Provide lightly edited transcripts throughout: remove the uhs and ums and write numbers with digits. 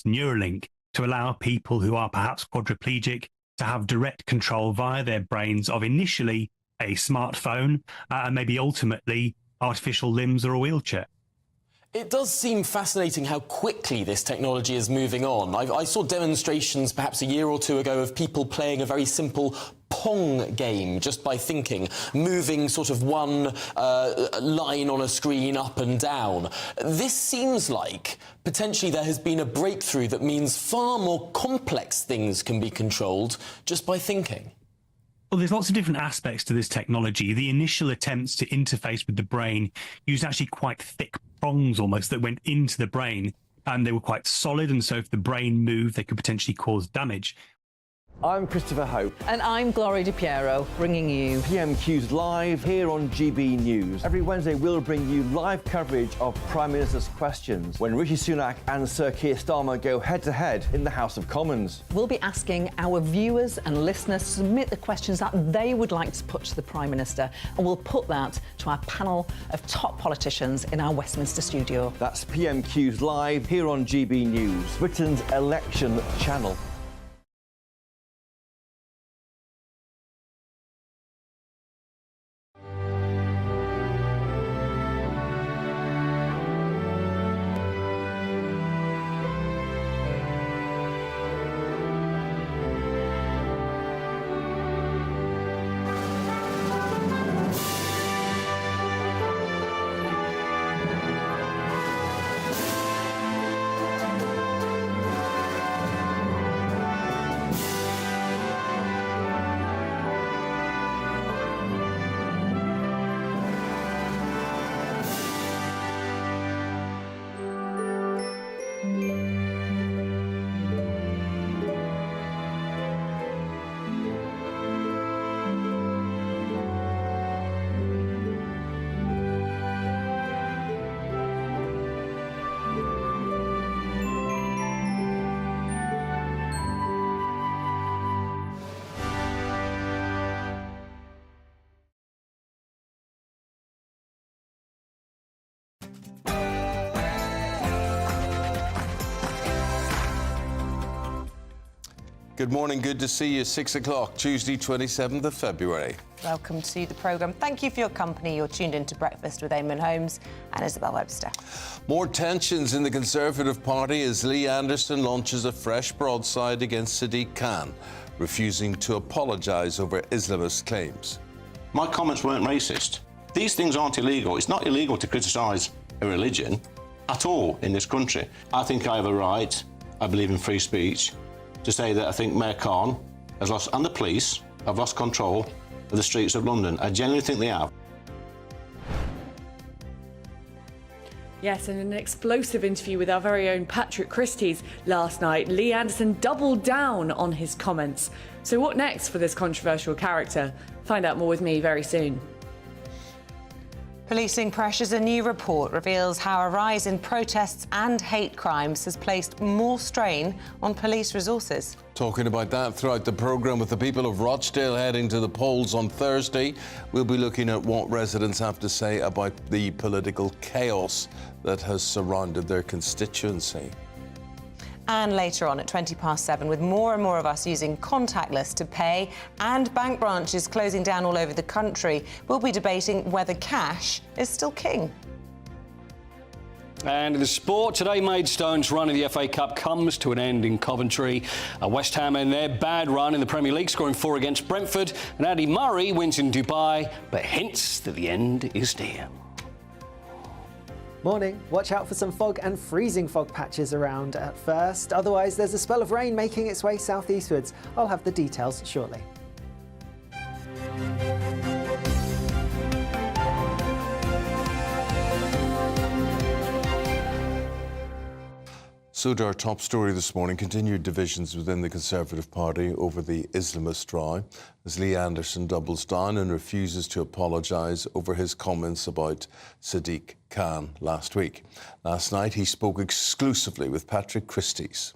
Neuralink, to allow people who are perhaps quadriplegic to have direct control via their brains of initially a smartphone and maybe ultimately artificial limbs or a wheelchair. It does seem fascinating how quickly this technology is moving on. I saw demonstrations perhaps a year or two ago of people playing a very simple Pong game just by thinking, moving sort of one line on a screen up and down. This seems like potentially there has been a breakthrough that means far more complex things can be controlled just by thinking. Well, there's lots of different aspects to this technology. The initial attempts to interface with the brain used actually quite thick prongs almost that went into the brain, and they were quite solid, and so if the brain moved, they could potentially cause damage. I'm Christopher Hope. And I'm Gloria Di Piero, bringing you PMQs Live here on GB News. Every Wednesday we'll bring you live coverage of Prime Minister's questions when Rishi Sunak and Sir Keir Starmer go head-to-head in the House of Commons. We'll be asking our viewers and listeners to submit the questions that they would like to put to the Prime Minister, and we'll put that to our panel of top politicians in our Westminster studio. That's PMQs Live here on GB News, Britain's election channel. Good morning, good to see you. 6 o'clock, Tuesday, 27th of February. Welcome to the programme. Thank you for your company. You're tuned into Breakfast with Eamonn Holmes and Isabel Webster. More tensions in the Conservative Party as Lee Anderson launches a fresh broadside against Sadiq Khan, refusing to apologise over Islamist claims. My comments weren't racist. These things aren't illegal. It's not illegal to criticise a religion at all in this country. I think I have a right, I believe in free speech, to say that I think Mayor Khan has lost, and the police have lost control of the streets of London. I genuinely think they have. Yes, in an explosive interview with our very own Patrick Christys last night, Lee Anderson doubled down on his comments. So what next for this controversial character? Find out more with me very soon. Policing pressures. A new report reveals how a rise in protests and hate crimes has placed more strain on police resources. Talking about that throughout the programme with the people of Rochdale heading to the polls on Thursday. We'll be looking at what residents have to say about the political chaos that has surrounded their constituency. And later on at 7:20, with more and more of us using contactless to pay and bank branches closing down all over the country, we'll be debating whether cash is still king. And in the sport, today Maidstone's run in the FA Cup comes to an end in Coventry. West Ham in their bad run in the Premier League, scoring 4 against Brentford. And Andy Murray wins in Dubai, but hints that the end is near. Morning. Watch out for some fog and freezing fog patches around at first. Otherwise, there's a spell of rain making its way southeastwards. I'll have the details shortly. So to our top story this morning, continued divisions within the Conservative Party over the Islamist row as Lee Anderson doubles down and refuses to apologise over his comments about Sadiq Khan last week. Last night he spoke exclusively with Patrick Christys.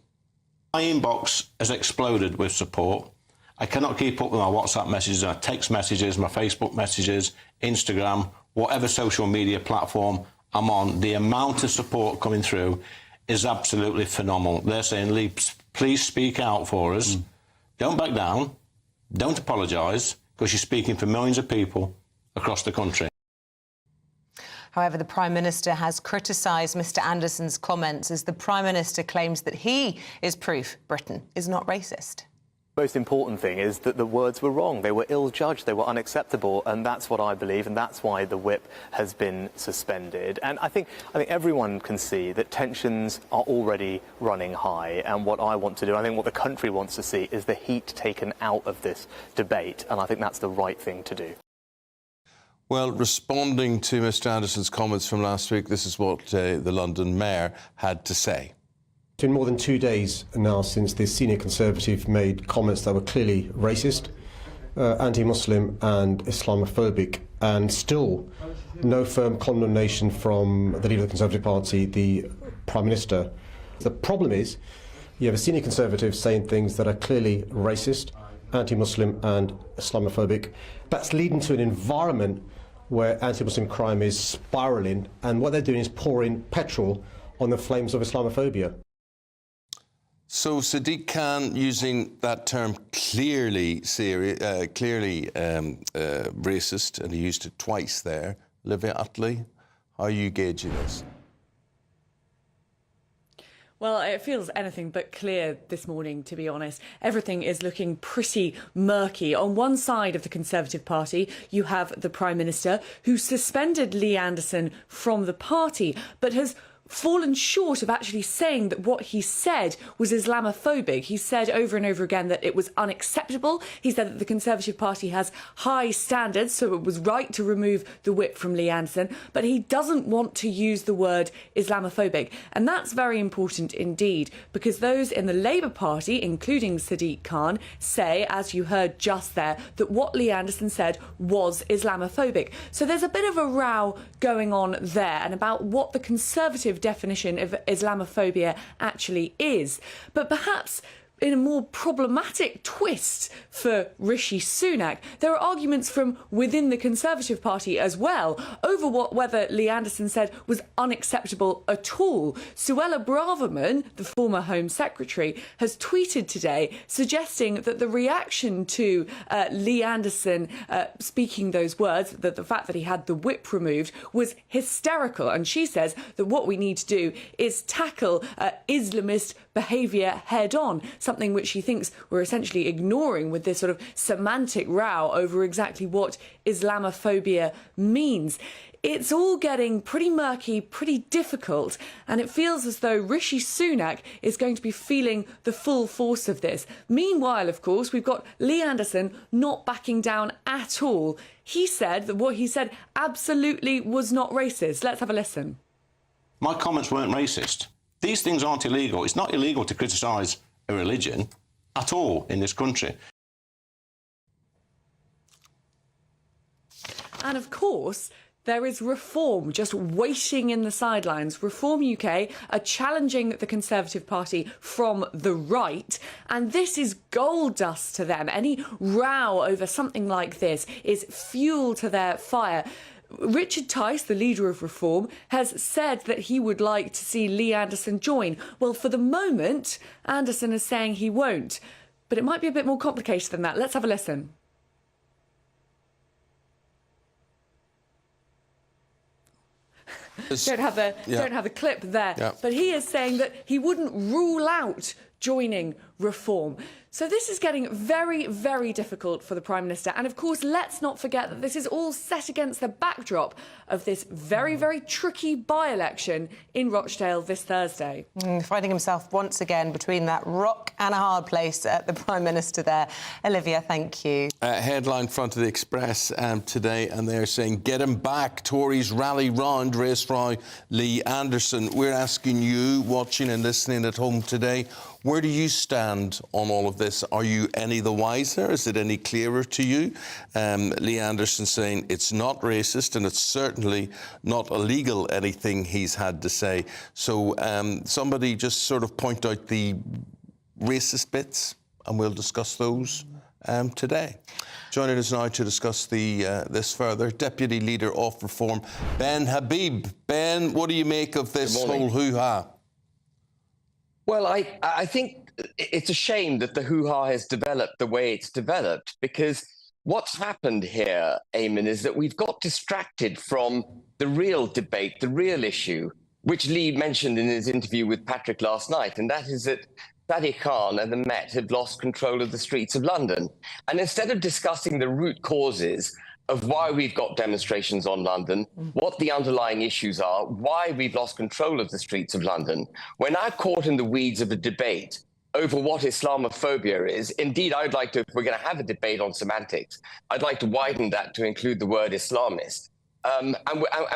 My inbox has exploded with support. I cannot keep up with my WhatsApp messages, my text messages, my Facebook messages, Instagram, whatever social media platform I'm on. The amount of support coming through is absolutely phenomenal. They're saying, Lee, please speak out for us. Don't back down. Don't apologise, because you're speaking for millions of people across the country. However, the Prime Minister has criticised Mr Anderson's comments as the Prime Minister claims that he is proof Britain is not racist. Most important thing is that the words were wrong. They were ill-judged, they were unacceptable, and that's what I believe, and that's why the whip has been suspended. And I think everyone can see that tensions are already running high, and what I want to do, I think what the country wants to see, is the heat taken out of this debate, and I think that's the right thing to do. Well, responding to Mr Anderson's comments from last week, this is what the London Mayor had to say. It's been more than 2 days now since the senior Conservative made comments that were clearly racist, anti-Muslim and Islamophobic, and still no firm condemnation from the leader of the Conservative Party, the Prime Minister. The problem is you have a senior Conservative saying things that are clearly racist, anti-Muslim and Islamophobic. That's leading to an environment where anti-Muslim crime is spiralling, and what they're doing is pouring petrol on the flames of Islamophobia. So Sadiq Khan, using that term clearly racist, and he used it twice there. Olivia Utley, how are you gauging this? Well, it feels anything but clear this morning, to be honest. Everything is looking pretty murky. On one side of the Conservative Party, you have the Prime Minister, who suspended Lee Anderson from the party, but has fallen short of actually saying that what he said was Islamophobic. He said over and over again that it was unacceptable. He said that the Conservative Party has high standards, so it was right to remove the whip from Lee Anderson, but he doesn't want to use the word Islamophobic. And that's very important indeed, because those in the Labour Party, including Sadiq Khan, say, as you heard just there, that what Lee Anderson said was Islamophobic. So there's a bit of a row going on there, and about what the Conservative definition of Islamophobia actually is. But perhaps in a more problematic twist for Rishi Sunak, there are arguments from within the Conservative Party as well over whether Lee Anderson said was unacceptable at all. Suella Braverman, the former Home Secretary, has tweeted today suggesting that the reaction to Lee Anderson speaking those words, that the fact that he had the whip removed, was hysterical. And she says that what we need to do is tackle Islamist behaviour head on, something which she thinks we're essentially ignoring with this sort of semantic row over exactly what Islamophobia means. It's all getting pretty murky, pretty difficult, and it feels as though Rishi Sunak is going to be feeling the full force of this. Meanwhile, of course, we've got Lee Anderson not backing down at all. He said that what he said absolutely was not racist. Let's have a listen. My comments weren't racist. These things aren't illegal. It's not illegal to criticise a religion at all in this country. And of course, there is Reform just waiting in the sidelines. Reform UK are challenging the Conservative Party from the right, and this is gold dust to them. Any row over something like this is fuel to their fire. Richard Tice, the leader of Reform, has said that he would like to see Lee Anderson join. Well, for the moment, Anderson is saying he won't. But it might be a bit more complicated than that. Let's have a listen. Don't have the clip there. Yeah. But he is saying that he wouldn't rule out joining Reform. So this is getting very, very difficult for the Prime Minister. And of course, let's not forget that this is all set against the backdrop of this very, very tricky by-election in Rochdale this Thursday. Finding himself once again between that rock and a hard place, the Prime Minister there. Olivia, thank you. Headline front of the Express today, and they're saying, get him back. Tories rally round race row Lee Anderson. We're asking you, watching and listening at home today, where do you stand on all of this? Are you any the wiser? Is it any clearer to you? Lee Anderson saying it's not racist and it's certainly not illegal, anything he's had to say. So somebody just sort of point out the racist bits and we'll discuss those today. Joining us now to discuss this further, Deputy Leader of Reform, Ben Habib. Ben, what do you make of this whole hoo-ha? Well, I think it's a shame that the hoo-ha has developed the way it's developed, because what's happened here, Eamonn, is that we've got distracted from the real debate, the real issue, which Lee mentioned in his interview with Patrick last night, and that is that Sadiq Khan and the Met have lost control of the streets of London. And instead of discussing the root causes of why we've got demonstrations on London, what the underlying issues are, why we've lost control of the streets of London, we're now caught in the weeds of a debate over what Islamophobia is. Indeed, I'd like to, if we're going to have a debate on semantics, I'd like to widen that to include the word Islamist. And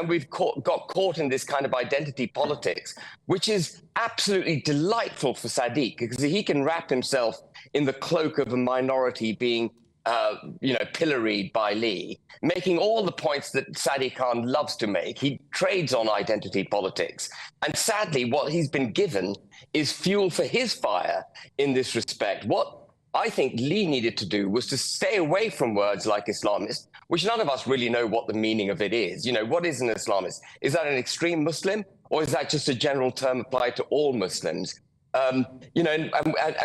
we've got caught in this kind of identity politics, which is absolutely delightful for Sadiq, because he can wrap himself in the cloak of a minority being pilloried by Lee, making all the points that Sadiq Khan loves to make. He trades on identity politics. And sadly, what he's been given is fuel for his fire in this respect. What I think Lee needed to do was to stay away from words like Islamist, which none of us really know what the meaning of it is. You know, what is an Islamist? Is that an extreme Muslim, or is that just a general term applied to all Muslims? And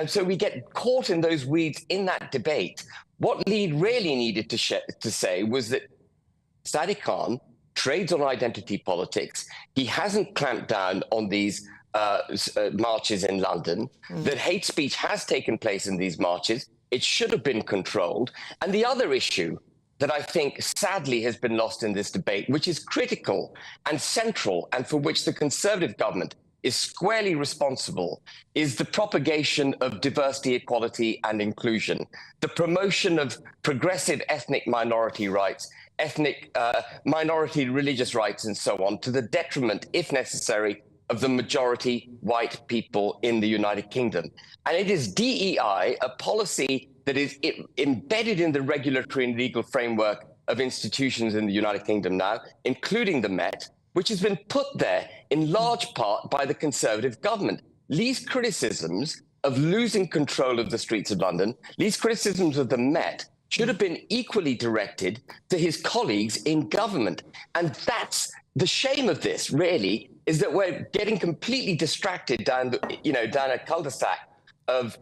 so we get caught in those weeds in that debate. What Lee really needed to say was that Sadiq Khan trades on identity politics. He hasn't clamped down on these marches in London, that hate speech has taken place in these marches. It should have been controlled. And the other issue that I think sadly has been lost in this debate, which is critical and central, and for which the Conservative government is squarely responsible, is the propagation of diversity, equality, and inclusion, the promotion of progressive ethnic minority rights, ethnic minority religious rights, and so on, to the detriment, if necessary, of the majority white people in the United Kingdom. And it is DEI, a policy that is embedded in the regulatory and legal framework of institutions in the United Kingdom now, including the Met, which has been put there in large part by the Conservative government. Lee's criticisms of losing control of the streets of London, Lee's criticisms of the Met, should have been equally directed to his colleagues in government. And that's the shame of this, really, is that we're getting completely distracted down a cul-de-sac of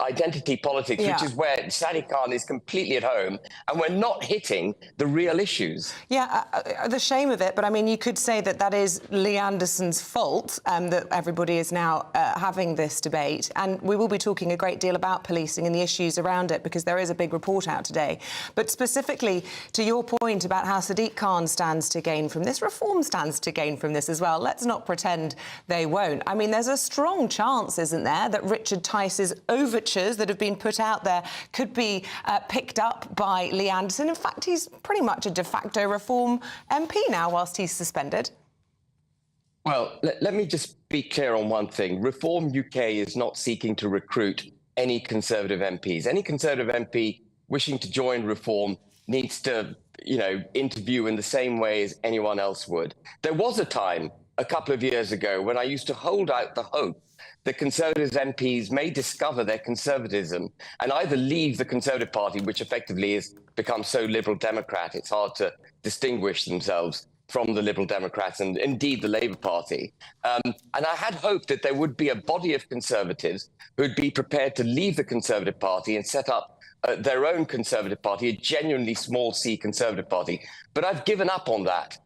identity politics, which is where Sadiq Khan is completely at home, and we're not hitting the real issues. Yeah, the shame of it, but I mean, you could say that that is Lee Anderson's fault, that everybody is now having this debate, and we will be talking a great deal about policing and the issues around it, because there is a big report out today. But specifically to your point about how Sadiq Khan stands to gain from this, Reform stands to gain from this as well. Let's not pretend they won't. I mean, there's a strong chance, isn't there, that Richard Tice's overtures that have been put out there could be picked up by Lee Anderson. In fact, he's pretty much a de facto Reform MP now, whilst he's suspended. Well, let me just be clear on one thing. Reform UK is not seeking to recruit any Conservative MPs. Any Conservative MP wishing to join Reform needs to, interview in the same way as anyone else would. There was a time a couple of years ago when I used to hold out the hope that Conservative MPs may discover their conservatism and either leave the Conservative Party, which effectively has become so Liberal Democrat, it's hard to distinguish themselves from the Liberal Democrats and indeed the Labour Party. And I had hoped that there would be a body of Conservatives who would be prepared to leave the Conservative Party and set up their own Conservative Party, a genuinely small C Conservative Party. But I've given up on that.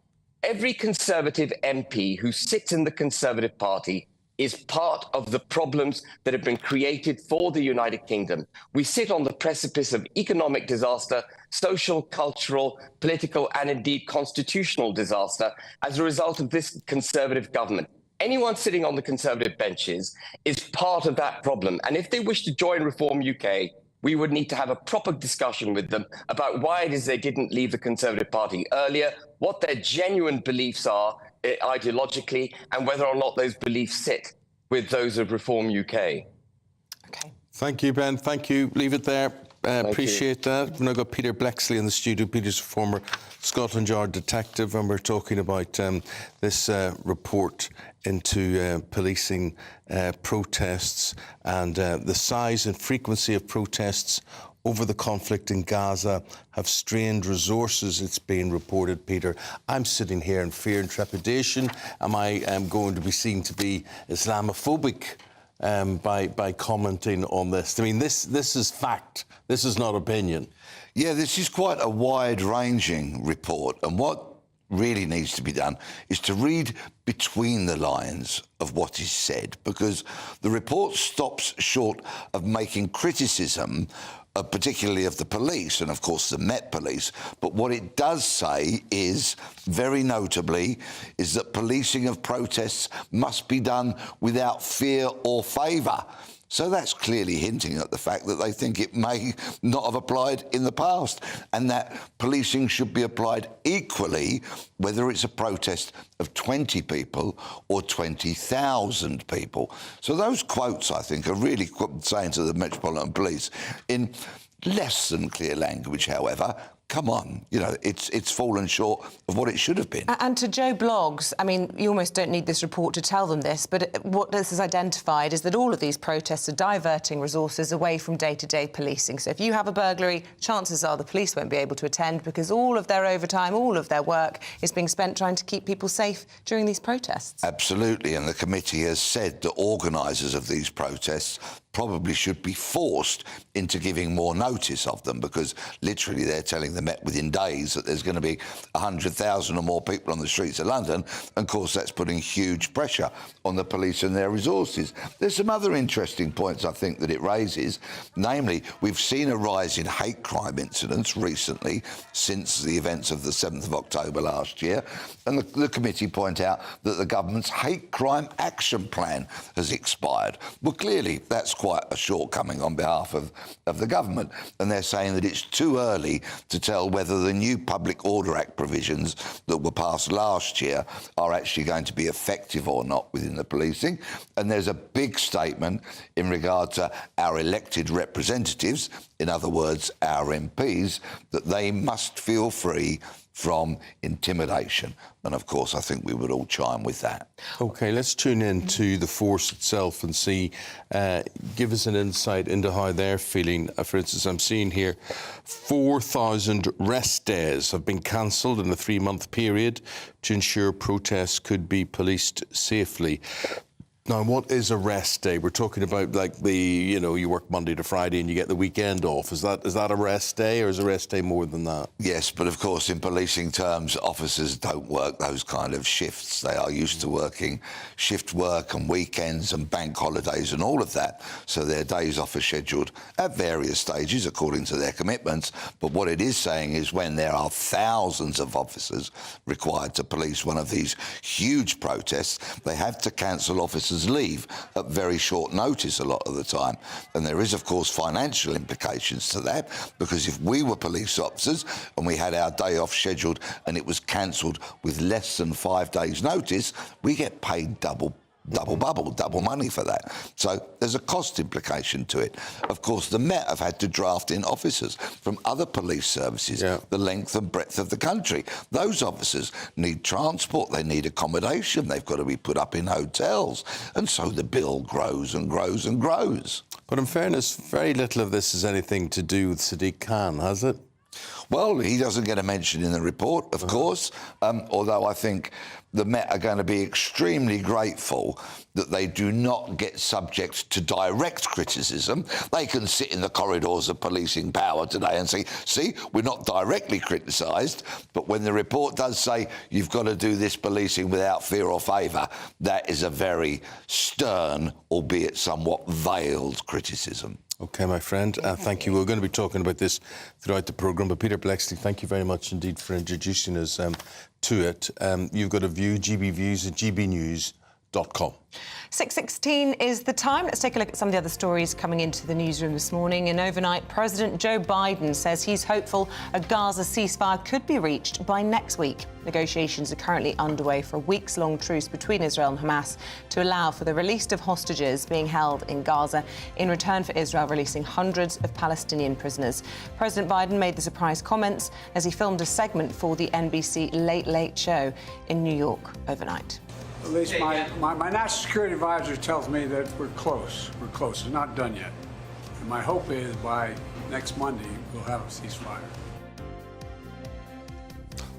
Every Conservative MP who sits in the Conservative Party is part of the problems that have been created for the United Kingdom. We sit on the precipice of economic disaster, social, cultural, political, and indeed constitutional disaster as a result of this Conservative government. Anyone sitting on the Conservative benches is part of that problem. And if they wish to join Reform UK, we would need to have a proper discussion with them about why it is they didn't leave the Conservative Party earlier, what their genuine beliefs are ideologically, and whether or not those beliefs sit with those of Reform UK. Okay. Thank you, Ben. Thank you. Leave it there. Appreciate that. We've now got Peter Blexley in the studio. Peter's a former Scotland Yard detective, and we're talking about this report into policing protests and the size and frequency of protests over the conflict in Gaza have strained resources, it's being reported, Peter. I'm sitting here in fear and trepidation. Am I going to be seen to be Islamophobic by commenting on this. I mean, this is fact. This is not opinion. Yeah, this is quite a wide-ranging report, and what really needs to be done is to read between the lines of what is said, because the report stops short of making criticism particularly of the police and, of course, the Met Police. But what it does say is, very notably, is that policing of protests must be done without fear or favour. So that's clearly hinting at the fact that they think it may not have applied in the past, and that policing should be applied equally, whether it's a protest of 20 people or 20,000 people. So those quotes, I think, are really saying to the Metropolitan Police, in less than clear language, however, come on, you know, it's fallen short of what it should have been. And to Joe Bloggs, I mean, you almost don't need this report to tell them this, but what this has identified is that all of these protests are diverting resources away from day-to-day policing. So if you have a burglary, chances are the police won't be able to attend because all of their overtime, all of their work is being spent trying to keep people safe during these protests. Absolutely, and the committee has said that organisers of these protests probably should be forced into giving more notice of them, because literally they're telling the Met within days that there's going to be 100,000 or more people on the streets of London, and of course that's putting huge pressure on the police and their resources. There's some other interesting points I think that it raises, namely we've seen a rise in hate crime incidents recently since the events of the 7th of October last year, and the committee point out that the government's hate crime action plan has expired. Well, clearly that's quite a shortcoming on behalf of the government, and they're saying that it's too early to tell whether the new Public Order Act provisions that were passed last year are actually going to be effective or not within the policing. And there's a big statement in regard to our elected representatives, in other words, our MPs, that they must feel free from intimidation. And of course, I think we would all chime with that. OK, let's tune in to the force itself and see, give us an insight into how they're feeling. For instance, I'm seeing here 4,000 rest days have been cancelled in a 3-month period to ensure protests could be policed safely. Now, what is a rest day? We're talking about, like, you work Monday to Friday and you get the weekend off. Is that a rest day, or is a rest day more than that? Yes, but of course, in policing terms, officers don't work those kind of shifts. They are used to working shift work and weekends and bank holidays and all of that. So their days off are scheduled at various stages according to their commitments. But what it is saying is when there are thousands of officers required to police one of these huge protests, they have to cancel officers' leave at very short notice a lot of the time. And there is, of course, financial implications to that, because if we were police officers and we had our day off scheduled and it was cancelled with less than 5 days' notice, we get paid double money for that. So there's a cost implication to it. Of course, the Met have had to draft in officers from other police services the length and breadth of the country. Those officers need transport, they need accommodation, they've got to be put up in hotels, and so the bill grows and grows and grows. But in fairness, very little of this has anything to do with Sadiq Khan, has it? Well, he doesn't get a mention in the report, of course, although I think the Met are going to be extremely grateful that they do not get subject to direct criticism. They can sit in the corridors of policing power today and say, see, we're not directly criticised, but when the report does say you've got to do this policing without fear or favour, that is a very stern, albeit somewhat veiled criticism. OK, my friend, thank you. We're going to be talking about this throughout the programme, but Peter Blexley, thank you very much indeed for introducing us to it. You've got a view, GB Views at gbnews.com. 6:16 is the time. Let's take a look at some of the other stories coming into the newsroom this morning. And overnight, President Joe Biden says he's hopeful a Gaza ceasefire could be reached by next week. Negotiations are currently underway for a weeks-long truce between Israel and Hamas to allow for the release of hostages being held in Gaza in return for Israel releasing hundreds of Palestinian prisoners. President Biden made the surprise comments as he filmed a segment for the NBC Late Late Show in New York overnight. At least my national security advisor tells me that we're close. We're close. It's not done yet. And my hope is by next Monday, we'll have a ceasefire.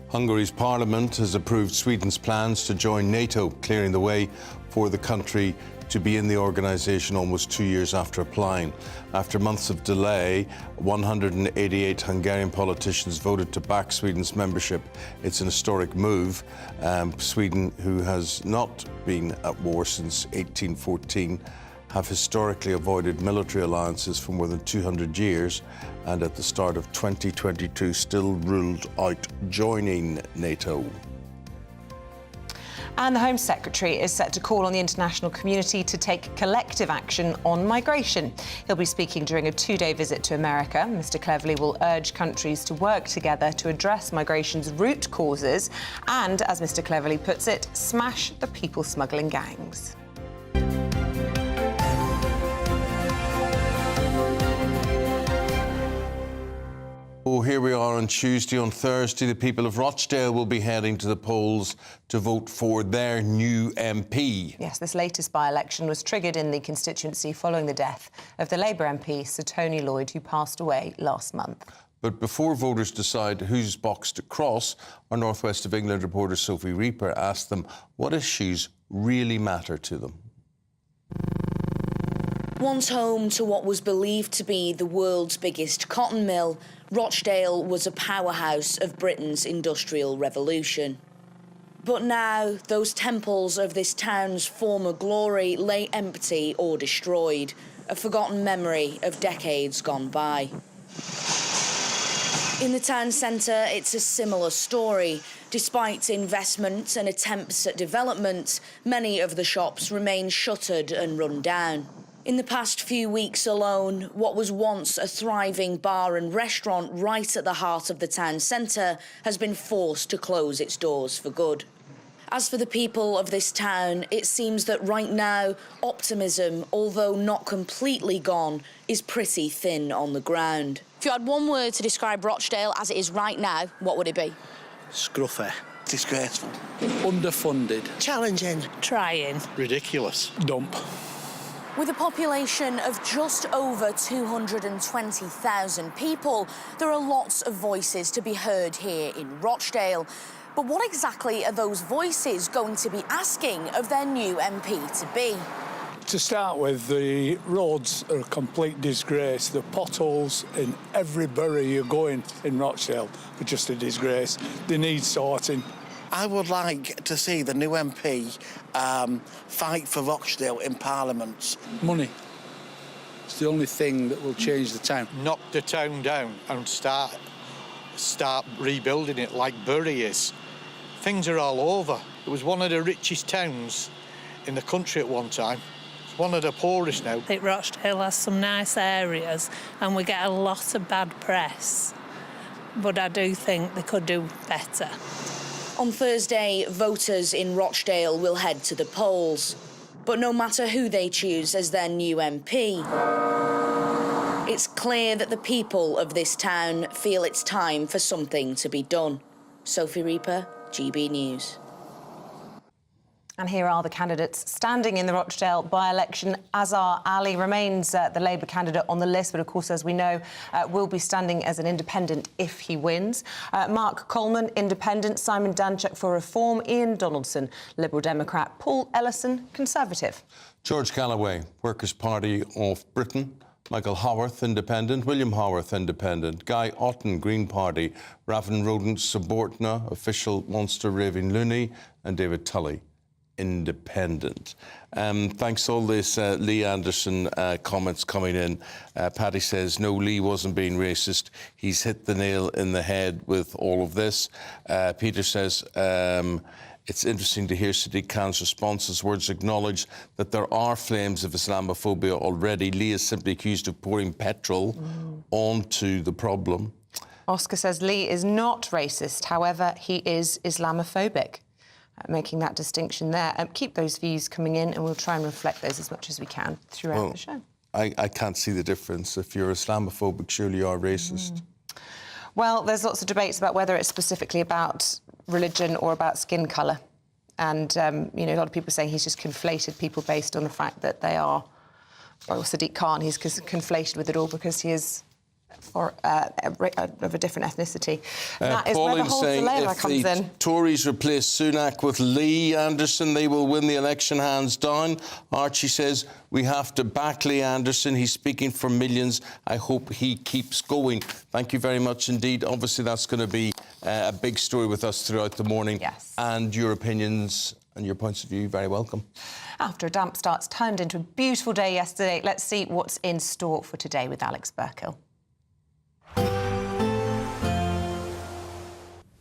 Hungary's parliament has approved Sweden's plans to join NATO, clearing the way for the country to be in the organisation almost 2 years after applying. After months of delay, 188 Hungarian politicians voted to back Sweden's membership. It's an historic move. Sweden, who has not been at war since 1814, have historically avoided military alliances for more than 200 years, and at the start of 2022 still ruled out joining NATO. And the Home Secretary is set to call on the international community to take collective action on migration. He'll be speaking during a 2-day visit to America. Mr Cleverly will urge countries to work together to address migration's root causes and, as Mr Cleverly puts it, smash the people smuggling gangs. Oh, here we are on Tuesday. On Thursday, the people of Rochdale will be heading to the polls to vote for their new MP. Yes, this latest by-election was triggered in the constituency following the death of the Labour MP, Sir Tony Lloyd, who passed away last month. But before voters decide whose box to cross, our North West of England reporter Sophie Reaper asked them what issues really matter to them. Once home to what was believed to be the world's biggest cotton mill, Rochdale was a powerhouse of Britain's industrial revolution. But now, those temples of this town's former glory lay empty or destroyed, a forgotten memory of decades gone by. In the town centre, it's a similar story. Despite investment and attempts at development, many of the shops remain shuttered and run down. In the past few weeks alone, what was once a thriving bar and restaurant right at the heart of the town centre has been forced to close its doors for good. As for the people of this town, it seems that right now, optimism, although not completely gone, is pretty thin on the ground. If you had one word to describe Rochdale as it is right now, what would it be? Scruffy. Disgraceful. Underfunded. Challenging. Trying. Ridiculous. Dump. With a population of just over 220,000 people, there are lots of voices to be heard here in Rochdale. But what exactly are those voices going to be asking of their new MP to be? To start with, the roads are a complete disgrace. The potholes in every borough you go in Rochdale are just a disgrace. They need sorting. I would like to see the new MP fight for Rochdale in Parliament. Money. It's the only thing that will change the town. Knock the town down and start rebuilding it like Bury is. Things are all over. It was one of the richest towns in the country at one time. It's one of the poorest now. I think Rochdale has some nice areas and we get a lot of bad press. But I do think they could do better. On Thursday, voters in Rochdale will head to the polls. But no matter who they choose as their new MP, it's clear that the people of this town feel it's time for something to be done. Sophie Reaper, GB News. And here are the candidates standing in the Rochdale by-election. Azhar Ali remains the Labour candidate on the list, but of course, as we know, will be standing as an independent if he wins. Mark Coleman, Independent. Simon Danchuk for Reform. Ian Donaldson, Liberal Democrat. Paul Ellison, Conservative. George Galloway, Workers' Party of Britain. Michael Howarth, Independent. William Howarth, Independent. Guy Otten, Green Party. Ravin Rodent, Subortna, Official Monster Raving Looney. And David Tully, Independent. Thanks to all this Lee Anderson comments coming in. Paddy says, no, Lee wasn't being racist. He's hit the nail in the head with all of this. Peter says, it's interesting to hear Sadiq Khan's responses. Words acknowledge that there are flames of Islamophobia already. Lee is simply accused of pouring petrol onto the problem. Oscar says Lee is not racist. However, he is Islamophobic. Making that distinction there. Keep those views coming in and we'll try and reflect those as much as we can throughout the show. I can't see the difference. If you're Islamophobic, surely you are racist. Well, there's lots of debates about whether it's specifically about religion or about skin colour. And, you know, a lot of people saying he's just conflated people based on the fact that they are... Well, Sadiq Khan, he's conflated with it all because he is of a different ethnicity. That is where the Pauline whole saying dilemma if comes the in. Tories replace Sunak with Lee Anderson, they will win the election hands down. Archie says we have to back Lee Anderson. He's speaking for millions. I hope he keeps going. Thank you very much indeed. Obviously, that's going to be a big story with us throughout the morning. Yes. And your opinions and your points of view, very welcome. After a damp start's turned into a beautiful day yesterday, let's see what's in store for today with Alex Burkill.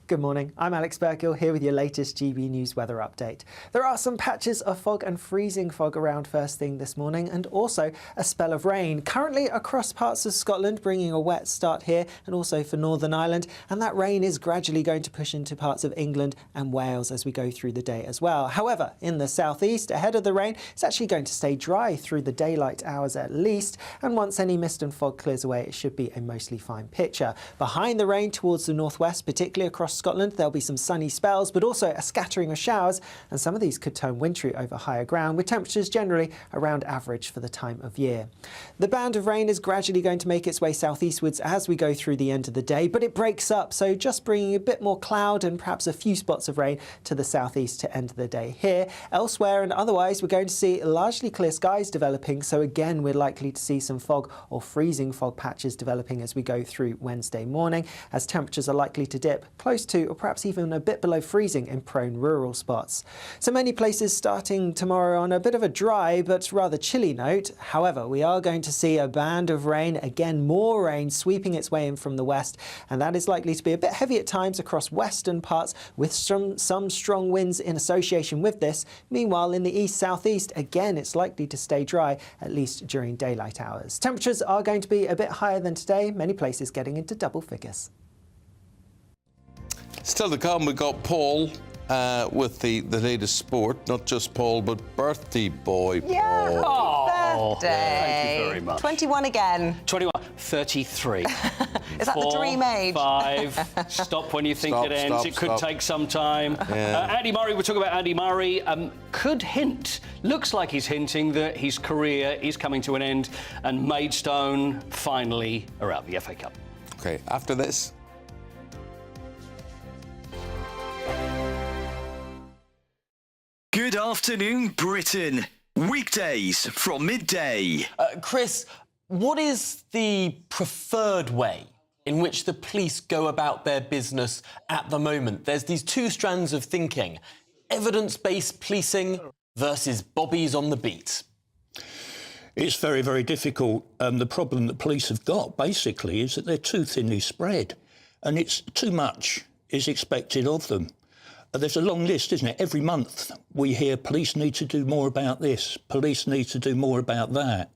Good morning, I'm Alex Burkill here with your latest GB News weather update. There are some patches of fog and freezing fog around first thing this morning, and also a spell of rain currently across parts of Scotland, bringing a wet start here and also for Northern Ireland, and that rain is gradually going to push into parts of England and Wales as we go through the day as well. However, in the southeast, ahead of the rain, it's actually going to stay dry through the daylight hours at least, and once any mist and fog clears away, it should be a mostly fine picture. Behind the rain towards the northwest, particularly across Scotland, there'll be some sunny spells, but also a scattering of showers, and some of these could turn wintry over higher ground, with temperatures generally around average for the time of year. The band of rain is gradually going to make its way southeastwards as we go through the end of the day, but it breaks up, so just bringing a bit more cloud and perhaps a few spots of rain to the southeast to end the day here. Elsewhere and otherwise, we're going to see largely clear skies developing, so again, we're likely to see some fog or freezing fog patches developing as we go through Wednesday morning, as temperatures are likely to dip close to or perhaps even a bit below freezing in prone rural spots. So many places starting tomorrow on a bit of a dry but rather chilly note. However, we are going to see a band of rain, again more rain sweeping its way in from the west, and that is likely to be a bit heavy at times across western parts with some strong winds in association with this. Meanwhile, in the east-southeast, again it's likely to stay dry, at least during daylight hours. Temperatures are going to be a bit higher than today, many places getting into double figures. Still to come, we got Paul with the latest sport. Not just Paul, but birthday boy Yeah, Paul. birthday. Thank you very much. 21 again. 21, 33. Is that the dream age? 5. Stop when you think it ends. It could take some time. Yeah. Andy Murray, we'll talk about Andy Murray. Looks like he's hinting that his career is coming to an end, and Maidstone finally are out of the FA Cup. OK, after this. Good afternoon, Britain. Weekdays from midday. Chris, what is the preferred way in which the police go about their business at the moment? There's these two strands of thinking: evidence-based policing versus bobbies on the beat. It's very, very difficult. The problem that police have got, basically, is that they're too thinly spread, and it's too much is expected of them. There's a long list, isn't it? Every month we hear police need to do more about this, police need to do more about that,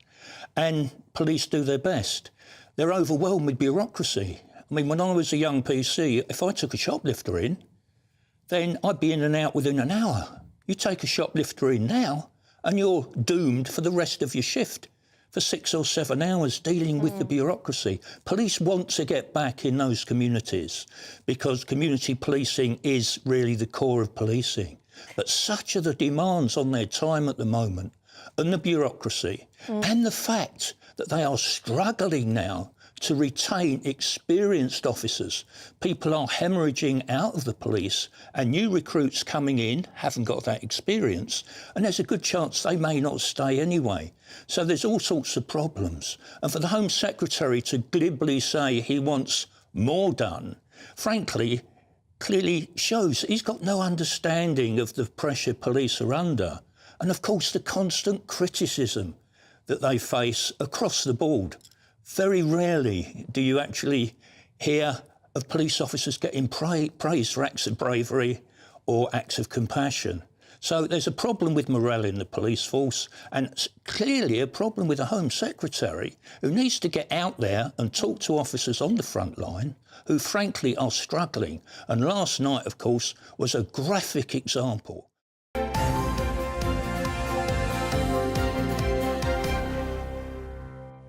and police do their best. They're overwhelmed with bureaucracy. I mean, when I was a young PC, if I took a shoplifter in, then I'd be in and out within an hour. You take a shoplifter in now, and you're doomed for the rest of your shift for 6 or 7 hours dealing with the bureaucracy. Police want to get back in those communities because community policing is really the core of policing. But such are the demands on their time at the moment, and the bureaucracy, and the fact that they are struggling now to retain experienced officers. People are hemorrhaging out of the police, and new recruits coming in haven't got that experience, and there's a good chance they may not stay anyway. So there's all sorts of problems. And for the Home Secretary to glibly say he wants more done, frankly, clearly shows he's got no understanding of the pressure police are under, and of course the constant criticism that they face across the board. Very rarely do you actually hear of police officers getting praised for acts of bravery or acts of compassion. So there's a problem with morale in the police force, and it's clearly a problem with the Home Secretary, who needs to get out there and talk to officers on the front line who frankly are struggling. And last night, of course, was a graphic example.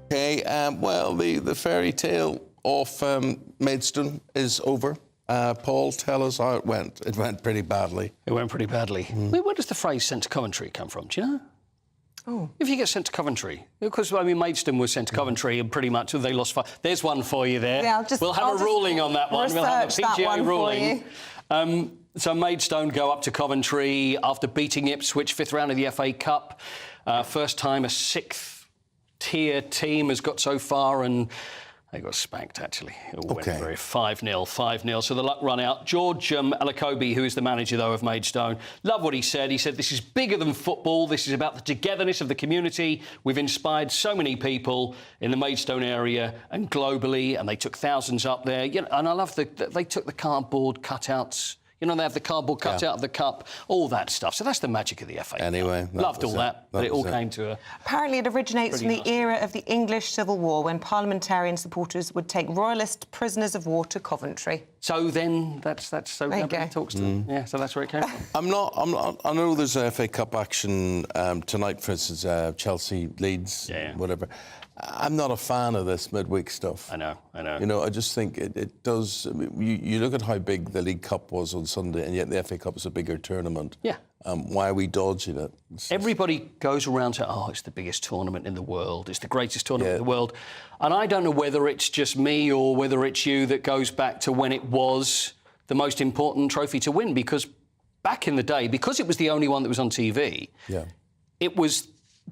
OK, well, the fairy tale of Maidstone is over. Paul, tell us how it went. It went pretty badly. It went pretty badly. Where does the phrase "sent to Coventry" come from? Do you know? Oh. If you get sent to Coventry. Because, I mean, Maidstone was sent to Coventry and pretty much they lost 5. There's one for you there. Yeah, we'll have a ruling on that one. We'll have a PGA ruling. So Maidstone go up to Coventry after beating Ipswich, 5th round of the FA Cup. First time a 6th-tier team has got so far, and they got spanked, actually. It went very 5-0, 5-0. So the luck run out. George Alakobi, who is the manager, though, of Maidstone, love what he said. He said, this is bigger than football. This is about the togetherness of the community. We've inspired so many people in the Maidstone area and globally, and they took thousands up there. You know, and I love that they took the cardboard cutouts. You know, they have the cardboard cutout of the cup, all that stuff. So that's the magic of the FA. Anyway, loved all that, but it all came to a... Apparently it originates from the era of the English Civil War, when parliamentarian supporters would take royalist prisoners of war to Coventry. So then that's so nobody talks to yeah, so that's where it came from. I know there's a FA Cup action tonight, for instance, Chelsea, Leeds, whatever. I'm not a fan of this midweek stuff. I know. You know, I just think it does... I mean, you look at how big the League Cup was on Sunday, and yet the FA Cup is a bigger tournament. Yeah. Why are we dodging it? Everybody goes around saying, oh, it's the biggest tournament in the world. It's the greatest tournament in the world. And I don't know whether it's just me or whether it's you that goes back to when it was the most important trophy to win, because back in the day, because it was the only one that was on TV, it was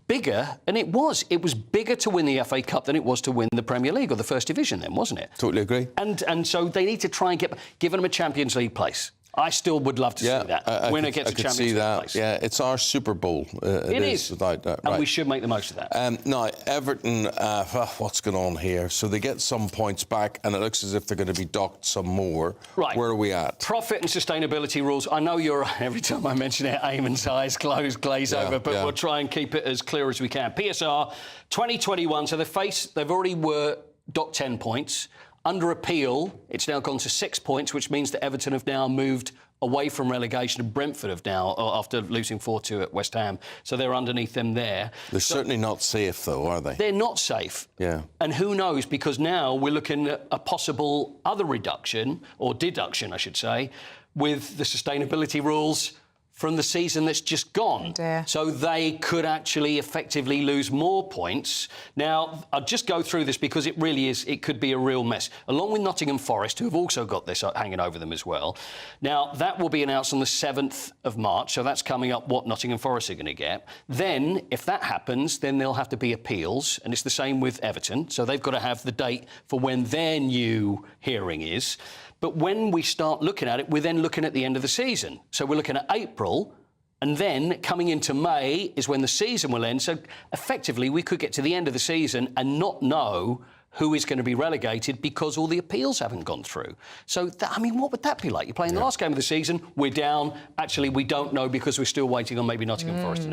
bigger, and it was bigger to win the FA Cup than it was to win the Premier League or the First Division then, wasn't it? Totally agree. And so they need to try and give them a Champions League place. I still would love to see that. Winner gets a Champions League place. Yeah, it's our Super Bowl. It is. Without that. And we should make the most of that. Now, Everton, what's going on here? So they get some points back, and it looks as if they're going to be docked some more. Right. Where are we at? Profit and sustainability rules. I know every time I mention it, Eamonn's eyes glaze over, but we'll try and keep it as clear as we can. PSR 2021, so they've already were docked 10 points. Under appeal, it's now gone to 6 points, which means that Everton have now moved away from relegation, and Brentford have now, after losing 4-2 at West Ham. So they're underneath them there. They're certainly not safe, though, are they? They're not safe. Yeah. And who knows, because now we're looking at a possible other reduction, or deduction, I should say, with the sustainability rules from the season that's just gone. So they could actually effectively lose more points. Now, I'll just go through this because it really is, it could be a real mess. Along with Nottingham Forest, who have also got this hanging over them as well. Now, that will be announced on the 7th of March, so that's coming up what Nottingham Forest are going to get. Then, if that happens, then there'll have to be appeals, and it's the same with Everton. So they've got to have the date for when their new hearing is. But when we start looking at it, we're then looking at the end of the season. So we're looking at April, and then coming into May is when the season will end. So effectively, we could get to the end of the season and not know who is going to be relegated because all the appeals haven't gone through. So, I mean, what would that be like? You're playing the last game of the season, we're down. Actually, we don't know because we're still waiting on maybe Nottingham Forest.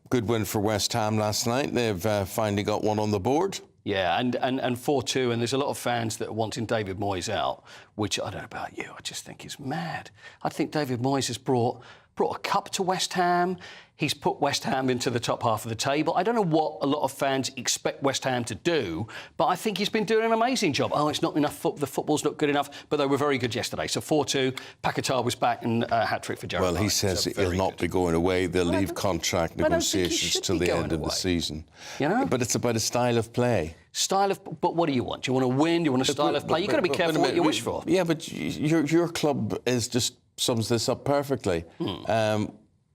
Good win for West Ham last night. They've finally got one on the board. Yeah, and 4-2, and there's a lot of fans that are wanting David Moyes out, which I don't know about you, I just think is mad. I think David Moyes has brought a cup to West Ham. He's put West Ham into the top half of the table. I don't know what a lot of fans expect West Ham to do, but I think he's been doing an amazing job. Oh, it's not enough. The football's not good enough, but they were very good yesterday. So 4-2, Paquetá was back, and a hat-trick for Jared. Well, he says he'll not be going away. They'll leave contract negotiations till the end of the season. You know? But it's about a style of play. But what do you want? Do you want to win? Do you want a style of play? You've got to be careful what you wish for. Yeah, but your club sums this up perfectly.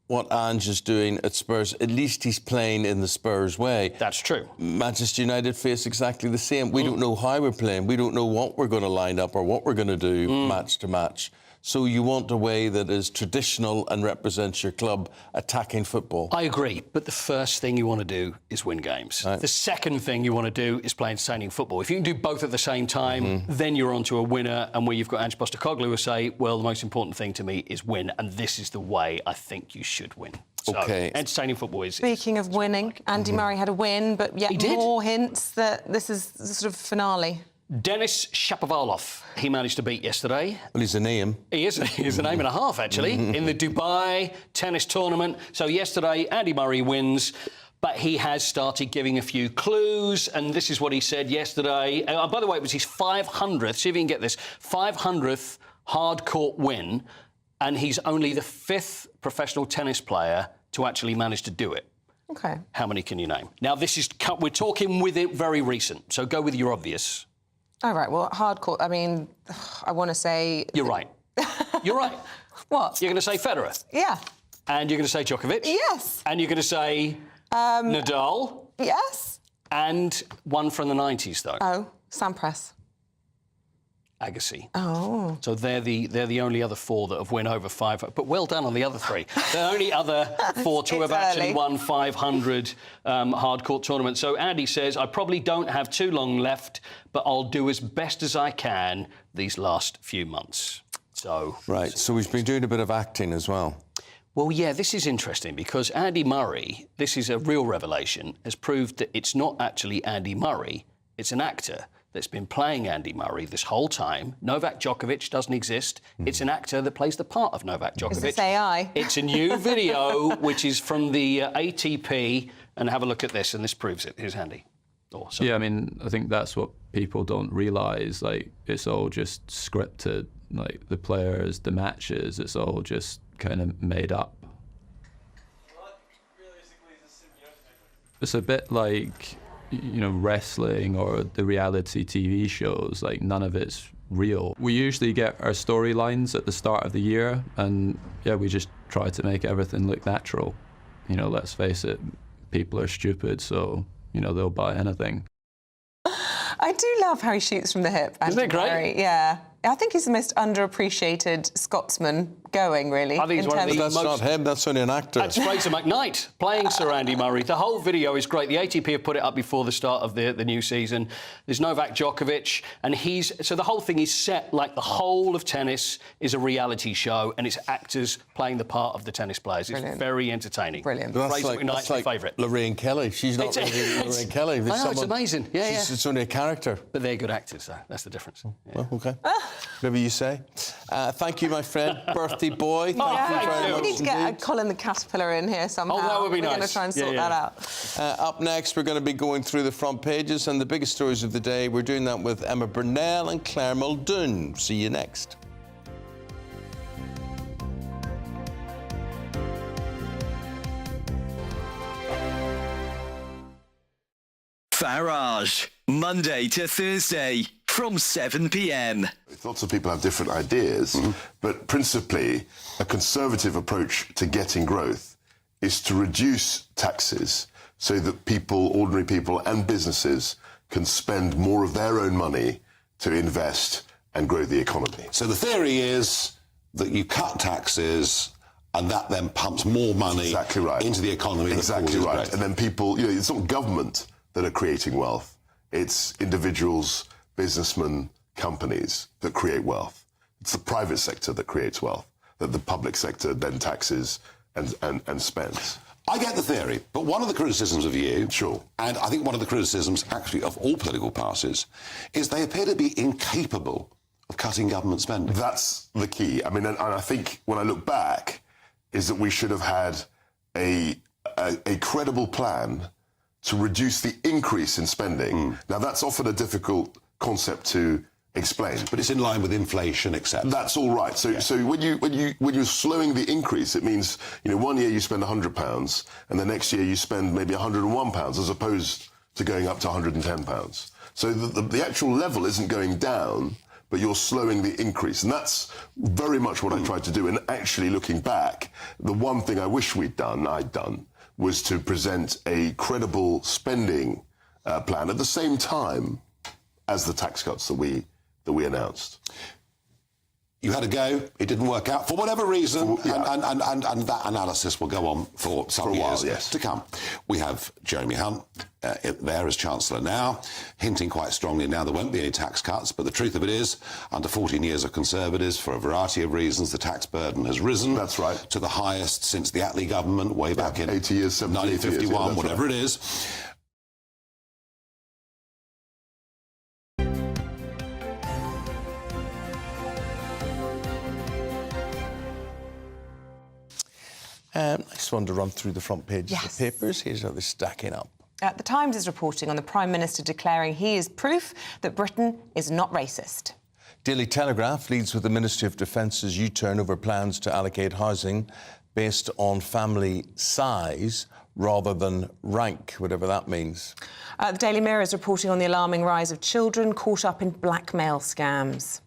What Ange is doing at Spurs, at least he's playing in the Spurs way. That's true. Manchester United face exactly the same. We don't know how we're playing. We don't know what we're going to line up or what we're going to do match to match. So you want a way that is traditional and represents your club attacking football. I agree, but the first thing you want to do is win games. Right. The second thing you want to do is play entertaining football. If you can do both at the same time, then you're onto a winner, and where you've got Ange Postecoglou who say, well, the most important thing to me is win, and this is the way I think you should win. So, entertaining football is... Speaking of winning, Andy Murray had a win, but yet more hints that this is the sort of finale. Denis Shapovalov, he managed to beat yesterday. Well, he's a name. He is a name and a half, actually, in the Dubai tennis tournament. So yesterday, Andy Murray wins, but he has started giving a few clues, and this is what he said yesterday. By the way, it was his 500th, see if you can get this, 500th hard-court win, and he's only the 5th professional tennis player to actually manage to do it. OK. How many can you name? Now, we're talking with it very recent, so go with your obvious. All right, well, hardcore, I mean, I want to say... You're right. You're right. What? You're going to say Federer. Yeah. And you're going to say Djokovic. Yes. And you're going to say Nadal. Yes. And one from the 90s, though. Oh, Sampras. Agassi. Oh. So they're the only other four that have won over 500. But well done on the other three. The only other four to have actually won 500 hardcourt tournaments. So Andy says, I probably don't have too long left, but I'll do as best as I can these last few months. So... Right, so we've been doing a bit of acting as well. Well, yeah, this is interesting because Andy Murray, this is a real revelation, has proved that it's not actually Andy Murray, it's an actor that's been playing Andy Murray this whole time. Novak Djokovic doesn't exist. It's an actor that plays the part of Novak Djokovic. Is this AI? It's a new video, which is from the ATP. And have a look at this, and this proves it. Here's Andy. Awesome. Yeah, I mean, I think that's what people don't realise. Like, it's all just scripted. Like, the players, the matches, it's all just kind of made up. It's a bit like... you know, wrestling or the reality TV shows, like none of it's real. We usually get our storylines at the start of the year and yeah, we just try to make everything look natural. You know, let's face it, people are stupid, so, you know, they'll buy anything. I do love how he shoots from the hip. Isn't it great? Yeah. I think he's the most underappreciated Scotsman going, really. I think he's one of the That's not him, that's only an actor. That's Fraser McKnight playing Sir Andy Murray. The whole video is great. The ATP have put it up before the start of the new season. There's Novak Djokovic, and so the whole thing is set like the whole of tennis is a reality show, and it's actors playing the part of the tennis players. It's very entertaining. Brilliant. Fraser McKnight's my favourite. Lorraine Kelly. She's not really Lorraine Kelly. I know, it's amazing. Yeah, yeah. It's only a character. But they're good actors, though. That's the difference. Yeah. Well, OK. Whatever you say. Thank you, my friend. Birthday boy. Thank you very much. We need to get Colin the Caterpillar in here somehow. Oh, that would be nice. We're going to try and sort that out. Up next, we're going to be going through the front pages and the biggest stories of the day. We're doing that with Emma Burnell and Claire Muldoon. See you next. Farage, Monday to Thursday from 7 p.m. Lots of people have different ideas, but principally a conservative approach to getting growth is to reduce taxes so that people, ordinary people and businesses can spend more of their own money to invest and grow the economy. So the theory is that you cut taxes and that then pumps more money into the economy. Exactly right. And then people, you know, it's not government that are creating wealth. It's individuals, businessmen, companies that create wealth. It's the private sector that creates wealth, that the public sector then taxes and spends. I get the theory, but one of the criticisms of you, and I think one of the criticisms actually of all political parties, is they appear to be incapable of cutting government spending. That's the key. I mean, and I think when I look back, is that we should have had a credible plan to reduce the increase in spending. Now, that's often a difficult concept to explain, but it's in line with inflation, etc. That's all right. So, so when you're slowing the increase, it means, you know, one year you spend £100, and the next year you spend maybe £101, as opposed to going up to £110. So the actual level isn't going down, but you're slowing the increase, and that's very much what I tried to do. And actually, looking back, the one thing I wish I'd done, was to present a credible spending plan at the same time as the tax cuts that we announced. You had a go, it didn't work out for whatever reason, and that analysis will go on for some years to come. We have Jeremy Hunt there as Chancellor now, hinting quite strongly now there won't be any tax cuts, but the truth of it is, under 14 years of Conservatives, for a variety of reasons, the tax burden has risen. That's right. To the highest since the Attlee government, way back in 80 years, 1951, years, whatever it is. Nice one to run through the front pages of the papers. Here's how they're stacking up. The Times is reporting on the Prime Minister declaring he is proof that Britain is not racist. Daily Telegraph leads with the Ministry of Defence's U-turn over plans to allocate housing based on family size rather than rank, whatever that means. The Daily Mirror is reporting on the alarming rise of children caught up in blackmail scams.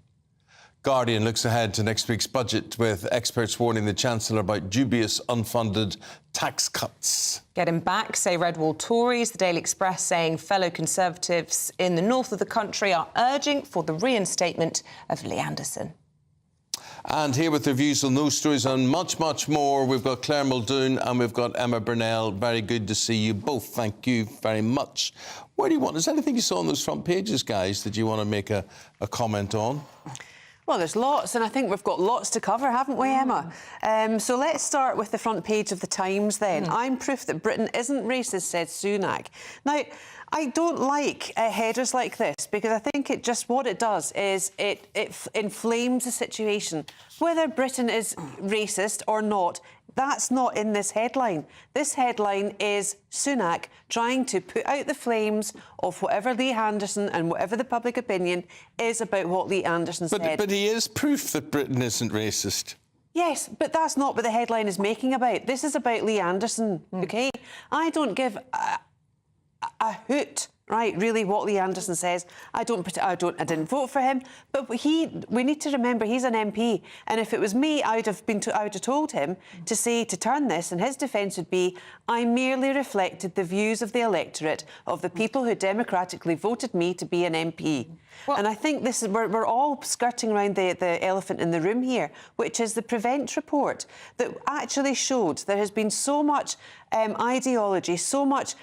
Guardian looks ahead to next week's budget with experts warning the Chancellor about dubious unfunded tax cuts. Get him back, say Red Wall Tories. The Daily Express saying fellow Conservatives in the north of the country are urging for the reinstatement of Lee Anderson. And here with their views on those stories and much, much more, we've got Claire Muldoon and we've got Emma Burnell. Very good to see you both. Thank you very much. Where do you want? Is there anything you saw on those front pages, guys, that you want to make a comment on? Well, there's lots, and I think we've got lots to cover, haven't we, Emma? So let's start with the front page of the Times, then. I'm proof that Britain isn't racist, said Sunak. Now, I don't like headers like this, because I think it just, what it does is it inflames the situation. Whether Britain is racist or not, that's not in this headline. This headline is Sunak trying to put out the flames of whatever Lee Anderson and whatever the public opinion is about what Lee Anderson said. But he is proof that Britain isn't racist. Yes, but that's not what the headline is making about. This is about Lee Anderson, OK? I don't give a hoot, right, really, what Lee Anderson says. I didn't vote for him, but we need to remember he's an MP, and if it was me, I would have told him to turn this, and his defence would be, I merely reflected the views of the electorate, of the people who democratically voted me to be an MP. Well, and I think this is we're all skirting around the elephant in the room here, which is the Prevent report that actually showed there has been so much ideology, so much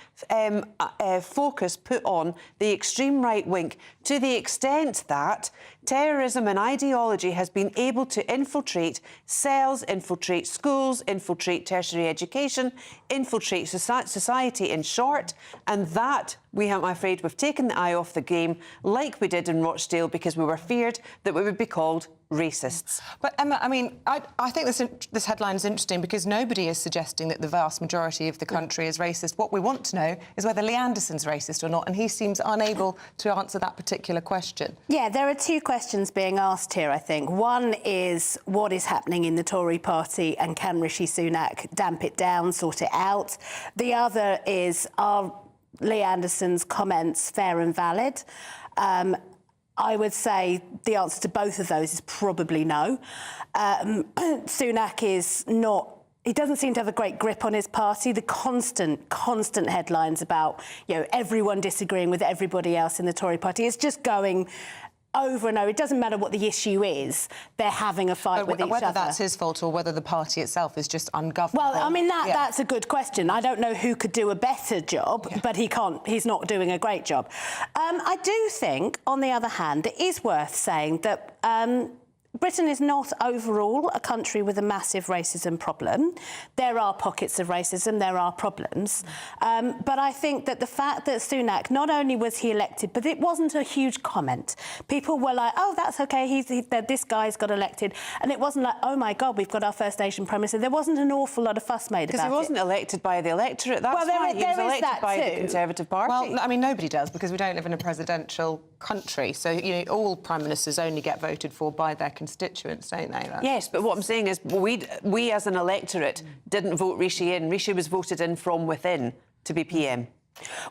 focus put on the extreme right wing, to the extent that terrorism and ideology has been able to infiltrate cells, infiltrate schools, infiltrate tertiary education, infiltrate society in short, and that, I'm afraid, we've taken the eye off the game, like we did in Rochdale, because we were feared that we would be called racists. But Emma, I mean, I think this headline is interesting because nobody is suggesting that the vast majority of the country is racist. What we want to know is whether Lee Anderson's racist or not, and he seems unable to answer that particular question. Yeah, there are two questions being asked here, I think. One is what is happening in the Tory party and can Rishi Sunak damp it down, sort it out? The other is, are Lee Anderson's comments fair and valid? I would say the answer to both of those is probably no. Sunak is not... He doesn't seem to have a great grip on his party. The constant headlines about, everyone disagreeing with everybody else in the Tory party is just going over and over. It doesn't matter what the issue is, they're having a fight with each other. Whether that's his fault or whether the party itself is just ungovernable. Well, I mean, that's a good question. I don't know who could do a better job, but he's not doing a great job. I do think, on the other hand, it is worth saying that Britain is not overall a country with a massive racism problem. There are pockets of racism, there are problems. But I think that the fact that Sunak, not only was he elected, but it wasn't a huge comment. People were like, oh, that's OK, this guy's got elected. And it wasn't like, oh, my God, we've got our first Asian Prime Minister. There wasn't an awful lot of fuss made about it. Because he wasn't elected by the electorate, that's why. He was elected by the Conservative Party. Well, I mean, nobody does, because we don't live in a presidential country. So, all Prime Ministers only get voted for by their constituents, don't they? Yes, but what I'm saying is we as an electorate didn't vote Rishi in. Rishi was voted in from within to be PM.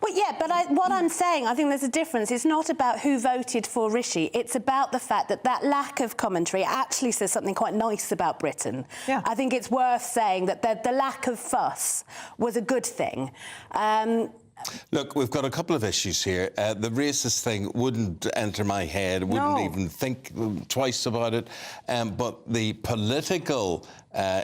Well, yeah, but what I'm saying, I think there's a difference. It's not about who voted for Rishi. It's about the fact that lack of commentary actually says something quite nice about Britain. Yeah. I think it's worth saying that the lack of fuss was a good thing. Look, we've got a couple of issues here. The racist thing wouldn't enter my head, wouldn't even think twice about it. But the political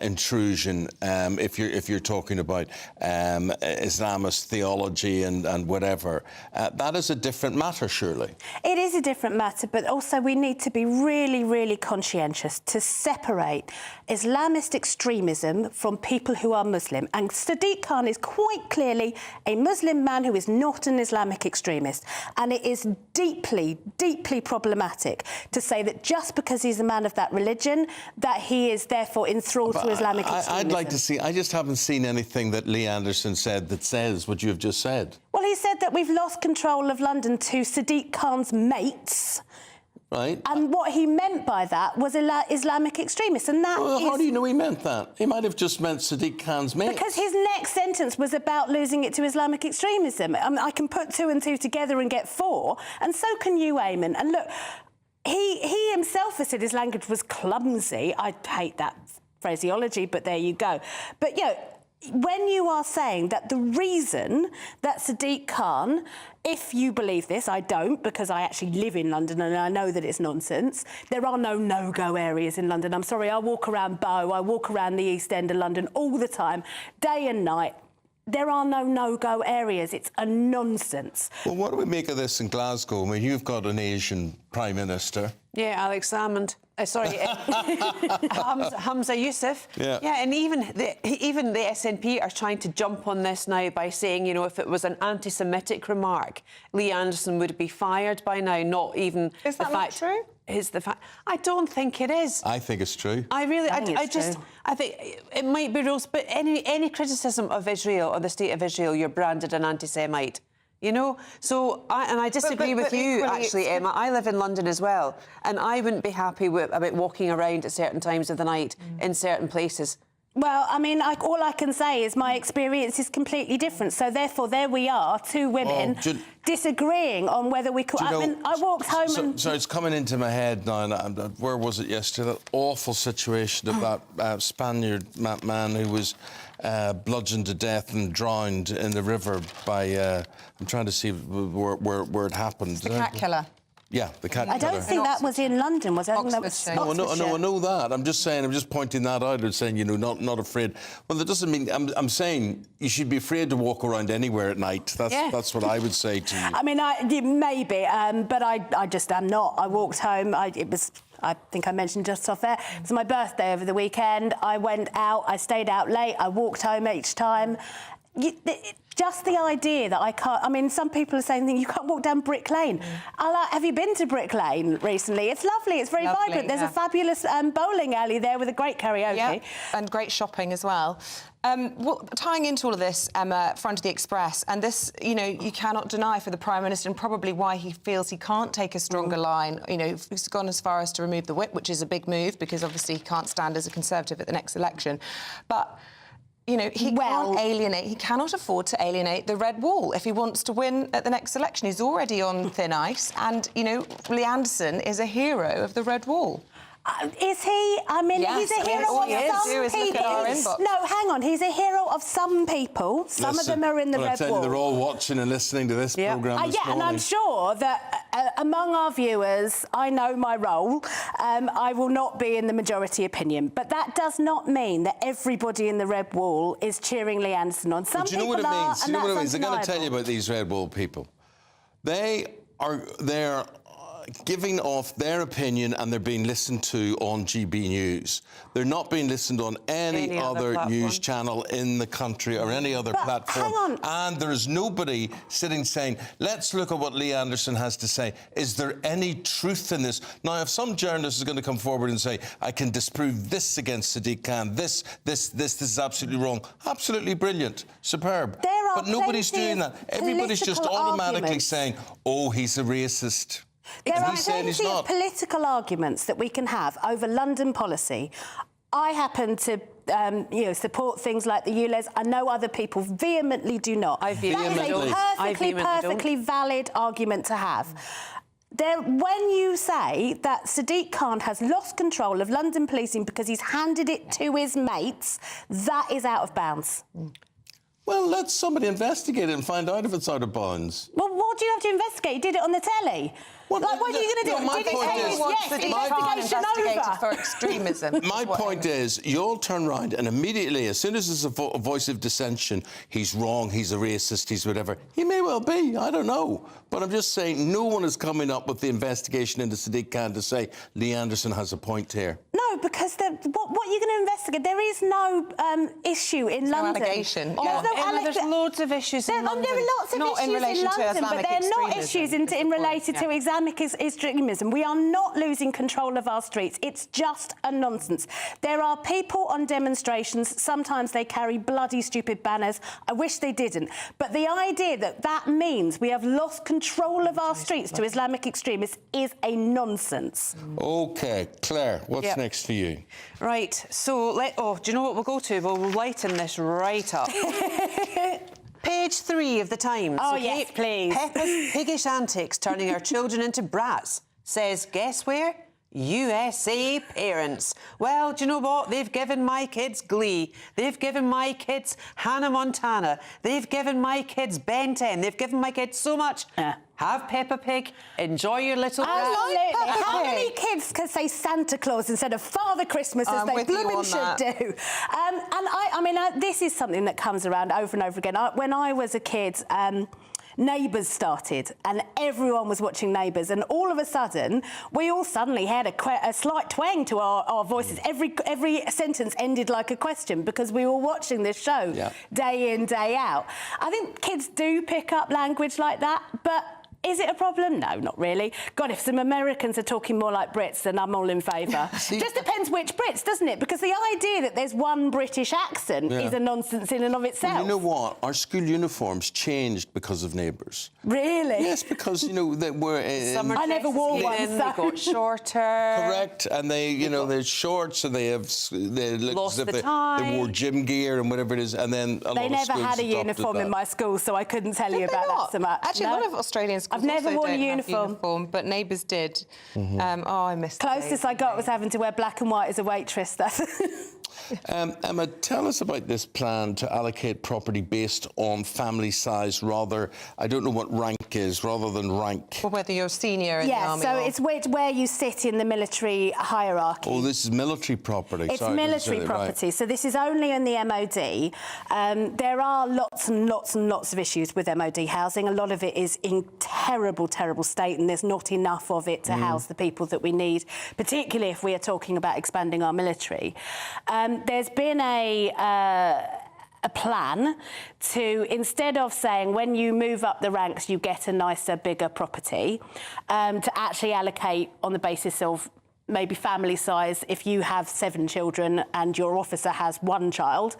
intrusion, if you're talking about Islamist theology and whatever, that is a different matter, surely. It is a different matter, but also we need to be really, really conscientious to separate Islamist extremism from people who are Muslim. And Sadiq Khan is quite clearly a Muslim man who is not an Islamic extremist. And it is deeply, deeply problematic to say that just because he's a man of that religion, that he is therefore enthralled to Islamic extremism. I'd like to see... I just haven't seen anything that Lee Anderson said that says what you have just said. Well, he said that we've lost control of London to Sadiq Khan's mates. right? And what he meant by that was Islamic extremists, and that well, is... How do you know he meant that? He might have just meant Sadiq Khan's mates. Because his next sentence was about losing it to Islamic extremism. I mean, I can put 2 and 2 together and get 4, and so can you, Eamonn. And look, he himself has said his language was clumsy. I hate that phraseology, but there you go. But, you know, when you are saying that the reason that Sadiq Khan, if you believe this, I don't, because I actually live in London and I know that it's nonsense. There are no no-go areas in London. I'm sorry, I walk around Bow, I walk around the East End of London all the time, day and night. There are no no-go areas. It's a nonsense. Well, what do we make of this in Glasgow? I mean, you've got an Asian Prime Minister. Yeah, Alex Salmond. Hamza Yusuf. Yeah. Yeah, and even the SNP are trying to jump on this now by saying, you know, if it was an anti-Semitic remark, Lee Anderson would be fired by now. Not even is that not true? Is the fact? I don't think it is. I think it's true. I think it might be rules, but any criticism of Israel or the state of Israel, you're branded an anti-Semite. You know, so I disagree with you, actually, Emma. I live in London as well, and I wouldn't be happy about walking around at certain times of the night in certain places. Well, I mean, all I can say is my experience is completely different. So, therefore, there we are, 2 women disagreeing on whether we could... I walked home and... So it's coming into my head now, and where was it yesterday? That awful situation of that Spaniard man who was bludgeoned to death and drowned in the river by... I'm trying to see where it happened. The cat killer. Yeah, the cat killer. I don't think that was in London, was it? I think that was Oxfordshire. No, I know that. I'm just pointing that out and saying, you know, not afraid. Well, that doesn't mean... I'm saying you should be afraid to walk around anywhere at night. That's what I would say to you. I mean, maybe, but I just am not. I walked home. I think I mentioned just off there. It was my birthday over the weekend. I went out. I stayed out late. I walked home each time. Just the idea that I can't... I mean, some people are saying you can't walk down Brick Lane. Have you been to Brick Lane recently? It's lovely. It's very vibrant. There's a fabulous bowling alley there with a great karaoke. Yeah, and great shopping as well. Well, tying into all of this, Emma, front of the Express, and this, you know, you cannot deny for the Prime Minister and probably why he feels he can't take a stronger line. You know, he's gone as far as to remove the whip, which is a big move because obviously he can't stand as a Conservative at the next election. But... you know, he cannot afford to alienate the red wall if he wants to win at the next election. He's already on thin ice and, you know, Lee Anderson is a hero of the red wall. Is he? I mean, yes, he's a hero of some people. No, hang on. He's a hero of some people. Some of them are in the red wall. They're all watching and listening to this programme this morning. And I'm sure that among our viewers, I know my role. I will not be in the majority opinion. But that does not mean that everybody in the red wall is cheering Lee Anderson on. Some people are, and that's undeniable. You know what it means? I've got to tell you about these red wall people. They're giving off their opinion and they're being listened to on GB News. They're not being listened on any other news channel in the country or any other platform. Hang on. And there is nobody sitting saying, let's look at what Lee Anderson has to say. Is there any truth in this? Now, if some journalist is going to come forward and say, I can disprove this against Sadiq Khan, this is absolutely wrong. Absolutely brilliant. Superb. But nobody's doing that. Everybody's just automatically saying, oh, he's a racist. There are plenty of political arguments that we can have over London policy. I happen to, support things like the ULEZ. I know other people vehemently do not. That is a perfectly valid argument to have. When you say that Sadiq Khan has lost control of London policing because he's handed it to his mates, that is out of bounds. Well, let somebody investigate it and find out if it's out of bounds. Well, what do you have to investigate? You did it on the telly. What are you going to do? My point is, for extremism. My point is, you'll turn around and immediately, as soon as there's a voice of dissension, he's wrong, he's a racist, he's whatever. He may well be, I don't know. But I'm just saying, no one is coming up with the investigation into Sadiq Khan to say Lee Anderson has a point here. No, because what you going to investigate? There is no issue in London. No allegation. There's loads of issues in London. There are lots of Not in issues relation in to London, but Islamic they're not extremism, issues in related to Islamic extremism. We are not losing control of our streets. It's just a nonsense. There are people on demonstrations. Sometimes they carry bloody stupid banners. I wish they didn't. But the idea that that means we have lost control of our streets to Islamic extremists is a nonsense. OK, Claire, what's next for you? Right, so, do you know what we'll go to? We'll lighten this right up. Page 3 of the Times. Oh, yes, please. Peppa's piggish antics turning our children into brats, says, guess where? USA parents. Well, do you know what? They've given my kids Glee. They've given my kids Hannah Montana. They've given my kids Ben 10. They've given my kids so much. Have Peppa Pig. Enjoy your little Absolutely. How many kids can say Santa Claus instead of Father Christmas as they blooming should do? I mean, this is something that comes around over and over again. When I was a kid, Neighbours started, and everyone was watching Neighbours, and all of a sudden, we all suddenly had a slight twang to our voices. Every sentence ended like a question because we were watching this show day in, day out. I think kids do pick up language like that, but is it a problem? No, not really. God, if some Americans are talking more like Brits, then I'm all in favour. Just depends which Brits, doesn't it? Because the idea that there's one British accent is a nonsense in and of itself. Well, you know what? Our school uniforms changed because of Neighbours. Really? Yes, because, you know, they were... I never wore one, so... They got shorter. Correct, and they, you know, they're shorts and they look lost as if the tie. they wore gym gear and whatever it is, and then a lot of schools They never had a adopted uniform that. in my school, so I couldn't tell you about that so much. Actually, a lot of Australian schools I've never also worn a don't have uniform, but Neighbours did. I missed Closest I got was having to wear black and white as a waitress. Emma, tell us about this plan to allocate property based on family size rather, I don't know what rank is, rather than rank. Or whether you're senior in the army. So it's where you sit in the military hierarchy. Oh, this is military property. It's military property, right. so this is only in the MOD. There are lots and lots and lots of issues with MOD housing. A lot of it is in terrible, terrible state, and there's not enough of it to house the people that we need, particularly if we are talking about expanding our military. There's been a plan to, instead of saying when you move up the ranks you get a nicer, bigger property, to actually allocate on the basis of maybe family size. If you have 7 children and your officer has 1 child,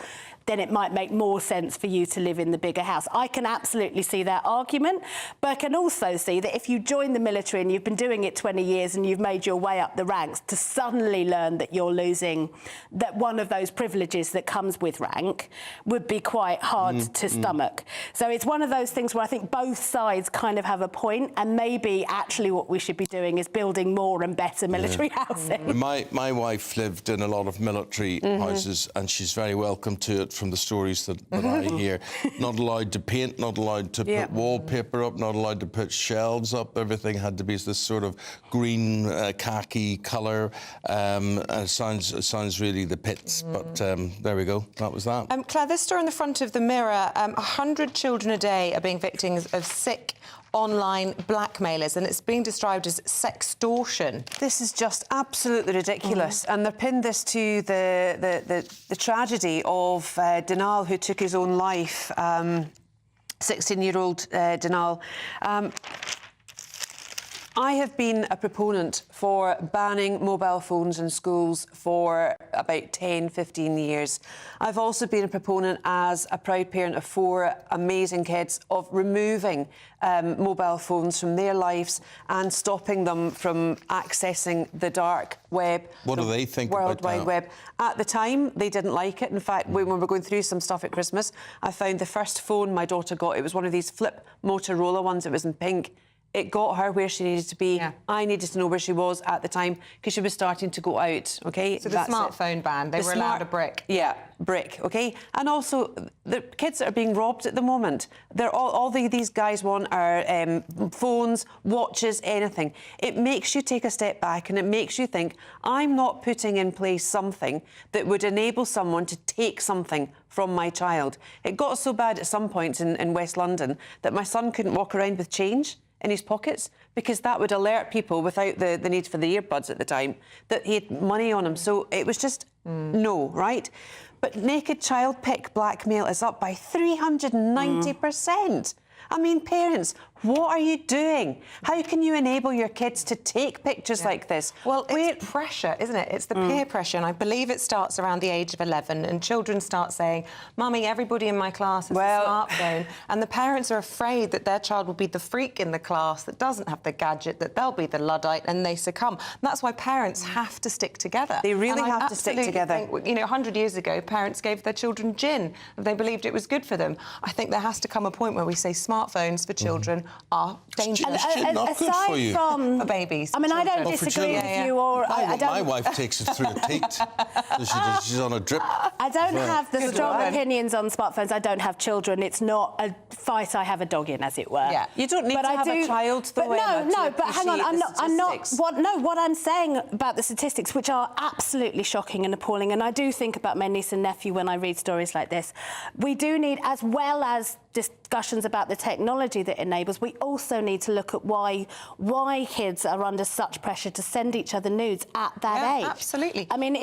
then it might make more sense for you to live in the bigger house. I can absolutely see that argument, but I can also see that if you join the military and you've been doing it 20 years and you've made your way up the ranks, to suddenly learn that you're losing that one of those privileges that comes with rank would be quite hard to stomach. So it's one of those things where I think both sides kind of have a point, and maybe actually what we should be doing is building more and better military housing. My wife lived in a lot of military houses, and she's very welcome to it from the stories that I hear. Not allowed to paint, not allowed to put wallpaper up, not allowed to put shelves up. Everything had to be this sort of green, khaki colour. It sounds really the pits, but there we go. That was that. Claire, this story on the front of the Mirror, 100 children a day are being victims of sick online blackmailers, and it's being described as sextortion. This is just absolutely ridiculous, and they're pinned this to the tragedy of Dinal, who took his own life, 16-year-old Dinal. I have been a proponent for banning mobile phones in schools for about 10, 15 years. I've also been a proponent, as a proud parent of 4 amazing kids, of removing mobile phones from their lives and stopping them from accessing the dark web. What do they think about that? World Wide Web. At the time, they didn't like it. In fact, when we were going through some stuff at Christmas, I found the first phone my daughter got. It was one of these flip Motorola ones. It was in pink. It got her where she needed to be. Yeah. I needed to know where she was at the time because she was starting to go out, OK? So the smartphone ban, they were allowed a brick. Yeah, brick, OK? And also, the kids that are being robbed at the moment, they're all these guys want are phones, watches, anything. It makes you take a step back and it makes you think, I'm not putting in place something that would enable someone to take something from my child. It got so bad at some points in West London that my son couldn't walk around with change in his pockets, because that would alert people without the need for the earbuds at the time that he had money on him. So it was just no, right? But naked child pic blackmail is up by 390%. I mean, parents, what are you doing? How can you enable your kids to take pictures like this? Well, it's pressure, isn't it? It's the peer pressure, and I believe it starts around the age of 11, and children start saying, Mummy, everybody in my class has a smartphone, and the parents are afraid that their child will be the freak in the class that doesn't have the gadget, that they'll be the Luddite, and they succumb. And that's why parents have to stick together. They really have to stick together. Think, you know, 100 years ago, parents gave their children gin, and they believed it was good for them. I think there has to come a point where we say smartphones for children are dangerous. Not good for you. For babies. I mean, I don't disagree with you, or I don't. My wife takes it through her teeth. She's on a drip. I don't have the strong opinions on smartphones. I don't have children. It's not a fight I have a dog in, as it were. Yeah, you don't need to have a child, though. But hang on, I'm not. What I'm saying about the statistics, which are absolutely shocking and appalling, and I do think about my niece and nephew when I read stories like this. We do need, as well as discussions about the technology that enables, we also need to look at why kids are under such pressure to send each other nudes at that age. Absolutely. I mean,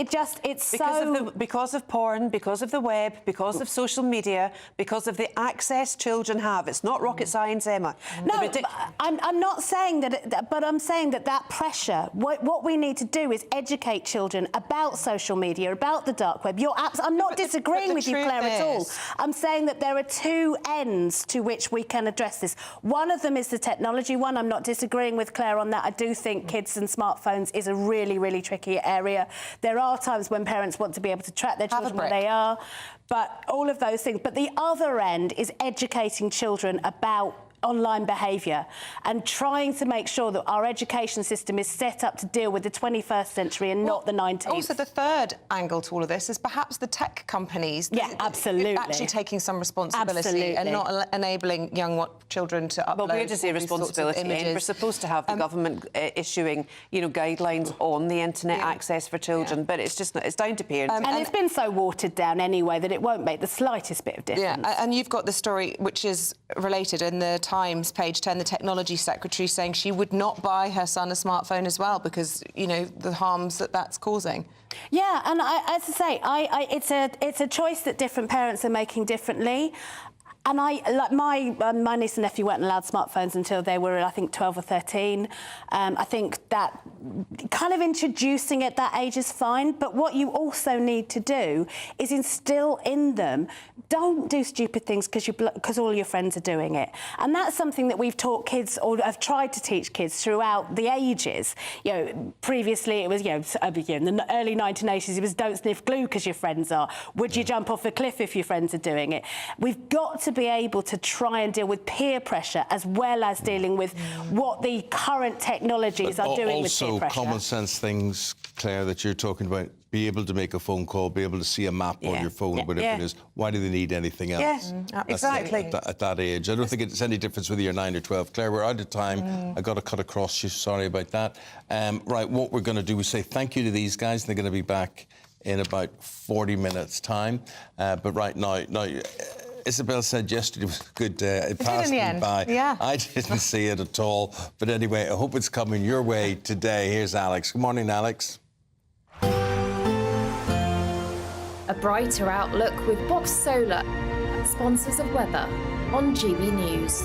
because of porn, because of the web, because of social media, because of the access children have. It's not rocket science, Emma. No, I'm not saying that, but I'm saying that pressure, what we need to do is educate children about social media, about the dark web. I'm not disagreeing with you, Claire, at all. I'm saying that there are two ends to which we can address this. One of them is the technology one. I'm not disagreeing with Claire on that. I do think kids and smartphones is a really, really tricky area. There are times when parents want to be able to track their children where they are, but all of those things. But the other end is educating children about online behaviour and trying to make sure that our education system is set up to deal with the 21st century and not the 19th. Also, the third angle to all of this is perhaps the tech companies absolutely actually taking some responsibility and not enabling young children to upload. Well, where does the responsibility end? We're supposed to have the government issuing, guidelines on the internet access for children, but it's just it's down to parents. And it's been so watered down anyway that it won't make the slightest bit of difference. Yeah, and you've got the story which is related in the Times, page 10, the technology secretary saying she would not buy her son a smartphone as well because, the harms that's causing. Yeah, and as I say, it's a choice that different parents are making differently. And my niece and nephew weren't allowed smartphones until they were, I think, 12 or 13. I think that kind of introducing at that age is fine. But what you also need to do is instill in them, don't do stupid things because all your friends are doing it. And that's something that we've taught kids, or have tried to teach kids throughout the ages. Previously it was, in the early 1980s, it was don't sniff glue because your friends are. Would you jump off a cliff if your friends are doing it? We've got to be able to try and deal with peer pressure as well as dealing with what the current technologies are doing with peer pressure. Also, common sense things, Claire, that you're talking about. Be able to make a phone call, be able to see a map on your phone, whatever it is. Why do they need anything else? Yes, exactly. At that age. I don't think it's any difference whether you're 9 or 12. Claire, we're out of time. I got to cut across you. Sorry about that. Right, what we're going to do is say thank you to these guys. They're going to be back in about 40 minutes' time. But right now, Isabel said yesterday was a good day. It passed me by. Yeah. I didn't see it at all. But anyway, I hope it's coming your way today. Here's Alex. Good morning, Alex. A brighter outlook with Box Solar, sponsors of weather on GB News.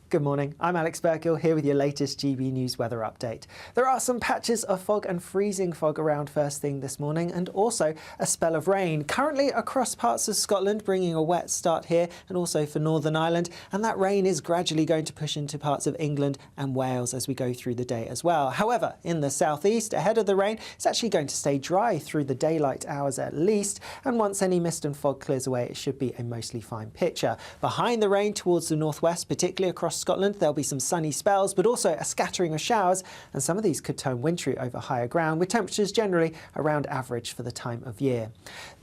Good morning, I'm Alex Burkill here with your latest GB News weather update. There are some patches of fog and freezing fog around first thing this morning, and also a spell of rain currently across parts of Scotland, bringing a wet start here and also for Northern Ireland, and that rain is gradually going to push into parts of England and Wales as we go through the day as well. However, in the southeast, ahead of the rain, it's actually going to stay dry through the daylight hours at least, and once any mist and fog clears away, it should be a mostly fine picture. Behind the rain towards the northwest, particularly across across Scotland. There'll be some sunny spells, but also a scattering of showers, and some of these could turn wintry over higher ground, with temperatures generally around average for the time of year.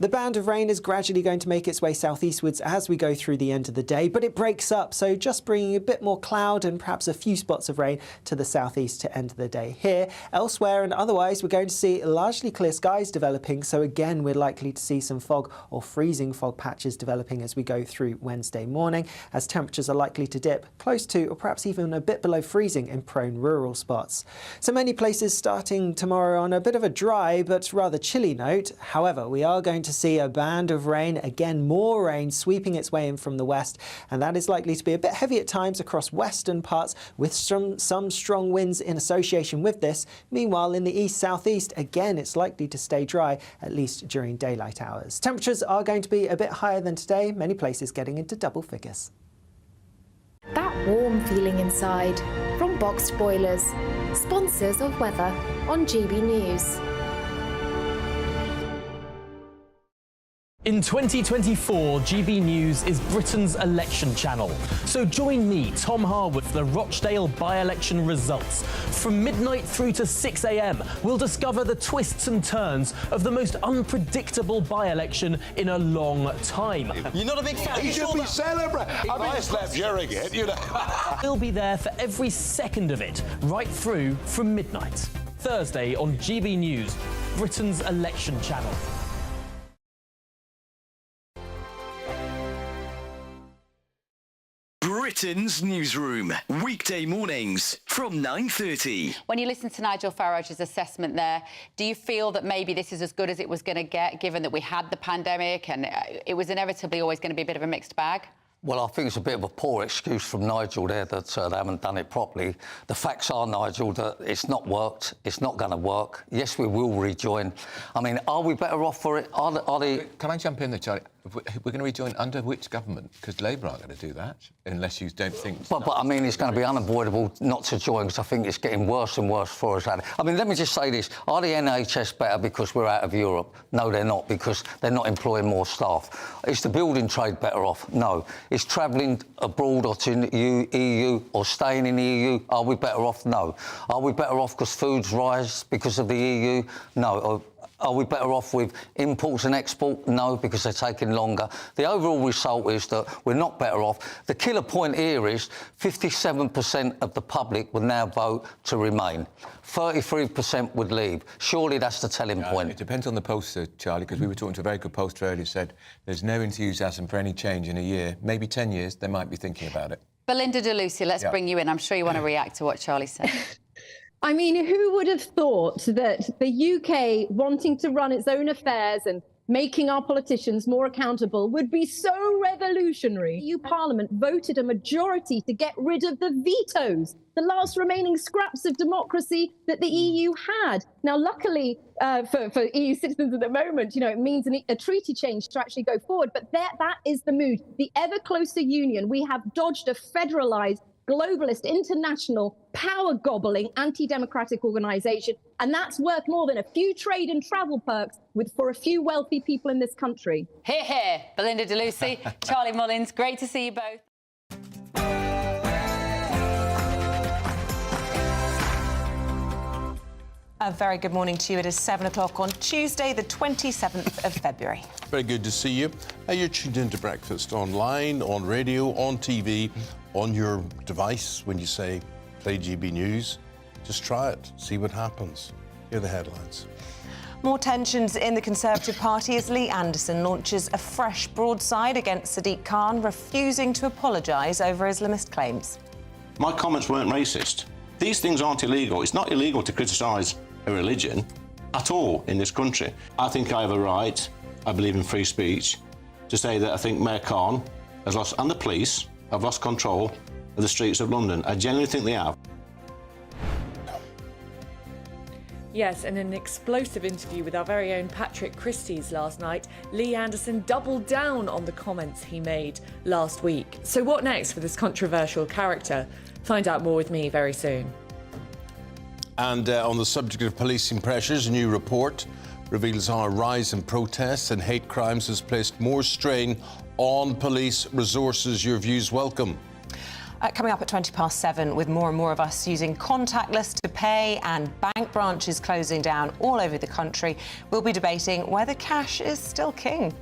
The band of rain is gradually going to make its way southeastwards as we go through the end of the day, but it breaks up, so just bringing a bit more cloud and perhaps a few spots of rain to the southeast to end the day here. Elsewhere and otherwise, we're going to see largely clear skies developing, so again we're likely to see some fog or freezing fog patches developing as we go through Wednesday morning, as temperatures are likely to dip close to or perhaps even a bit below freezing in prone rural spots. So many places starting tomorrow on a bit of a dry but rather chilly note. However, we are going to see a band of rain, again more rain sweeping its way in from the west, and that is likely to be a bit heavy at times across western parts, with some strong winds in association with this. Meanwhile, in the east-southeast, again it's likely to stay dry, at least during daylight hours. Temperatures are going to be a bit higher than today, many places getting into double figures. That warm feeling inside from Boxed Boilers, sponsors of weather on GB News. In 2024, GB News is Britain's election channel. So join me, Tom Harwood, for the Rochdale by-election results. From midnight through to 6 a.m, we'll discover the twists and turns of the most unpredictable by-election in a long time. You're not a big fan. He should be celebrating. I mean, I slept during it, you know. We'll be there for every second of it, right through from midnight. Thursday on GB News, Britain's election channel. Britain's Newsroom, weekday mornings from 9:30. When you listen to Nigel Farage's assessment there, do you feel that maybe this is as good as it was going to get, given that we had the pandemic and it was inevitably always going to be a bit of a mixed bag? Well, I think it's a bit of a poor excuse from Nigel there that they haven't done it properly. The facts are, Nigel, that it's not worked. It's not going to work. Yes, we will rejoin. I mean, are we better off for it? Are they... Can I jump in there, Charlie? We're going to rejoin under which government? Because Labour aren't going to do that, unless you don't think... But I mean, it's going to be unavoidable not to join, because I think it's getting worse and worse for us. I mean, let me just say this. Are the NHS better because we're out of Europe? No, they're not, because they're not employing more staff. Is the building trade better off? No. Is travelling abroad or to the EU or staying in the EU, are we better off? No. Are we better off because foods rise because of the EU? No. Are we better off with imports and export? No, because they're taking longer. The overall result is that we're not better off. The killer point here is 57% of the public would now vote to remain. 33% would leave. Surely that's the telling point. It depends on the pollster, Charlie, because we were talking to a very good pollster earlier who said there's no enthusiasm for any change in a year. Maybe 10 years, they might be thinking about it. Belinda de Lucia, let's bring you in. I'm sure you want to react to what Charlie said. I mean, who would have thought that the UK wanting to run its own affairs and making our politicians more accountable would be so revolutionary? EU Parliament voted a majority to get rid of the vetoes, the last remaining scraps of democracy that the EU had. Now, luckily for EU citizens at the moment, you know, it means a treaty change to actually go forward. But that is the mood. The ever closer union. We have dodged a federalised, globalist, international, power-gobbling, anti-democratic organisation, and that's worth more than a few trade and travel perks for a few wealthy people in this country. Hear, hear. Belinda de Lucia, Charlie Mullins, great to see you both. A very good morning to you. It is 7 o'clock on Tuesday, the 27th of February. Very good to see you. You're tuned into Breakfast online, on radio, on TV, on your device. When you say play GB News, just try it, see what happens. Here are the headlines. More tensions in the Conservative Party as Lee Anderson launches a fresh broadside against Sadiq Khan, refusing to apologise over Islamist claims. My comments weren't racist. These things aren't illegal. It's not illegal to criticise a religion at all in this country. I think I have a right, I believe in free speech, to say that I think Mayor Khan has lost, and the police have lost control of the streets of London. I genuinely think they have. Yes, in an explosive interview with our very own Patrick Christys last night, Lee Anderson doubled down on the comments he made last week. So what next for this controversial character? Find out more with me very soon. And on the subject of policing pressures, a new report reveals how a rise in protests and hate crimes has placed more strain on police resources. Your views welcome. Coming up at 7:20 with more and more of us using contactless to pay and bank branches closing down all over the country, we'll be debating whether cash is still king.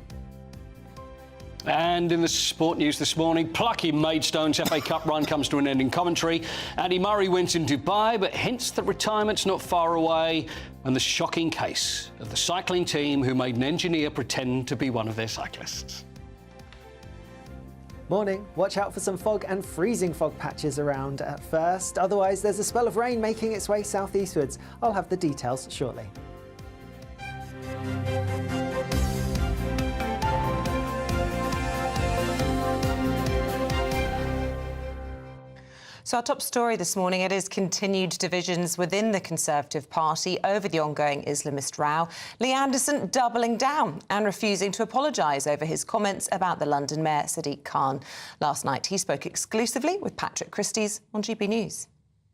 And in the sport news this morning, plucky Maidstone's FA Cup run comes to an end in Coventry. Andy Murray wins in Dubai, but hints that retirement's not far away. And the shocking case of the cycling team who made an engineer pretend to be one of their cyclists. Morning. Watch out for some fog and freezing fog patches around at first. Otherwise, there's a spell of rain making its way southeastwards. I'll have the details shortly. So our top story this morning, it is continued divisions within the Conservative Party over the ongoing Islamist row. Lee Anderson doubling down and refusing to apologise over his comments about the London Mayor Sadiq Khan. Last night he spoke exclusively with Patrick Christys on GB News.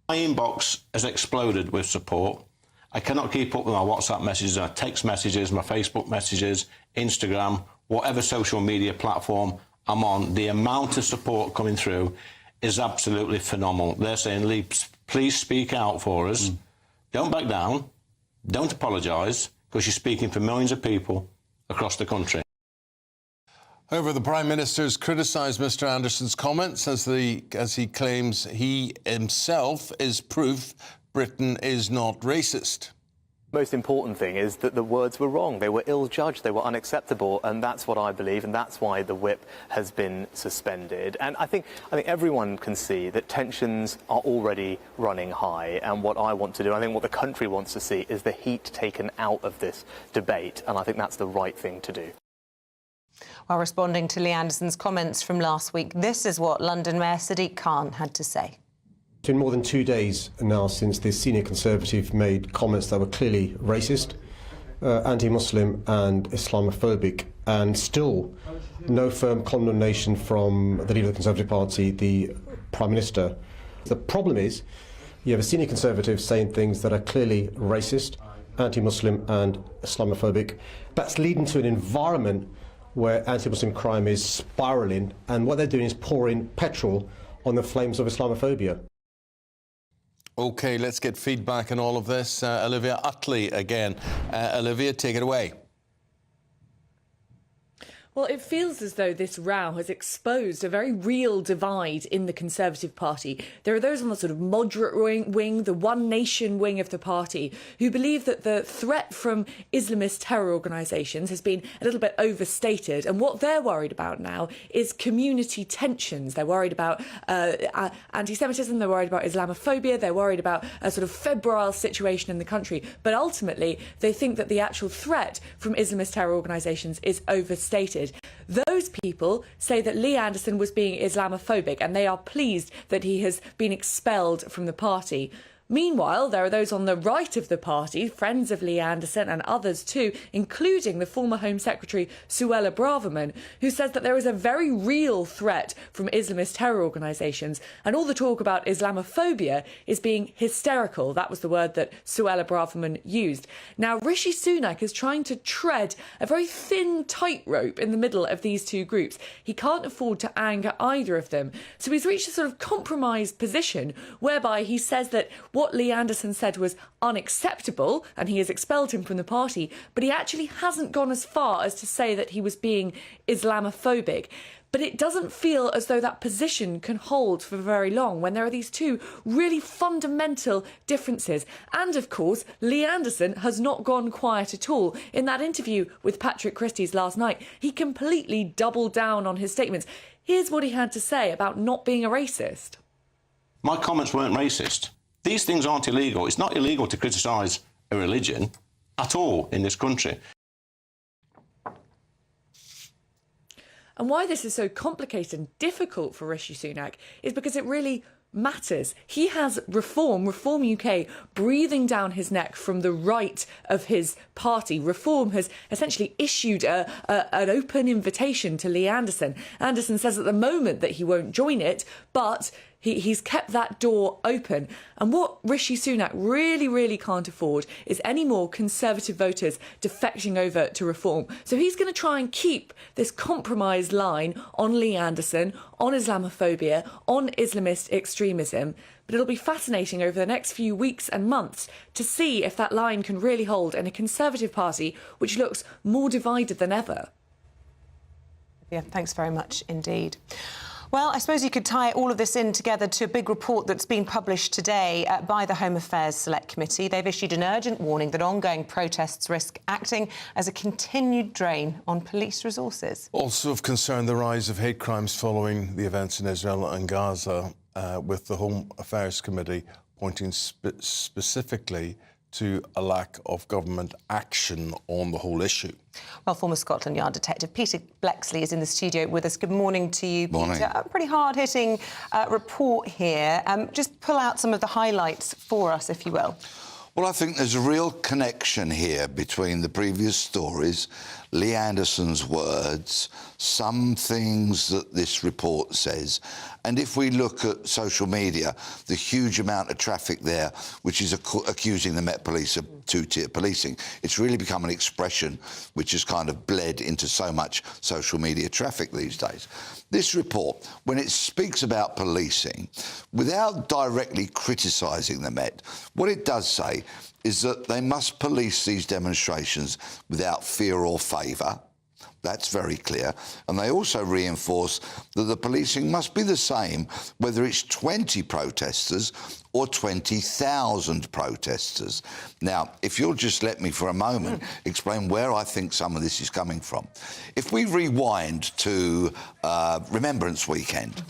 My inbox has exploded with support. I cannot keep up with my WhatsApp messages, my text messages, my Facebook messages, Instagram, whatever social media platform I'm on. The amount of support coming through is absolutely phenomenal. They're saying, Lee, please speak out for us. Don't back down. Don't apologise, because you're speaking for millions of people across the country. However, the Prime Minister's criticised Mr Anderson's comments as he claims he himself is proof Britain is not racist. Most important thing is that the words were wrong. They were ill-judged, they were unacceptable, and that's what I believe, and that's why the whip has been suspended. And I think everyone can see that tensions are already running high, and what I want to do, I think what the country wants to see, is the heat taken out of this debate, and I think that's the right thing to do. While responding to Lee Anderson's comments from last week, this is what London Mayor Sadiq Khan had to say. It's been more than 2 days now since the senior Conservative made comments that were clearly racist, anti-Muslim and Islamophobic, and still no firm condemnation from the leader of the Conservative Party, the Prime Minister. The problem is you have a senior Conservative saying things that are clearly racist, anti-Muslim and Islamophobic. That's leading to an environment where anti-Muslim crime is spiralling, and what they're doing is pouring petrol on the flames of Islamophobia. OK, let's get feedback on all of this. Olivia Utley again. Olivia, take it away. Well, it feels as though this row has exposed a very real divide in the Conservative Party. There are those on the sort of moderate wing, the One Nation wing of the party, who believe that the threat from Islamist terror organisations has been a little bit overstated. And what they're worried about now is community tensions. They're worried about anti-Semitism, they're worried about Islamophobia, they're worried about a sort of febrile situation in the country. But ultimately, they think that the actual threat from Islamist terror organisations is overstated. Those people say that Lee Anderson was being Islamophobic, and they are pleased that he has been expelled from the party. Meanwhile, there are those on the right of the party, friends of Lee Anderson and others too, including the former Home Secretary Suella Braverman, who says that there is a very real threat from Islamist terror organisations, and all the talk about Islamophobia is being hysterical. That was the word that Suella Braverman used. Now, Rishi Sunak is trying to tread a very thin tightrope in the middle of these two groups. He can't afford to anger either of them, so he's reached a sort of compromised position whereby he says that what Lee Anderson said was unacceptable and he has expelled him from the party, but he actually hasn't gone as far as to say that he was being Islamophobic. But it doesn't feel as though that position can hold for very long when there are these two really fundamental differences. And of course, Lee Anderson has not gone quiet at all. In that interview with Patrick Christys last night, he completely doubled down on his statements. Here's what he had to say about not being a racist. My comments weren't racist. These things aren't illegal. It's not illegal to criticise a religion at all in this country. And why this is so complicated and difficult for Rishi Sunak is because it really matters. He has Reform UK, breathing down his neck from the right of his party. Reform has essentially issued an open invitation to Lee Anderson. Anderson says at the moment that he won't join it, but He's kept that door open. And what Rishi Sunak really can't afford is any more Conservative voters defecting over to Reform. So he's going to try and keep this compromised line on Lee Anderson, on Islamophobia, on Islamist extremism. But it'll be fascinating over the next few weeks and months to see if that line can really hold in a Conservative Party which looks more divided than ever. Yeah, thanks very much indeed. Well, I suppose you could tie all of this in together to a big report that's been published today by the Home Affairs Select Committee. They've issued an urgent warning that ongoing protests risk acting as a continued drain on police resources. Also of concern, the rise of hate crimes following the events in Israel and Gaza, with the Home Affairs Committee pointing specifically to a lack of government action on the whole issue. Well, former Scotland Yard detective Peter Blexley is in the studio with us. Good morning to you, Morning. Peter. A pretty hard-hitting report here. Just pull out some of the highlights for us, if you will. Well, I think there's a real connection here between the previous stories, Lee Anderson's words, some things that this report says, and if we look at social media, the huge amount of traffic there, which is accusing the Met Police of two-tier policing, it's really become an expression which has kind of bled into so much social media traffic these days. This report, when it speaks about policing, without directly criticising the Met, what it does say is that they must police these demonstrations without fear or favour. That's very clear. And they also reinforce that the policing must be the same whether it's 20 protesters or 20,000 protesters. Now, if you'll just let me for a moment explain where I think some of this is coming from. If we rewind to Remembrance Weekend,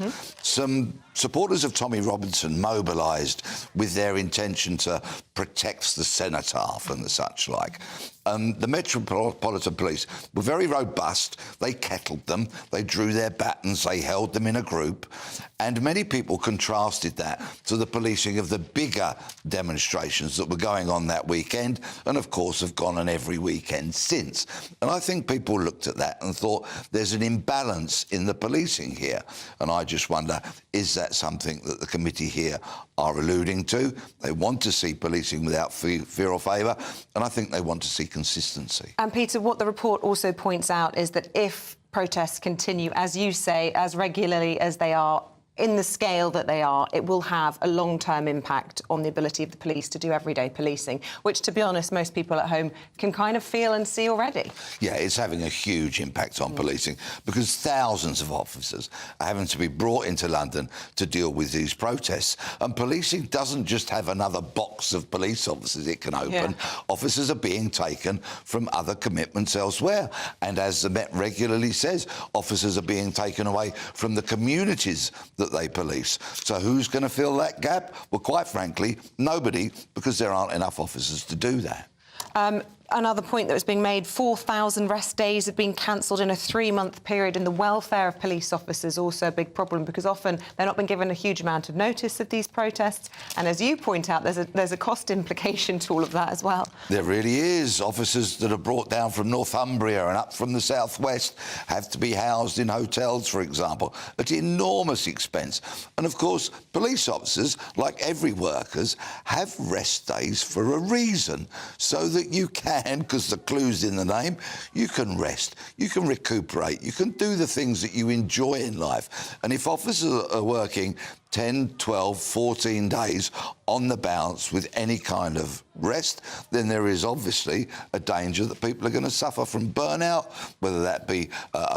some supporters of Tommy Robinson mobilised with their intention to protect the cenotaph and the such like. The Metropolitan Police were very robust. They kettled them, they drew their batons, they held them in a group, and many people contrasted that to the policing of the bigger demonstrations that were going on that weekend, and of course have gone on every weekend since. And I think people looked at that and thought there's an imbalance in the policing here. And I just wonder, is that something that the committee here are alluding to? They want to see policing without fear or favour, and I think they want to see consistency. And Peter, what the report also points out is that if protests continue, as you say, as regularly as they are, in the scale that they are, it will have a long-term impact on the ability of the police to do everyday policing, which, to be honest, most people at home can kind of feel and see already. Yeah, it's having a huge impact on policing because thousands of officers are having to be brought into London to deal with these protests. And policing doesn't just have another box of police officers it can open. Yeah. Officers are being taken from other commitments elsewhere. And as the Met regularly says, officers are being taken away from the communities that they police. So who's going to fill that gap? Well, quite frankly, nobody, because there aren't enough officers to do that. Another point that was being made, 4,000 rest days have been cancelled in a 3-month period, and the welfare of police officers also a big problem because often they're not been given a huge amount of notice of these protests. And as you point out, there's a cost implication to all of that as well. There really is. Officers that are brought down from Northumbria and up from the southwest have to be housed in hotels, for example, at enormous expense. And of course, police officers, like every workers, have rest days for a reason, so that you can, because the clue's in the name, you can rest, you can recuperate, you can do the things that you enjoy in life. And if officers are working 10, 12, 14 days on the bounce with any kind of rest, then there is obviously a danger that people are going to suffer from burnout, whether that be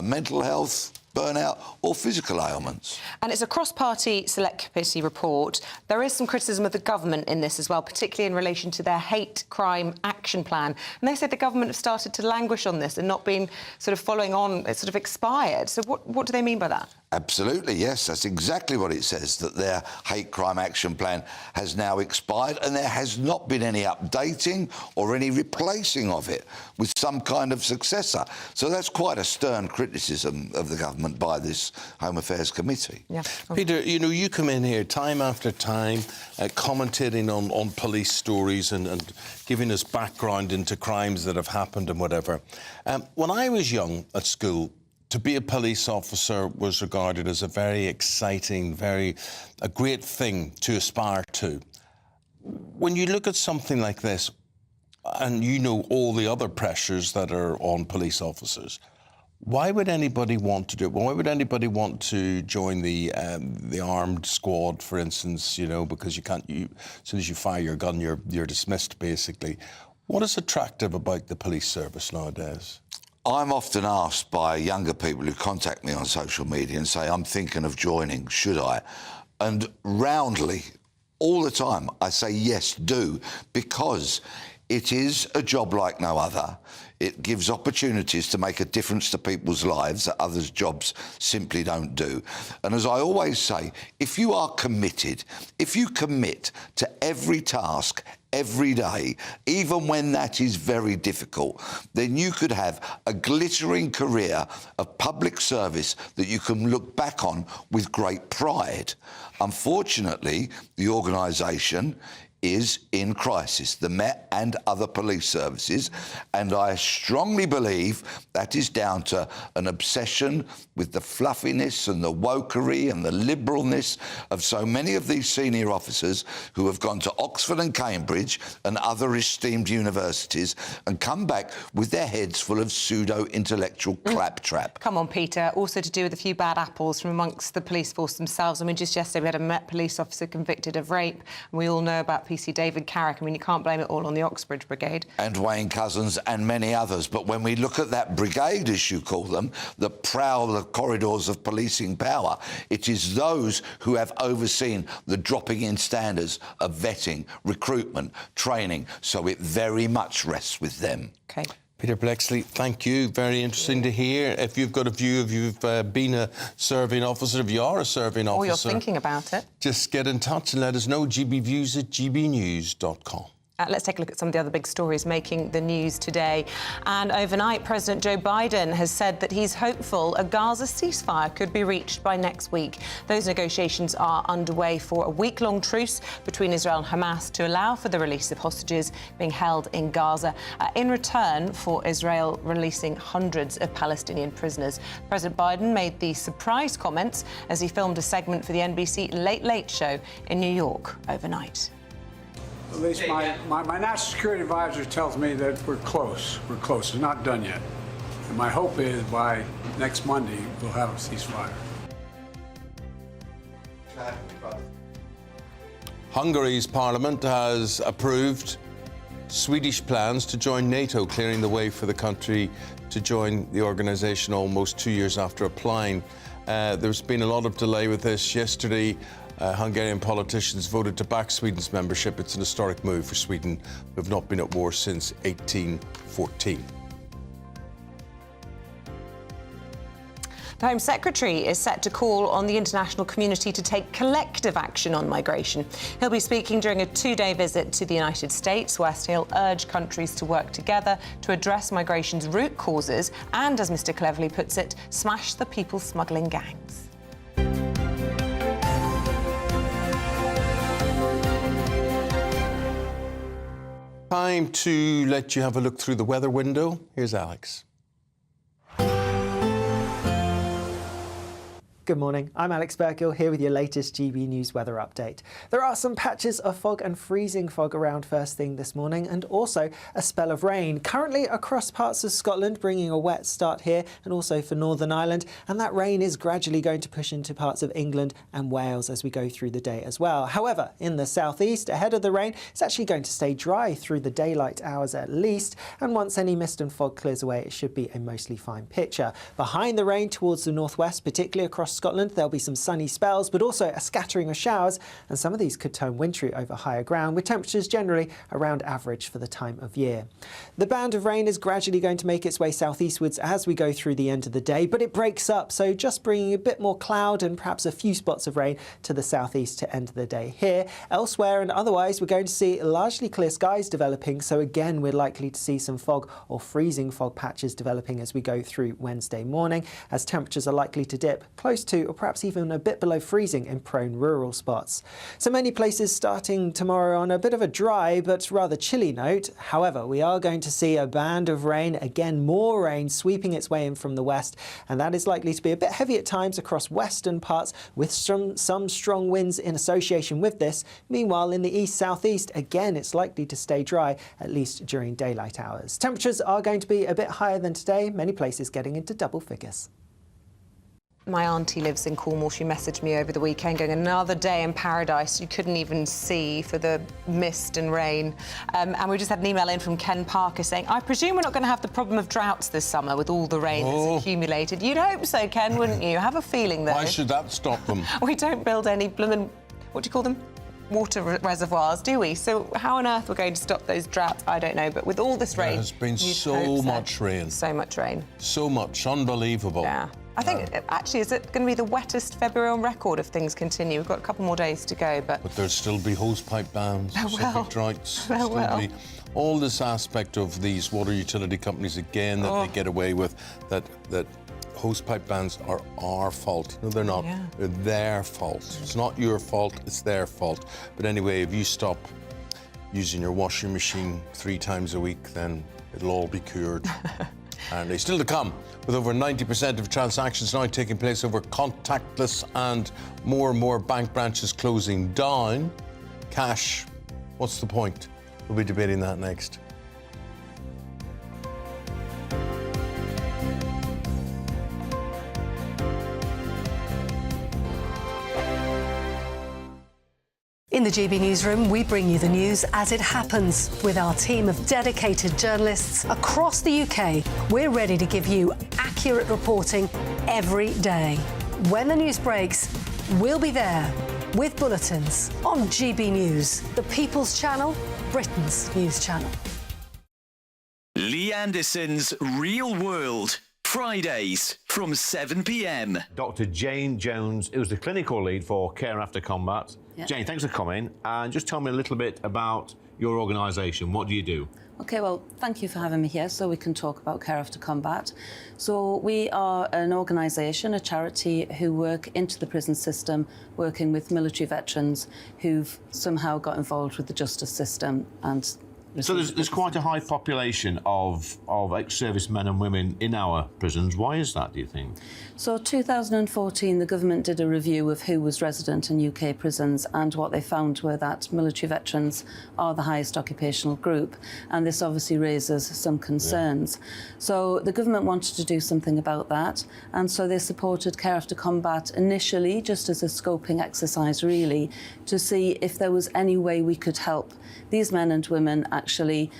mental health, burnout or physical ailments. And it's a cross-party select committee report. There is some criticism of the government in this as well, particularly in relation to their hate crime action plan. And they say the government have started to languish on this and not been sort of following on, it's sort of expired. So what do they mean by that? Absolutely, yes. That's exactly what it says, that their hate crime action plan has now expired and there has not been any updating or any replacing of it with some kind of successor. So that's quite a stern criticism of the government by this Home Affairs Committee. Yeah. Peter, you know, you come in here time after time commentating on police stories and giving us background into crimes that have happened and whatever. When I was young at school, to be a police officer was regarded as a very exciting, a great thing to aspire to. When you look at something like this, and you know all the other pressures that are on police officers, why would anybody want to do it? Why would anybody want to join the armed squad, for instance, you know, because you can't, as soon as you fire your gun, you're dismissed, basically. What is attractive about the police service nowadays? I'm often asked by younger people who contact me on social media and say, I'm thinking of joining, should I? And roundly, all the time, I say, yes, do, because it is a job like no other. It gives opportunities to make a difference to people's lives that others' jobs simply don't do. And as I always say, if you are committed, if you commit to every task, every day, even when that is very difficult, then you could have a glittering career of public service that you can look back on with great pride. Unfortunately, the organisation is in crisis, the Met and other police services, and I strongly believe that is down to an obsession with the fluffiness and the wokery and the liberalness of so many of these senior officers who have gone to Oxford and Cambridge and other esteemed universities and come back with their heads full of pseudo-intellectual claptrap. Come on, Peter. Also to do with a few bad apples from amongst the police force themselves. I mean, just yesterday we had a Met police officer convicted of rape, and we all know about PC David Carrick. I mean, you can't blame it all on the Oxbridge Brigade. And Wayne Couzens and many others. But when we look at that brigade, as you call them, that prowl the corridors of policing power, it is those who have overseen the dropping in standards of vetting, recruitment, training. So it very much rests with them. OK. Peter Blexley, thank you. Very interesting to hear. If you've got a view, if you've been a serving officer, if you are a serving officer... Or you're thinking about it. Just get in touch and let us know. gbviews@gbnews.com. Let's take a look at some of the other big stories making the news today. And overnight, President Joe Biden has said that he's hopeful a Gaza ceasefire could be reached by next week. Those negotiations are underway for a week-long truce between Israel and Hamas to allow for the release of hostages being held in Gaza in return for Israel releasing hundreds of Palestinian prisoners. President Biden made these surprise comments as he filmed a segment for the NBC Late Late Show in New York overnight. At least my national security advisor tells me that we're close. We're close. It's not done yet. And my hope is by next Monday, we'll have a ceasefire. Hungary's parliament has approved Swedish plans to join NATO, clearing the way for the country to join the organisation almost 2 years after applying. There's been a lot of delay with this. Yesterday, Hungarian politicians voted to back Sweden's membership. It's an historic move for Sweden, who have not been at war since 1814. The Home Secretary is set to call on the international community to take collective action on migration. He'll be speaking during a two-day visit to the United States, where he'll urge countries to work together to address migration's root causes and, as Mr. Cleverly puts it, smash the people smuggling gangs. Time to let you have a look through the weather window. Here's Alex. Good morning, I'm Alex Burkill here with your latest GB News weather update. There are some patches of fog and freezing fog around first thing this morning, and also a spell of rain currently across parts of Scotland, bringing a wet start here and also for Northern Ireland, and that rain is gradually going to push into parts of England and Wales as we go through the day as well. However, in the southeast, ahead of the rain, it's actually going to stay dry through the daylight hours at least, and once any mist and fog clears away, it should be a mostly fine picture. Behind the rain towards the northwest, particularly across Scotland, there'll be some sunny spells, but also a scattering of showers, and some of these could turn wintry over higher ground, with temperatures generally around average for the time of year. The band of rain is gradually going to make its way southeastwards as we go through the end of the day, but it breaks up, so just bringing a bit more cloud and perhaps a few spots of rain to the southeast to end the day here. Elsewhere and otherwise, we're going to see largely clear skies developing, so again, we're likely to see some fog or freezing fog patches developing as we go through Wednesday morning, as temperatures are likely to dip close close to or perhaps even a bit below freezing in prone rural spots. So many places starting tomorrow on a bit of a dry but rather chilly note. However, we are going to see a band of rain, again more rain sweeping its way in from the west, and that is likely to be a bit heavy at times across western parts with some strong winds in association with this. Meanwhile, in the east-southeast, again it's likely to stay dry, at least during daylight hours. Temperatures are going to be a bit higher than today, many places getting into double figures. My auntie lives in Cornwall. She messaged me over the weekend going, another day in paradise. You couldn't even see for the mist and rain. And we just had an email in from Ken Parker saying, I presume we're not going to have the problem of droughts this summer with all the rain that's accumulated. You'd hope so, Ken, wouldn't you? Have a feeling, though. Why should that stop them? We don't build any bloomin', what do you call them? Water reservoirs, do we? So how on earth we're going to stop those droughts, I don't know. But with all this rain... There has been so much rain. So much rain. So much. Unbelievable. Yeah. I think, actually, is it going to be the wettest February on record if things continue? We've got a couple more days to go, but... But there'll still be hosepipe bans, specific droughts. Be all this aspect of these water utility companies, again, that they get away with, that hosepipe bans are our fault. No, they're not. Yeah. They're their fault. It's not your fault, it's their fault. But anyway, if you stop using your washing machine 3 times a week, then it'll all be cured. And still to come, with over 90% of transactions now taking place over contactless and more bank branches closing down. Cash, what's the point? We'll be debating that next. In the GB Newsroom, we bring you the news as it happens. With our team of dedicated journalists across the UK, we're ready to give you accurate reporting every day. When the news breaks, we'll be there with bulletins on GB News, the People's Channel, Britain's news channel. Lee Anderson's Real World. Fridays from 7 p.m. Dr. Jane Jones, who's the clinical lead for Care After Combat. Yeah. Jane, thanks for coming. And just tell me a little bit about your organisation. What do you do? OK, well, thank you for having me here so we can talk about Care After Combat. So we are an organisation, a charity, who work into the prison system, working with military veterans who've somehow got involved with the justice system and... So there's quite a high population of ex-service men and women in our prisons. Why is that, do you think? So 2014, the government did a review of who was resident in UK prisons, and what they found were that military veterans are the highest occupational group, and this obviously raises some concerns. Yeah. So the government wanted to do something about that, and so they supported Care After Combat initially, just as a scoping exercise, really, to see if there was any way we could help these men and women actually,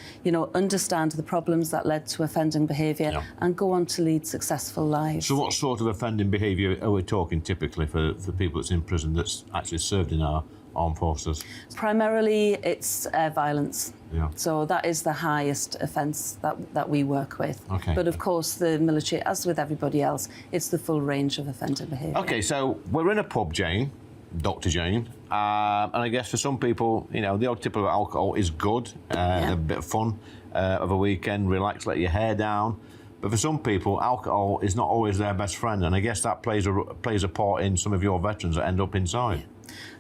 understand the problems that led to offending behaviour and go on to lead successful lives. So what sort of offending behaviour are we talking typically for people that's in prison that's actually served in our armed forces? Primarily, it's violence. Yeah. So that is the highest offence that we work with. Okay. But of course, the military, as with everybody else, it's the full range of offending behaviour. OK, so we're in a pub, Jane, Dr. Jane, and I guess for some people, the odd tip of alcohol is good, a bit of fun of a weekend, relax, let your hair down. But for some people, alcohol is not always their best friend, and I guess that plays a part in some of your veterans that end up inside. Yeah.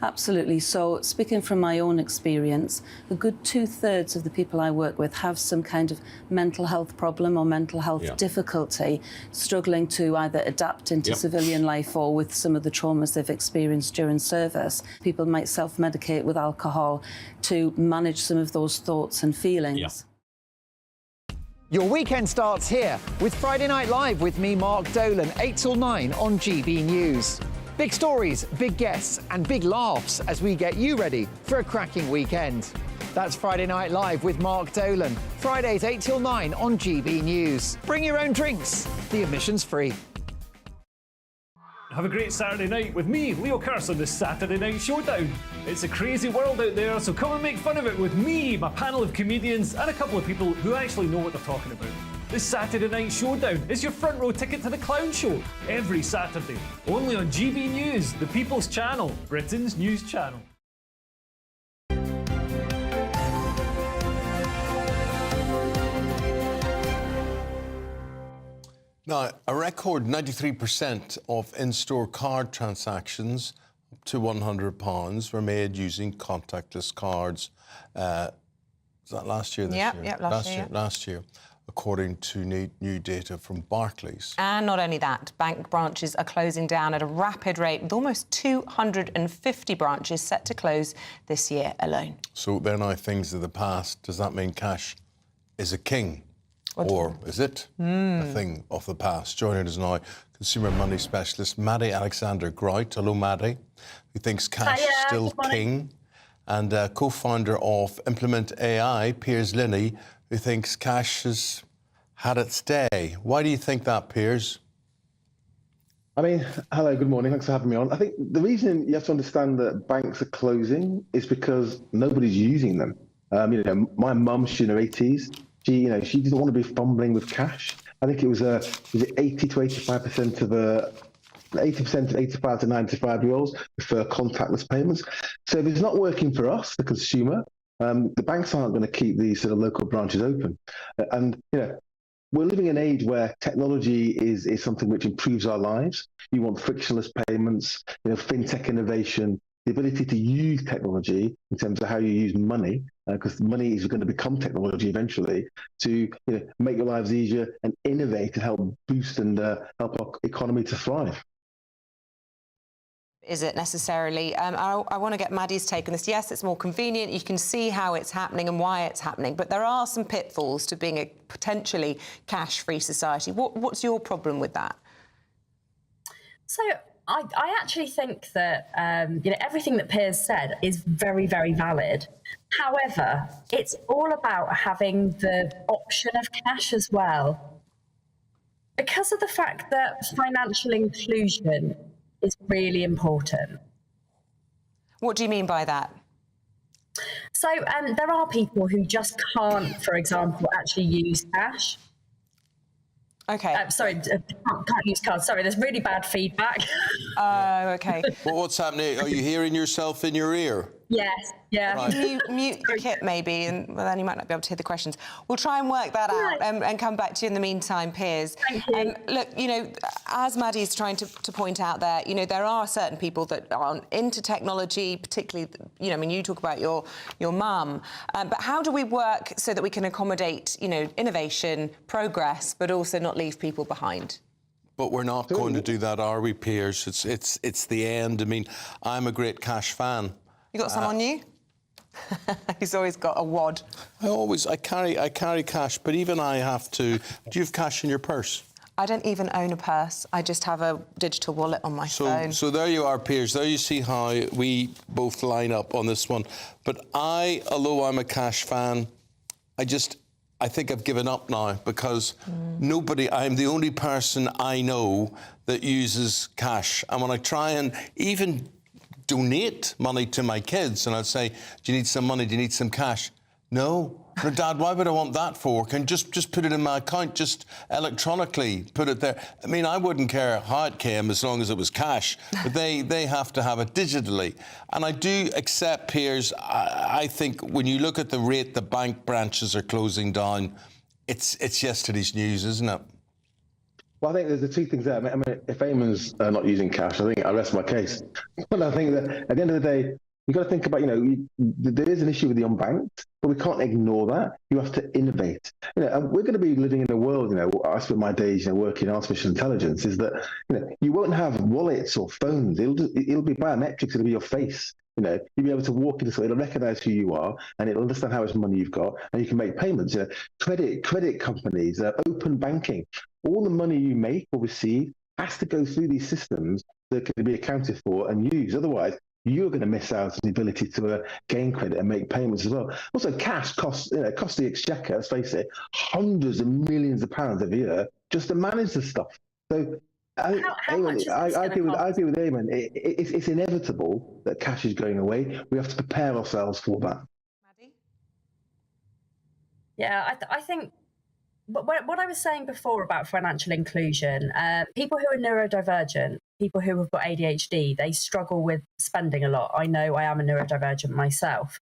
Absolutely. So, speaking from my own experience, a good 2/3 of the people I work with have some kind of mental health problem or mental health difficulty, struggling to either adapt into civilian life or with some of the traumas they've experienced during service. People might self-medicate with alcohol to manage some of those thoughts and feelings. Yeah. Your weekend starts here with Friday Night Live with me, Mark Dolan, 8 till 9 on GB News. Big stories, big guests and big laughs as we get you ready for a cracking weekend. That's Friday Night Live with Mark Dolan. Fridays 8 till 9 on GB News. Bring your own drinks. The admission's free. Have a great Saturday night with me, Leo Curse, on the Saturday Night Showdown. It's a crazy world out there, so come and make fun of it with me, my panel of comedians, and a couple of people who actually know what they're talking about. This Saturday Night Showdown is your front row ticket to the clown show every Saturday, only on GB News, the People's Channel, Britain's news channel. Now, a record 93% of in-store card transactions up to £100 were made using contactless cards. Was that last year? This year? Yeah, last year. Last year, according to new data from Barclays. And not only that, bank branches are closing down at a rapid rate, with almost 250 branches set to close this year alone. So they're now things of the past. Does that mean cash is a king? Or is it a thing of the past? Joining us now, consumer money specialist Maddie Alexander-Grout. Hello, Maddie, who thinks cash is still king. And co-founder of Implement AI, Piers Linney, who thinks cash has had its day. Why do you think that, Piers? I mean, hello, good morning. Thanks for having me on. I think the reason you have to understand that banks are closing is because nobody's using them. My mum, she's in her 80s. She didn't want to be fumbling with cash. I think it was 80 to 85% of 80% of 85 to 95-year-olds prefer contactless payments. So if it's not working for us, the consumer, the banks aren't going to keep these sort of local branches open. And we're living in an age where technology is something which improves our lives. You want frictionless payments, fintech innovation, the ability to use technology in terms of how you use money, because money is going to become technology eventually, to make your lives easier and innovate and help boost and help our economy to thrive. Is it necessarily? I want to get Maddie's take on this. Yes, it's more convenient. You can see how it's happening and why it's happening, but there are some pitfalls to being a potentially cash-free society. What's your problem with that? So I actually think that everything that Piers said is very, very valid. However, it's all about having the option of cash as well. Because of the fact that financial inclusion is really important. What do you mean by that? So there are people who just can't, for example, actually use cash. Okay. Can't use cards. Sorry, there's really bad feedback. Oh, okay. Well, what's happening? Are you hearing yourself in your ear? Yes, yeah. Right. Mute the kit, maybe, and then you might not be able to hear the questions. We'll try and work that out and come back to you in the meantime, Piers. Thank you. Look, as Maddie's trying to point out there, there are certain people that aren't into technology, particularly, you talk about your mum. But how do we work so that we can accommodate, innovation, progress, but also not leave people behind? But we're not going to do that, are we, Piers? It's the end. I mean, I'm a great cash fan. You got some on you? He's always got a wad. I carry cash, but even I have to. Do you have cash in your purse? I don't even own a purse. I just have a digital wallet on my phone. So there you are, Piers. There you see how we both line up on this one. But although I'm a cash fan, I think I've given up now because I'm the only person I know that uses cash. And when I try and even donate money to my kids, and I'd say, do you need some money? Do you need some cash? No. But Dad, why would I want that for? Can just put it in my account, just electronically put it there. I mean, I wouldn't care how it came as long as it was cash, but they have to have it digitally. And I do accept, Piers, I think when you look at the rate the bank branches are closing down, it's yesterday's news, isn't it? Well, I think there's the two things there. I mean, if Eamon's not using cash, I think I rest my case. But I think that at the end of the day, you've got to think about, there is an issue with the unbanked, but we can't ignore that. You have to innovate. And we're going to be living in a world, I spent my days, working in artificial intelligence, is that, you won't have wallets or phones. It'll be biometrics. It'll be your face. You'll be able to walk into something, it'll recognise who you are, and it'll understand how much money you've got, and you can make payments. Credit companies, open banking, all the money you make or receive has to go through these systems that can be accounted for and used. Otherwise, you're going to miss out on the ability to gain credit and make payments as well. Also, cash costs the exchequer, let's face it, hundreds of millions of pounds every year just to manage the stuff. So I agree with Eamonn. It's inevitable that cash is going away. We have to prepare ourselves for that. Maddie? Yeah, I think what I was saying before about financial inclusion, people who are neurodivergent, people who have got ADHD, they struggle with spending a lot. I know I am a neurodivergent myself.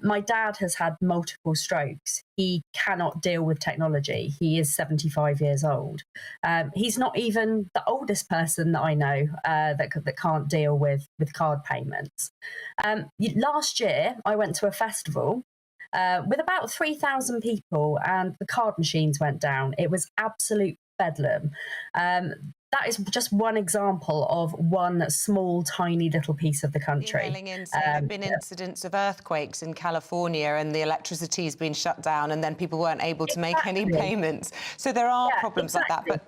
My dad has had multiple strokes. He cannot deal with technology. He is 75 years old. He's not even the oldest person that I know that can't deal with card payments. Last year, I went to a festival with about 3,000 people, and the card machines went down. It was absolute bedlam. That is just one example of one small, tiny little piece of the country. There have been incidents of earthquakes in California and the electricity's been shut down and then people weren't able to make any payments. So there are problems like that. But,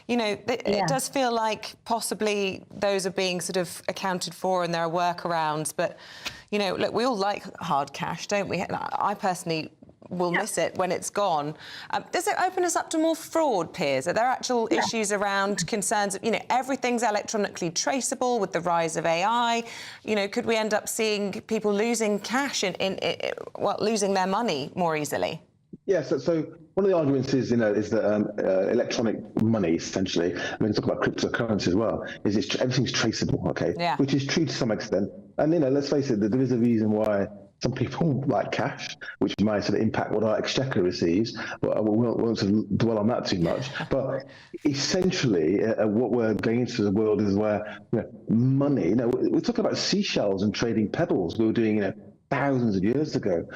you know, it does feel like possibly those are being sort of accounted for and there are workarounds. But, you know, look, we all like hard cash, don't we? I personally will miss it when it's gone. Does it open us up to more fraud, Piers? Are there actual issues around concerns of, you know, everything's electronically traceable with the rise of AI? You know, could we end up seeing people losing cash losing their money more easily? Yeah, so one of the arguments is, is that electronic money, essentially, I mean, talk about cryptocurrency as well, is everything's traceable, okay? Yeah. Which is true to some extent. And, let's face it, there is a reason why some people like cash, which might sort of impact what our exchequer receives, but I won't sort of dwell on that too much. But essentially, what we're going into the world is where money, we're talking about seashells and trading pebbles we were doing, thousands of years ago.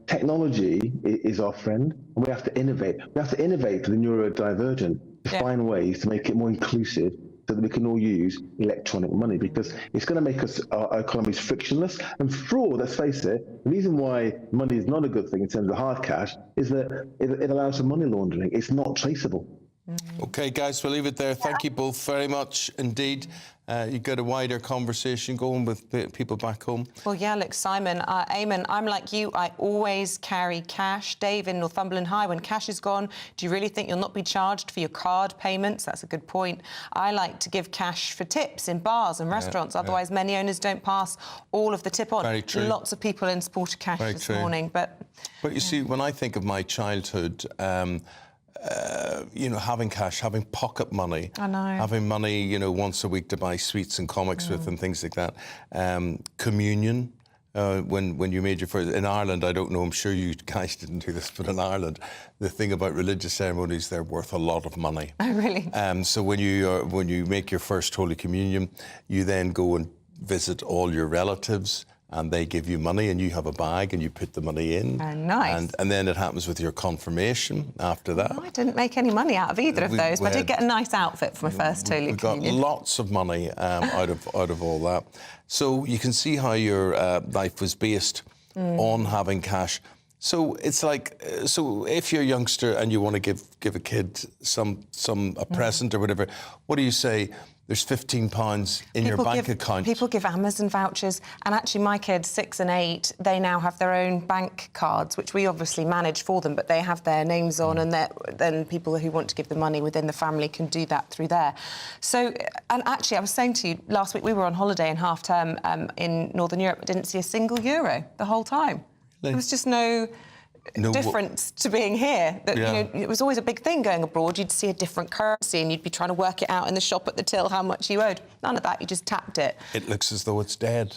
Technology is our friend, and we have to innovate. We have to innovate for the neurodivergent to find ways to make it more inclusive, so that we can all use electronic money, because it's going to make our economies frictionless. And fraud, let's face it, the reason why money is not a good thing in terms of hard cash is that it allows for money laundering. It's not traceable. OK, guys, we'll leave it there. Thank you both very much indeed. You got a wider conversation going with people back home. Well, yeah, look, Simon, Eamonn, I'm like you. I always carry cash. Dave in Northumberland High, when cash is gone, do you really think you'll not be charged for your card payments? That's a good point. I like to give cash for tips in bars and restaurants. Otherwise, many owners don't pass all of the tip on. Very true. Lots of people in sport of cash this morning. But you see, when I think of my childhood, having cash, having pocket money, having money, once a week to buy sweets and comics with and things like that. Communion, when you made your first... In Ireland, I don't know, I'm sure you guys didn't do this, but in Ireland, the thing about religious ceremonies, they're worth a lot of money. Oh, really? So when you make your first Holy Communion, you then go and visit all your relatives, and they give you money, and you have a bag, and you put the money in. Oh, nice. And then it happens with your confirmation after that. I didn't make any money out of either of those, but I did get a nice outfit for my first Holy Communion. We got lots of money out of all that. So you can see how your life was based on having cash. So it's like, so if you're a youngster and you want to give a kid a present or whatever, what do you say? There's £15 in your bank account. People give Amazon vouchers, and actually my kids, 6 and 8, they now have their own bank cards, which we obviously manage for them, but they have their names on, and then people who want to give the money within the family can do that through there. So, and actually I was saying to you, last week we were on holiday in half-term in Northern Europe, but didn't see a single euro the whole time. There was just no difference to being here. It was always a big thing going abroad. You'd see a different currency and you'd be trying to work it out in the shop at the till how much you owed. None of that, you just tapped it. It looks as though it's dead.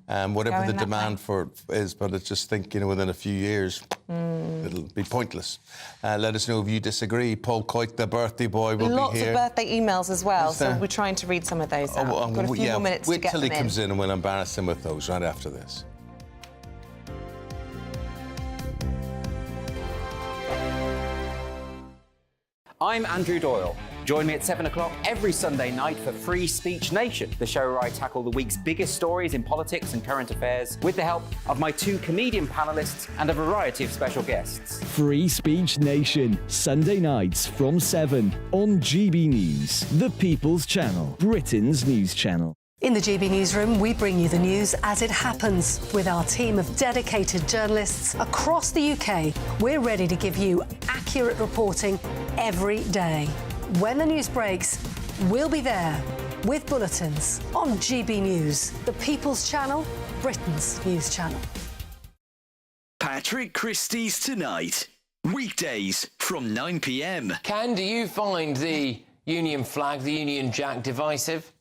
Whatever the demand for it is, but I just think, within a few years, it'll be pointless. Let us know if you disagree. Paul Coit, the birthday boy, will be here. Lots of birthday emails as well, so we're trying to read some of those out. We've got a few more minutes to get them in. Wait till he comes in and we'll embarrass him with those right after this. I'm Andrew Doyle. Join me at 7 o'clock every Sunday night for Free Speech Nation, the show where I tackle the week's biggest stories in politics and current affairs with the help of my 2 comedian panellists and a variety of special guests. Free Speech Nation, Sunday nights from 7 on GB News, the People's Channel, Britain's news channel. In the GB Newsroom, we bring you the news as it happens. With our team of dedicated journalists across the UK, we're ready to give you accurate reporting every day. When the news breaks, we'll be there with bulletins on GB News, the People's Channel, Britain's news channel. Patrick Christie's Tonight, weekdays from 9 p.m. Do you find the Union flag, the Union Jack divisive?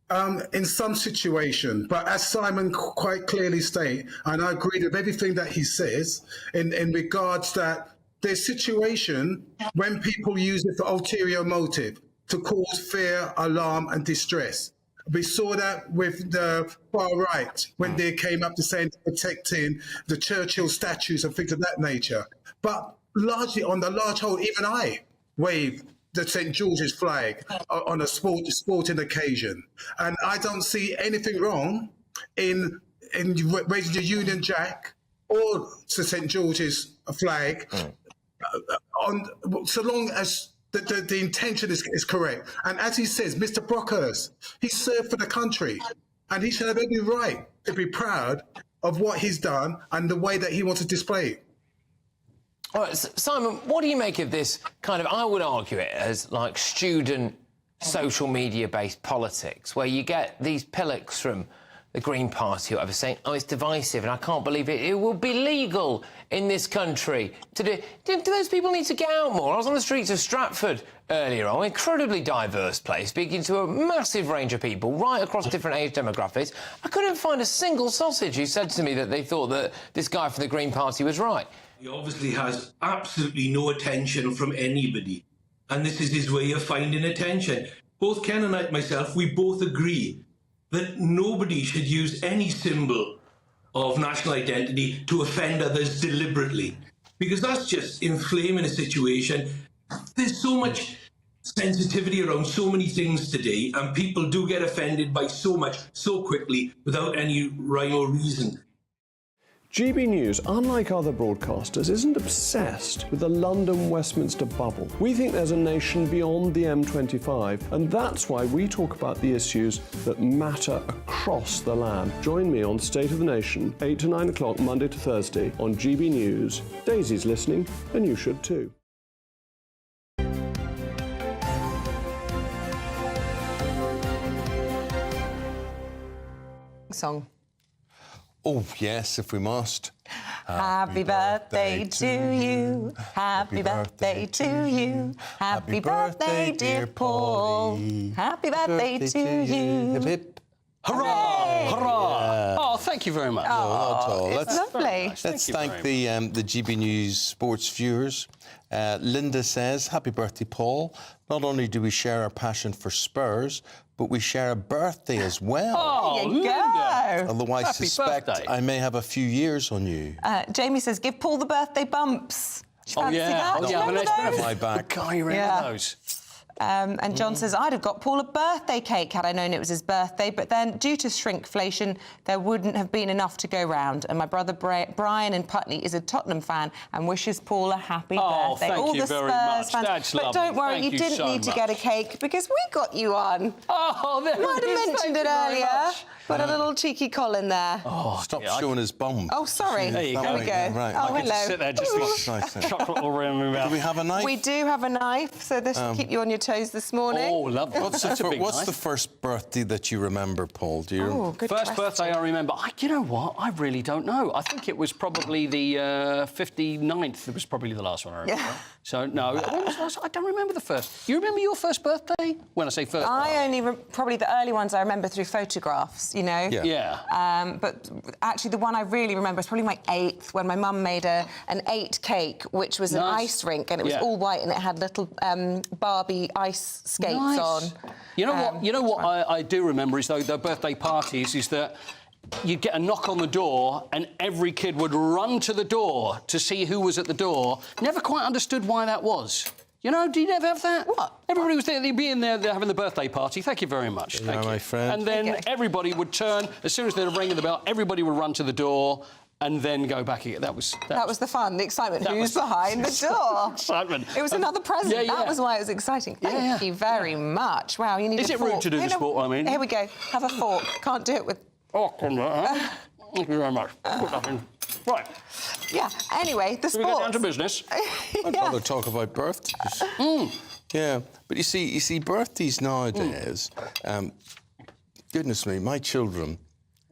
In some situation, but as Simon quite clearly stated, and I agree with everything that he says in regards that there's situation when people use it for ulterior motive to cause fear, alarm and distress. We saw that with the far right when they came up to saying protecting the Churchill statues and things of that nature. But largely on the large whole, even I wave the St. George's flag on a sporting occasion. And I don't see anything wrong in raising your Union Jack or the St. George's flag so long as the intention is correct. And as he says, Mr. Brockhurst, he served for the country and he should have every right to be proud of what he's done and the way that he wants to display it. All right, Simon, what do you make of this kind of, I would argue it as like student social media-based politics, where you get these pillocks from the Green Party or whatever saying, oh, it's divisive and I can't believe it. It will be legal in this country to do... Do those people need to get out more? I was on the streets of Stratford earlier on, an incredibly diverse place, speaking to a massive range of people right across different age demographics. I couldn't find a single sausage who said to me that they thought that this guy from the Green Party was right. He obviously has absolutely no attention from anybody, and this is his way of finding attention. Both Ken and myself, we both agree that nobody should use any symbol of national identity to offend others deliberately, because that's just inflaming a situation. There's so much sensitivity around so many things today, and people do get offended by so much so quickly without any rhyme or reason. GB News, unlike other broadcasters, isn't obsessed with the London-Westminster bubble. We think there's a nation beyond the M25, and that's why we talk about the issues that matter across the land. Join me on State of the Nation, 8 to 9 o'clock, Monday to Thursday, on GB News. Daisy's listening, and you should too. Song. Oh, yes, if we must. Happy birthday to you. Happy birthday to you. Happy birthday, dear Paul. Happy birthday to you. Hip, hip. Hurrah! Hurrah! Yeah. Oh, thank you very much. No, not at all. It's lovely. Let's thank the GB News sports viewers. Linda says, happy birthday, Paul. Not only do we share our passion for Spurs, but we share a birthday as well. Oh, there you go. Although I Happy suspect birthday. I may have a few years on you. Jamie says, give Paul the birthday bumps. Oh, yeah. That? Oh, yeah. Remember those? My back. God, you remember those? And John says, I'd have got Paul a birthday cake had I known it was his birthday, but then due to shrinkflation, there wouldn't have been enough to go round. And my brother Brian in Putney is a Tottenham fan and wishes Paul a happy birthday. Thank All you the very Spurs much. fans. That's but lovely. don't worry, Thank you you didn't so need to get a much. cake because we got you one. Oh, there Might it is. have mentioned Thank it you very earlier. much. Got a little cheeky Colin there. Oh, stop showing his bum. Oh, sorry. There you go. There we go. Right. Oh, I could hello. just sit there just like chocolate all around my mouth. Do we have a knife? We do have a knife, so this will keep you on your toes this morning. Oh, lovely. What's the first birthday that you remember, Paul? Do you remember? Good First question. birthday I remember. You know what? I really don't know. I think it was probably the 59th. It was probably the last one I remember. Yeah. So, no, when was the last? I don't remember the first. You remember your first birthday? When I say first I only probably the early ones I remember through photographs, you know. Yeah. But actually, the one I really remember is probably my 8th, when my mum made an 8 cake, which was an ice rink, and it was all white, and it had little Barbie ice skates on. You know what? You know what I do remember is though the birthday parties is that you'd get a knock on the door and every kid would run to the door to see who was at the door. Never quite understood why that was. You know, do you never have that? What? Everybody was there, they'd be in there, they're having the birthday party. Thank you very much. Thank you. My friend. And then everybody would turn, as soon as they were ringing the bell, everybody would run to the door and then go back again. That was the fun, the excitement. That Who's was behind the door? excitement. It was another present. Yeah, yeah. That was why it was exciting. Thank you very much. Wow, you need Is a it fork. rude to do the sport, I mean? Here we go. Have a fork. Can't do it with... Oh, come on. Thank you very much. Put that in. Right. Yeah, anyway, the Shall we get down to business? I'd rather talk about birthdays. Yeah, but you see, birthdays nowadays, goodness me, my children,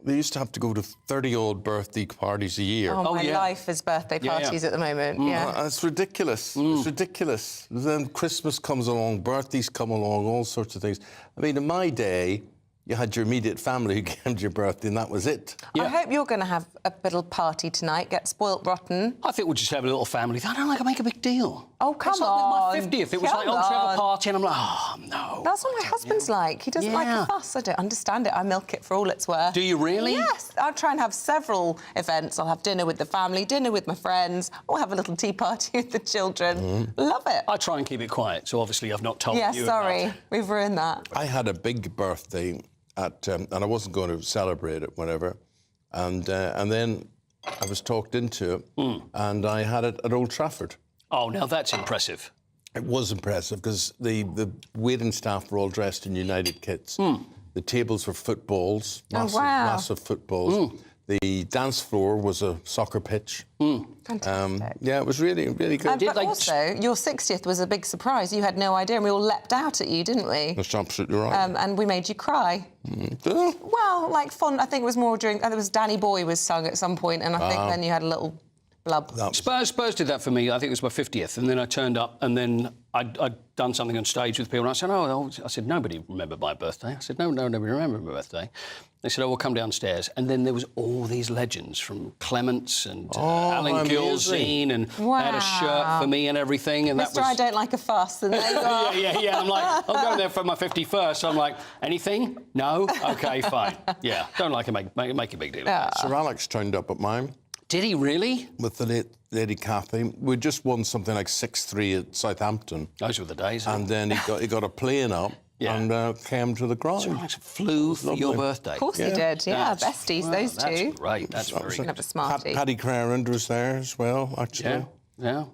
they used to have to go to 30-odd birthday parties a year. Oh, my life is birthday parties at the moment, It's ridiculous. It's ridiculous. Then Christmas comes along, birthdays come along, all sorts of things. I mean, in my day, you had your immediate family who came to your birthday, and that was it. I hope you're going to have a little party tonight, get spoilt rotten. I think we'll just have a little family. I don't like to make a big deal. Oh, come it's like on. with my 50th, it was like, oh, to have a party, and I'm like, oh, no. That's what my husband's like. He doesn't like a fuss. I don't understand it. I milk it for all it's worth. Do you really? Yes. I'll try and have several events. I'll have dinner with the family, dinner with my friends, or have a little tea party with the children. Love it. I try and keep it quiet, so obviously I've not told you. Yeah, sorry. We've ruined that. I had a big birthday and I wasn't going to celebrate it, whatever. And then I was talked into it, and I had it at Old Trafford. Oh, now that's impressive. It was impressive because the waiting staff were all dressed in United kits. The tables were footballs, massive footballs. The dance floor was a soccer pitch. Fantastic. Yeah, it was really, really good. But also, your 60th was a big surprise. You had no idea, and we all leapt out at you, didn't we? That's absolutely right. And we made you cry. Well, like fun. I think it was more during. There was Danny Boy was sung at some point, and I think then you had a little blub. Spurs did that for me. I think it was my 50th, and then I turned up, and then I'd done something on stage with people, and I said, I said, nobody remembered my birthday. I said, no, nobody remembered my birthday. They said, we'll come downstairs. And then there was all these legends from Clements and Alan Gilzine, and they had a shirt for me and everything. And Mr. I don't like a fuss, and there you are. yeah. I'm like, I'm going there for my 51st. So I'm like, anything? No? OK, fine. Yeah, don't like it, make a big deal. Sir Alex turned up at mine. Did he really? With the late Lady Cathy. We just won something like 6-3 at Southampton. Those were the days. And then he got a plane up. And came to the ground. So Alex flew for your birthday. Of course he did, besties, those two. That's great, that's very good. Have a smartie. Paddy Crerand was there as well, actually. Yeah.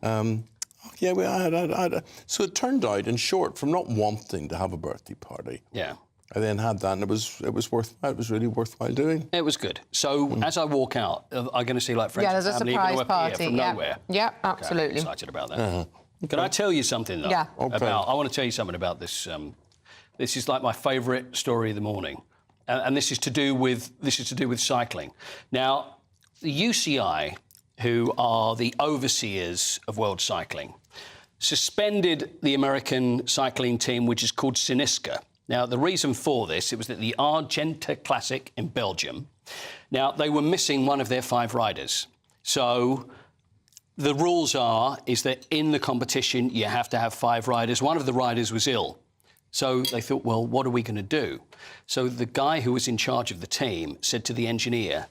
So it turned out, in short, from not wanting to have a birthday party. Yeah. I then had that, and it was worthwhile. It was really worthwhile doing. It was good. So as I walk out, I'm going to see like friends. Yeah, there's and a family surprise party. from nowhere. Yeah, absolutely. Okay, excited about that. Can I tell you something though? Yeah. I want to tell you something about this. This is like my favourite story of the morning, and this is to do with cycling. Now, the UCI, who are the overseers of world cycling, suspended the American cycling team, which is called Synisca. Now, the reason for this, it was that the Argenta Classic in Belgium. Now, they were missing one of their 5 riders. So the rules is that in the competition, you have to have 5 riders. One of the riders was ill. So they thought, well, what are we going to do? So the guy who was in charge of the team said to the engineer,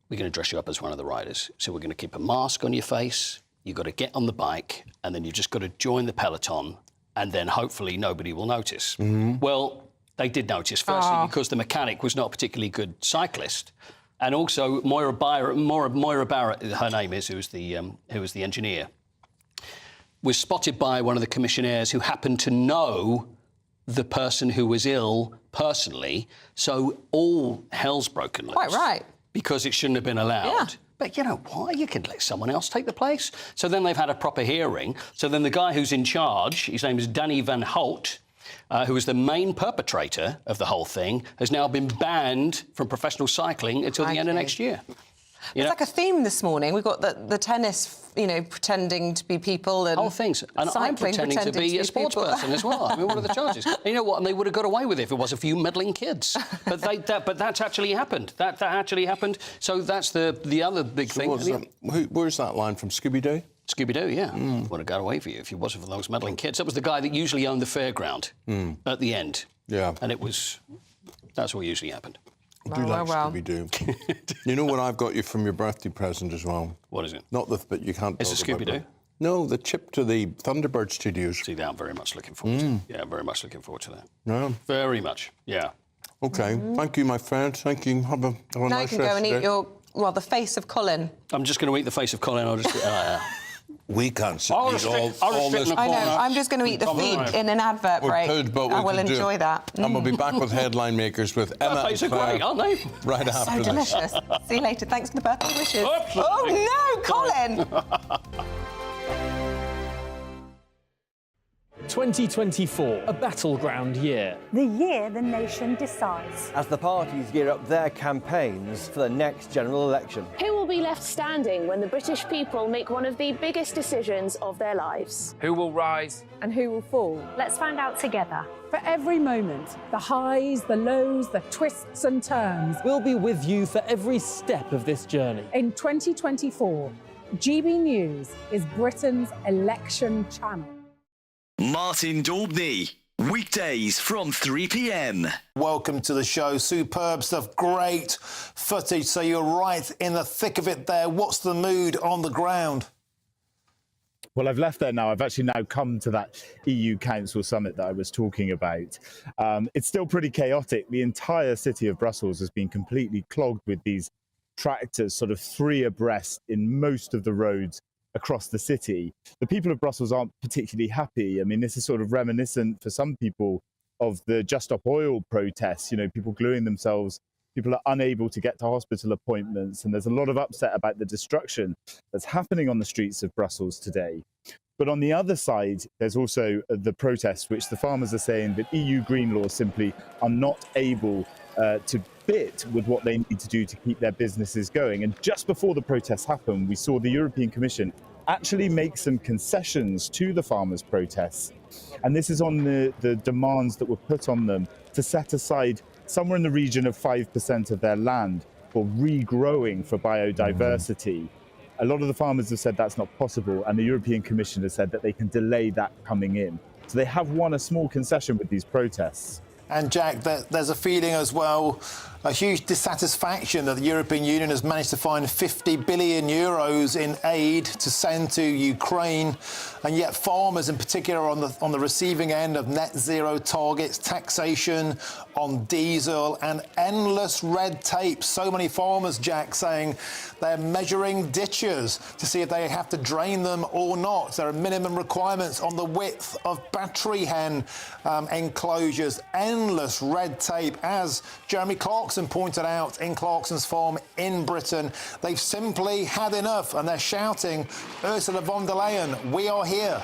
we're going to dress you up as one of the riders. So we're going to keep a mask on your face. You've got to get on the bike, and then you've just got to join the peloton, and then hopefully nobody will notice. Well, they did notice, firstly, because the mechanic was not a particularly good cyclist. And also Moira Barrett, her name is, who was the engineer, was spotted by one of the commissionaires who happened to know the person who was ill personally. So all hell's broken loose. Quite right. Because it shouldn't have been allowed. Yeah. But you know why? You can let someone else take the place. So then they've had a proper hearing. So then the guy who's in charge, his name is Danny Van Holt, who was the main perpetrator of the whole thing, has now been banned from professional cycling until the end of next year. It's like a theme this morning. We've got the tennis, pretending to be people, and things. And I'm pretending to be a sports person as well. I mean, what are the charges? And you know what? And they would have got away with it if it was a few meddling kids. But that's actually happened. That actually happened. So that's the other big thing. Where's that line from? Scooby-Doo? Scooby-Doo, yeah. Would have got away for you if it wasn't for those meddling kids. That was the guy that usually owned the fairground at the end. Yeah. And that's what usually happened. I do like Scooby-Doo. You know what I've got you from your birthday present as well? What is it? Not the bit you can't. Is it Scooby-Doo? No, the chip to the Thunderbird Studios. See, that I'm very much looking forward to. Yeah, very much looking forward to that. Yeah. Very much, yeah. OK, thank you, my friend. Thank you. Have a nice rest. Now you can go and eat the face of Colin. I'm just going to eat the face of Colin. I'll just... We can't sit all this. I know. I'm just going to eat the feet in an advert break. I will enjoy that. And we'll be back with Headline Makers with Emma and Claire. Great, aren't they? Right after So this. delicious. See you later. Thanks for the birthday wishes. Oops. Oh, no, Colin! 2024, a battleground year. The year the nation decides. As the parties gear up their campaigns for the next general election. Who will will be left standing when the British people make one of the biggest decisions of their lives? Who will rise? And who will fall? Let's find out together. For every moment, the highs, the lows, the twists and turns. We'll be with you for every step of this journey. In 2024, GB News is Britain's election channel. Martin Daubney, weekdays from 3 p.m. Welcome to the show. Superb stuff, great footage. So you're right in the thick of it there. What's the mood on the ground? Well, I've left there now. I've actually now come to that EU Council summit that I was talking about. It's still pretty chaotic. The entire city of Brussels has been completely clogged with these tractors, sort of 3 abreast in most of the roads across the city. The people of Brussels aren't particularly happy. I mean, this is sort of reminiscent for some people of the Just Stop Oil protests, you know, people gluing themselves. People are unable to get to hospital appointments, and there's a lot of upset about the destruction that's happening on the streets of Brussels today. But on the other side, there's also the protests, which the farmers are saying that EU green laws simply are not able to fit with what they need to do to keep their businesses going. And just before the protests happened, we saw the European Commission actually make some concessions to the farmers' protests. And this is on the demands that were put on them to set aside somewhere in the region of 5% of their land for regrowing for biodiversity. A lot of the farmers have said that's not possible, and the European Commission has said that they can delay that coming in. So they have won a small concession with these protests. And Jack, there's a feeling as well, a huge dissatisfaction that the European Union has managed to find 50 billion euros in aid to send to Ukraine, and yet farmers in particular are on the receiving end of net zero targets, taxation on diesel, and endless red tape. So many farmers, Jack, saying they're measuring ditches to see if they have to drain them or not. There are minimum requirements on the width of battery hen enclosures. Endless red tape, as Jeremy Clarkson pointed out in Clarkson's farm in Britain. They've simply had enough, and they're shouting, Ursula von der Leyen, we are here.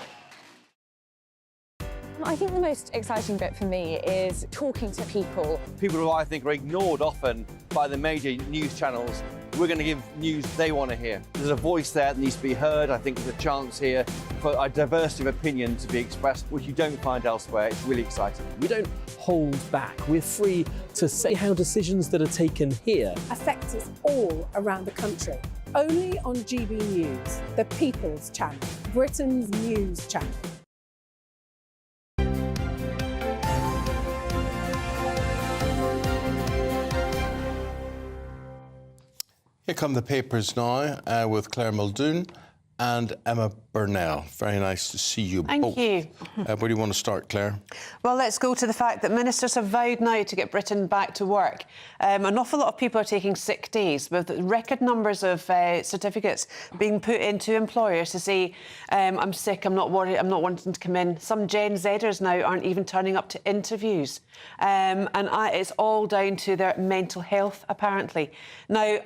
I think the most exciting bit for me is talking to people. People who I think are ignored often by the major news channels. We're going to give news they want to hear. There's a voice there that needs to be heard. I think there's a chance here for a diversity of opinion to be expressed, which you don't find elsewhere. It's really exciting. We don't hold back. We're free to say how decisions that are taken here Affects us all around the country. Only on GB News, the People's Channel, Britain's news channel. Here come the papers now with Claire Muldoon and Emma Burnell. Very nice to see you both. Thank you. Where do you want to start, Claire? Well, let's go to the fact that ministers have vowed now to get Britain back to work. An awful lot of people are taking sick days, with record numbers of certificates being put into employers to say, I'm sick, I'm not worried, I'm not wanting to come in. Some Gen Zers now aren't even turning up to interviews. It's all down to their mental health, apparently. Now,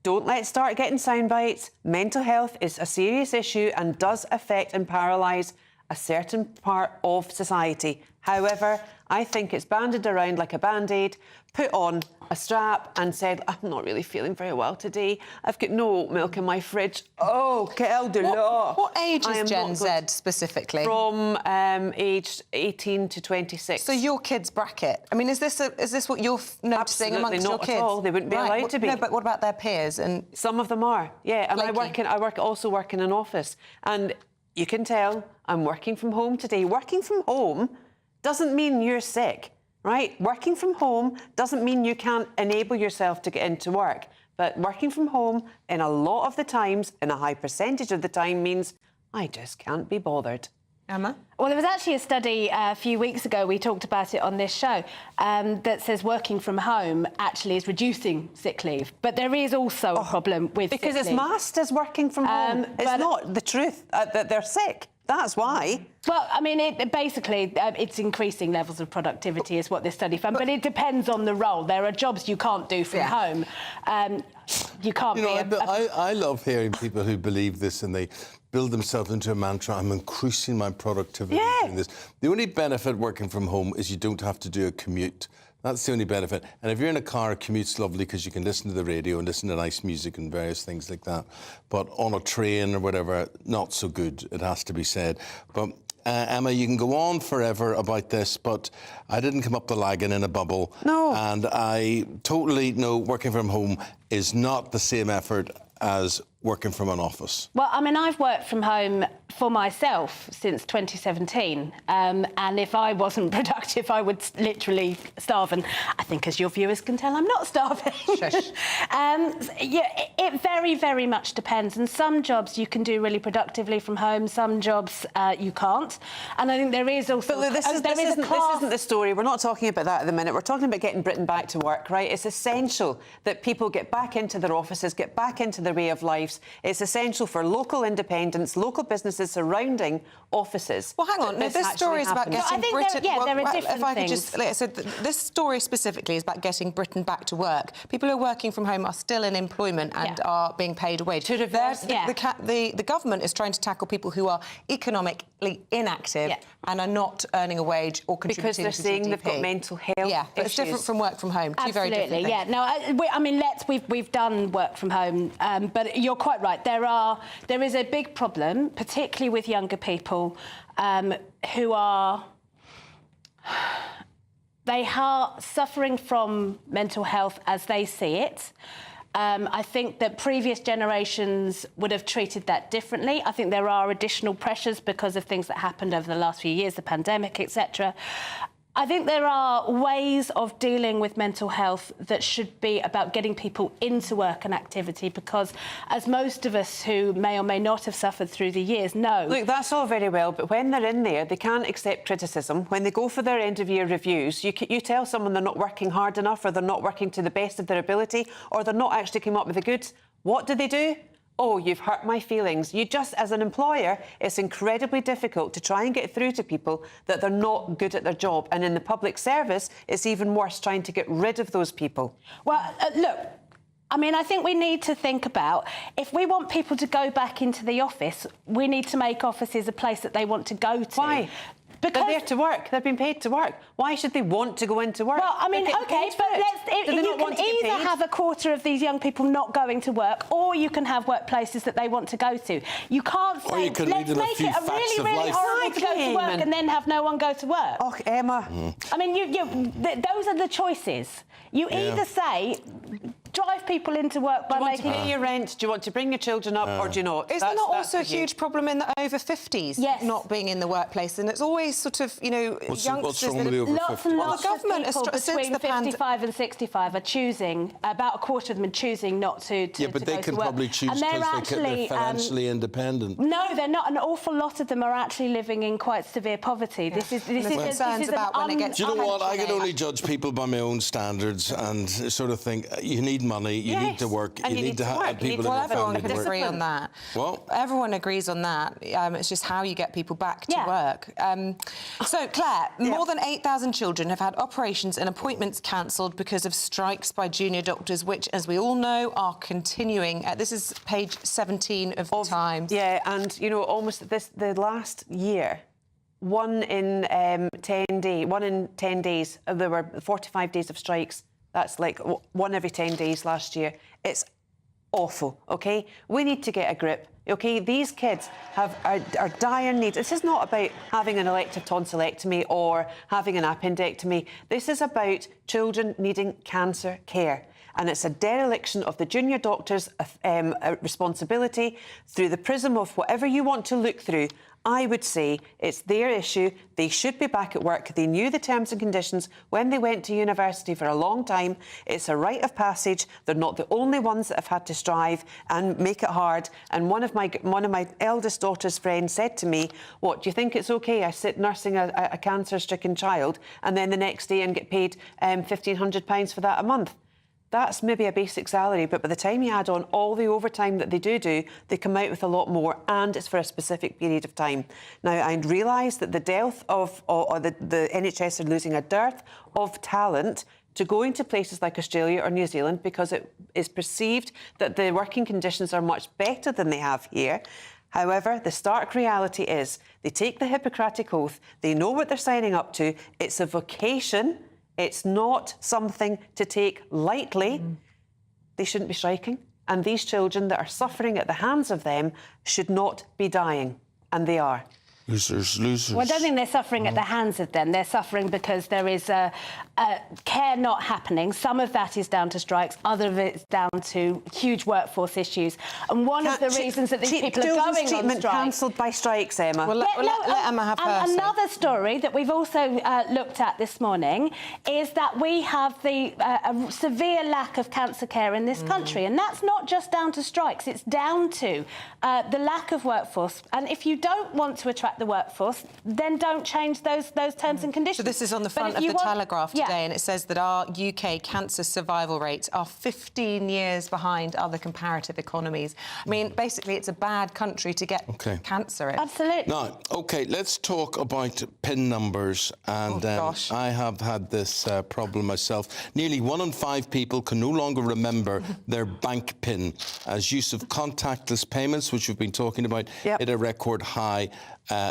don't let's start getting sound bites. Mental health is a serious issue and does affect and paralyse a certain part of society. However, I think it's banded around like a Band-Aid, put on a strap and said, I'm not really feeling very well today. I've got no oat milk in my fridge. Oh, quel de la. What age is Gen Z specifically? From aged 18 to 26. So your kids' bracket. I mean, is this what you're noticing amongst your kids? Absolutely not at all. They wouldn't be allowed to be. No, but what about their peers? And some of them are, yeah. And I also work in an office, and you can tell I'm working from home today. Working from home doesn't mean you're sick, right? Working from home doesn't mean you can't enable yourself to get into work. But working from home, in a lot of the times, in a high percentage of the time, means I just can't be bothered. Emma? Well, there was actually a study a few weeks ago, we talked about it on this show, that says working from home actually is reducing sick leave. But there is also a problem with because sick it's leave. masked as working from home. It's not the truth that they're sick. That's why. Well, I mean, it's increasing levels of productivity is what this study found, but it depends on the role. There are jobs you can't do from home. You can't I love hearing people who believe this and they build themselves into a mantra. I'm increasing my productivity doing this. The only benefit working from home is you don't have to do a commute That's the only benefit. And if you're in a car, commute's lovely because you can listen to the radio and listen to nice music and various things like that. But on a train or whatever, not so good, it has to be said. But Emma, you can go on forever about this, but I didn't come up the lagging in a bubble. No. And I totally know working from home is not the same effort as working from an office. Well, I mean, I've worked from home for myself since 2017, and if I wasn't productive, I would literally starve. And I think, as your viewers can tell, I'm not starving. Shush. Yeah, it very, very much depends. And some jobs you can do really productively from home, some jobs you can't. And I think there is also... But this isn't the story. We're not talking about that at the minute. We're talking about getting Britain back to work, right? It's essential that people get back into their offices, get back into their way of life. It's essential for local independence, local businesses surrounding offices. Well, hang on. Now, this story is about getting Britain... there are different if I could things. just... Like I said, this story specifically is about getting Britain back to work. People who are working from home are still in employment and are being paid a wage. The government is trying to tackle people who are economically inactive and are not earning a wage or contributing to because they're saying GDP. they've got mental health Yeah, but it's different from work from home. Two very different things. Yeah. Now, I mean, we've done work from home, but you're quite right. There is a big problem, particularly with younger people who are suffering from mental health as they see it. I think that previous generations would have treated that differently. I think there are additional pressures because of things that happened over the last few years, the pandemic, etc. I think there are ways of dealing with mental health that should be about getting people into work and activity, because as most of us who may or may not have suffered through the years know... Look, that's all very well, but when they're in there, they can't accept criticism. When they go for their end-of-year reviews, you tell someone they're not working hard enough, or they're not working to the best of their ability, or they're not actually coming up with the goods. What do? Oh, you've hurt my feelings. You just, as an employer, it's incredibly difficult to try and get through to people that they're not good at their job. And in the public service, it's even worse trying to get rid of those people. Well, look, I mean, I think we need to think about, if we want people to go back into the office, we need to make offices a place that they want to go to. Why? Because they're there to work. They've been paid to work. Why should they want to go into work? Well, I mean, OK, but you can either have a quarter of these young people not going to work, or you can have workplaces that they want to go to. You can't say, let's make it a really horrible to go to work and then have no one go to work. Oh, Emma. I mean, those are the choices. You either say... drive people into work by making... Do you want to pay your rent? Do you want to bring your children up, or do you not? Is there not also a huge problem in the over 50s not being in the workplace? And it's always sort of, you know, youngsters... What's wrong with the over 50s? Lots of people between 55 and 65 are choosing, about a quarter of them are choosing not to Yeah, but they can probably choose because they're financially independent. No, they're not. An awful lot of them are actually living in quite severe poverty. This is about when it gets... Do you know what? I can only judge people by my own standards and sort of think, you need money, you need to work, you need to have people in your family to work. Everyone agree on that. What? Everyone agrees on that. It's just how you get people back to work. So, Claire, more than 8,000 children have had operations and appointments cancelled because of strikes by junior doctors, which, as we all know, are continuing. This is page 17 of the Times. Yeah, and, you know, almost the last year... One in 10 days, there were 45 days of strikes. That's like one every 10 days last year. It's awful, OK? We need to get a grip, OK? These kids are dire needs. This is not about having an elective tonsillectomy or having an appendectomy. This is about children needing cancer care. And it's a dereliction of the junior doctor's responsibility through the prism of whatever you want to look through. I would say it's their issue. They should be back at work. They knew the terms and conditions when they went to university for a long time. It's a rite of passage. They're not the only ones that have had to strive and make it hard. And one of my eldest daughter's friends said to me, "What, do you think it's OK I sit nursing a cancer-stricken child and then the next day and get paid £1,500 for that a month?" That's maybe a basic salary, but by the time you add on all the overtime that they do, they come out with a lot more, and it's for a specific period of time. Now, I realise that the dearth of, or the NHS are losing a dearth of talent to go into places like Australia or New Zealand because it is perceived that the working conditions are much better than they have here. However, the stark reality is they take the Hippocratic Oath, they know what they're signing up to, it's a vocation. It's not something to take lightly. They shouldn't be striking. And these children that are suffering at the hands of them should not be dying. And they are. Losers, losers. Well, I don't think they're suffering at the hands of them. They're suffering because there is care not happening. Some of that is down to strikes. Other of it is down to huge workforce issues. And one of the reasons that these people are going on strike... cancelled by strikes, Emma. Well, let Emma have her say. Another story that we've also looked at this morning is that we have a severe lack of cancer care in this country. And that's not just down to strikes. It's down to the lack of workforce. And if you don't want to attract the workforce, then don't change those terms and conditions. So this is on the front of the Telegraph today, and it says that our UK cancer survival rates are 15 years behind other comparative economies. I mean, basically, it's a bad country to get cancer in. Absolutely. Now, OK, let's talk about PIN numbers. And I have had this problem myself. Nearly 1 in 5 people can no longer remember their bank PIN, as use of contactless payments, which we've been talking about, hit a record high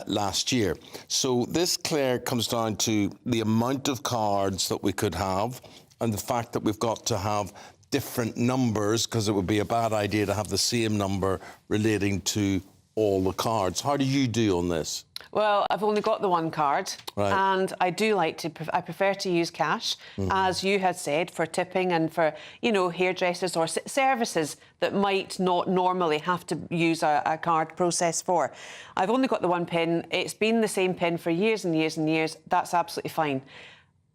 last year. So this, Claire, comes down to the amount of cards that we could have and the fact that we've got to have different numbers, because it would be a bad idea to have the same number relating to all the cards. How do you do on this? Well, I've only got the one card, and I do like to. I prefer to use cash, as you had said, for tipping and for hairdressers or services that might not normally have to use a card process for. I've only got the one PIN. It's been the same PIN for years and years and years. That's absolutely fine.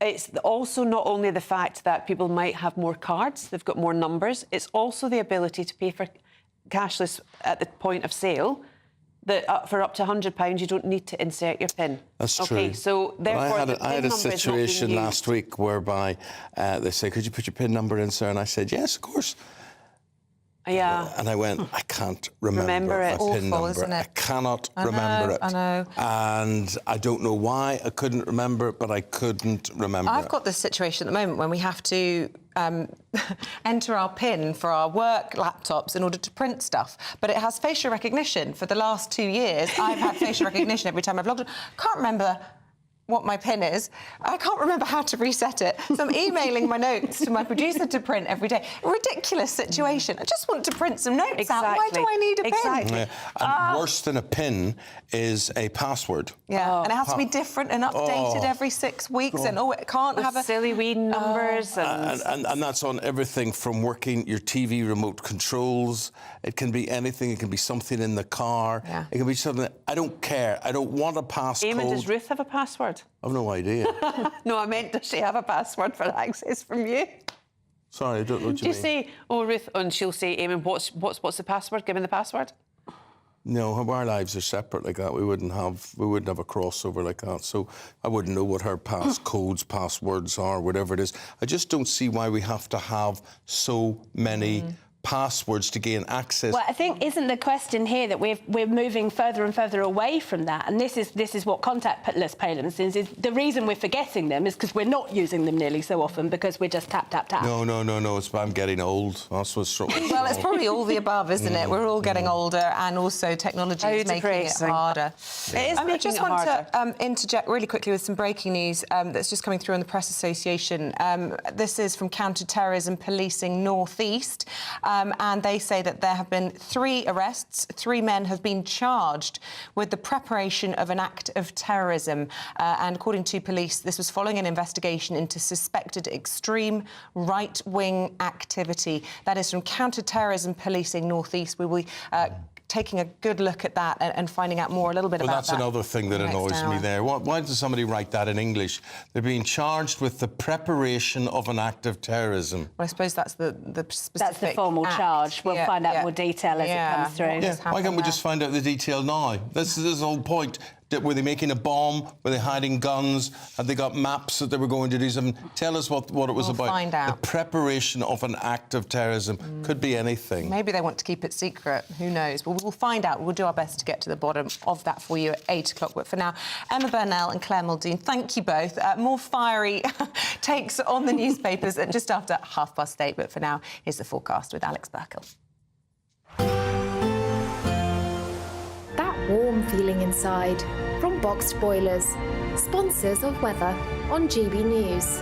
It's also not only the fact that people might have more cards, they've got more numbers. It's also the ability to pay for cashless at the point of sale. That for up to £100, you don't need to insert your PIN. That's okay, true. So therefore, I had a situation last week whereby they said, "Could you put your PIN number in, sir?" And I said, "Yes, of course." Yeah. And I went, "I can't remember it. my PIN number. Isn't it? I cannot remember it." I know. And I don't know why I couldn't remember it, but I couldn't remember I've got this situation at the moment when we have to enter our PIN for our work laptops in order to print stuff, but it has facial recognition. For the last 2 years, I've had facial recognition every time I've logged in. Can't remember what my PIN is. I can't remember how to reset it. So I'm emailing my notes to my producer to print every day. Ridiculous situation. I just want to print some notes out. Why do I need a PIN? Yeah. And worse than a PIN is a password. Yeah, and it has to be different and updated every 6 weeks. And it can't have a silly wee numbers. And that's on everything from working your TV remote controls. It can be anything. It can be something in the car. Yeah. It can be something. I don't care. I don't want a passcode. Eamonn, does Ruth have a password? I've no idea. No, I meant, does she have a password for access from you? Sorry, I don't know what you mean. Do you say, "Oh, Ruth," and she'll say, "Eamonn, what's the password? Give me the password." No, our lives are separate like that. We wouldn't have a crossover like that. So I wouldn't know what her passcodes, passwords are, whatever it is. I just don't see why we have to have so many passwords to gain access. Well, I think isn't the question here that we're moving further and further away from that, and this is what contactless payments is. The reason we're forgetting them is because we're not using them nearly so often because we're just tap tap tap. No. I'm getting old. That's what's wrong. Well, it's probably all the above, isn't it? We're all getting older, and also technology is making it harder. It is making I just it want harder. to interject really quickly with some breaking news that's just coming through on the Press Association. This is from Counter-Terrorism Policing North East. And they say that there have been 3 arrests. 3 men have been charged with the preparation of an act of terrorism. And according to police, this was following an investigation into suspected extreme right-wing activity. That is from Counter-Terrorism Policing North East. We will taking a good look at that and finding out more a little bit about that. Well, that's another thing that annoys me there. Why does somebody write that in English? They're being charged with the preparation of an act of terrorism. Well, I suppose that's the specific That's the formal charge. We'll find out more detail as it comes through. Yeah. Why can't we just find out the detail now? This is the whole point. Were they making a bomb? Were they hiding guns? Had they got maps that they were going to do something? Tell us what it was about. Find out. The preparation of an act of terrorism could be anything. Maybe they want to keep it secret. Who knows? But we'll find out. We'll do our best to get to the bottom of that for you at 8 o'clock. But for now, Emma Burnell and Claire Muldoon, thank you both. More fiery takes on the newspapers at just after 8:30. But for now, here's the forecast with Alex Burkle. Warm feeling inside from Boxed Boilers, sponsors of weather on GB News.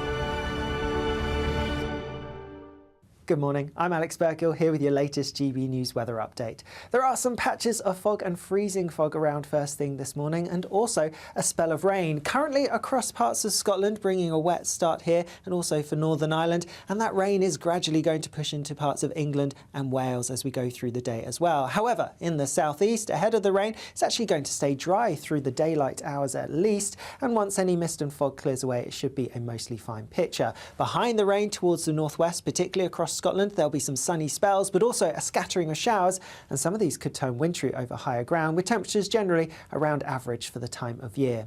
Good morning, I'm Alex Burkill here with your latest GB News weather update. There are some patches of fog and freezing fog around first thing this morning, and also a spell of rain currently across parts of Scotland, bringing a wet start here and also for Northern Ireland, and that rain is gradually going to push into parts of England and Wales as we go through the day as well. However, in the southeast, ahead of the rain, it's actually going to stay dry through the daylight hours at least, and once any mist and fog clears away, it should be a mostly fine picture. Behind the rain towards the northwest, particularly across Scotland, there'll be some sunny spells, but also a scattering of showers, and some of these could turn wintry over higher ground, with temperatures generally around average for the time of year.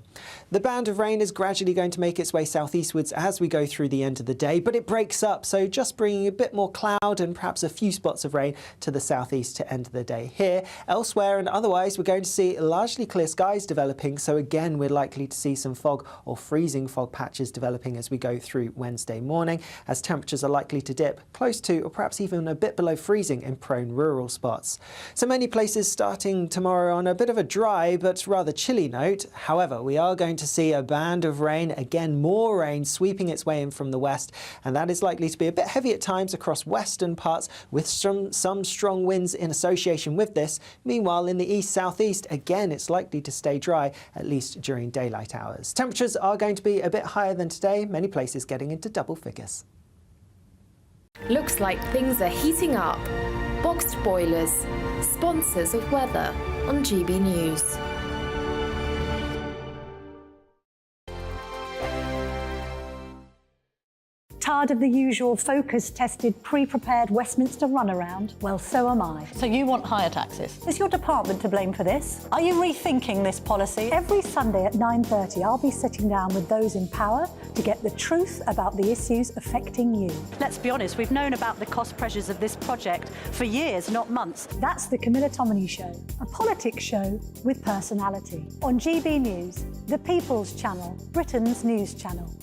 The band of rain is gradually going to make its way southeastwards as we go through the end of the day, but it breaks up, so just bringing a bit more cloud and perhaps a few spots of rain to the southeast to end the day here. Elsewhere and otherwise, we're going to see largely clear skies developing, so again we're likely to see some fog or freezing fog patches developing as we go through Wednesday morning, as temperatures are likely to dip close to or perhaps even a bit below freezing in prone rural spots. So many places starting tomorrow on a bit of a dry but rather chilly note. However, we are going to see a band of rain, again more rain sweeping its way in from the west, and that is likely to be a bit heavy at times across western parts with some strong winds in association with this. Meanwhile, in the east-southeast, again it's likely to stay dry, at least during daylight hours. Temperatures are going to be a bit higher than today, many places getting into double figures. Looks like things are heating up. Boxed boilers, sponsors of weather on GB News. Tired of the usual focus-tested, pre-prepared Westminster runaround? Well, so am I. So you want higher taxes? Is your department to blame for this? Are you rethinking this policy? Every Sunday at 9:30, I'll be sitting down with those in power to get the truth about the issues affecting you. Let's be honest, we've known about the cost pressures of this project for years, not months. That's the Camilla Tominey Show, a politics show with personality. On GB News, the People's Channel, Britain's news channel.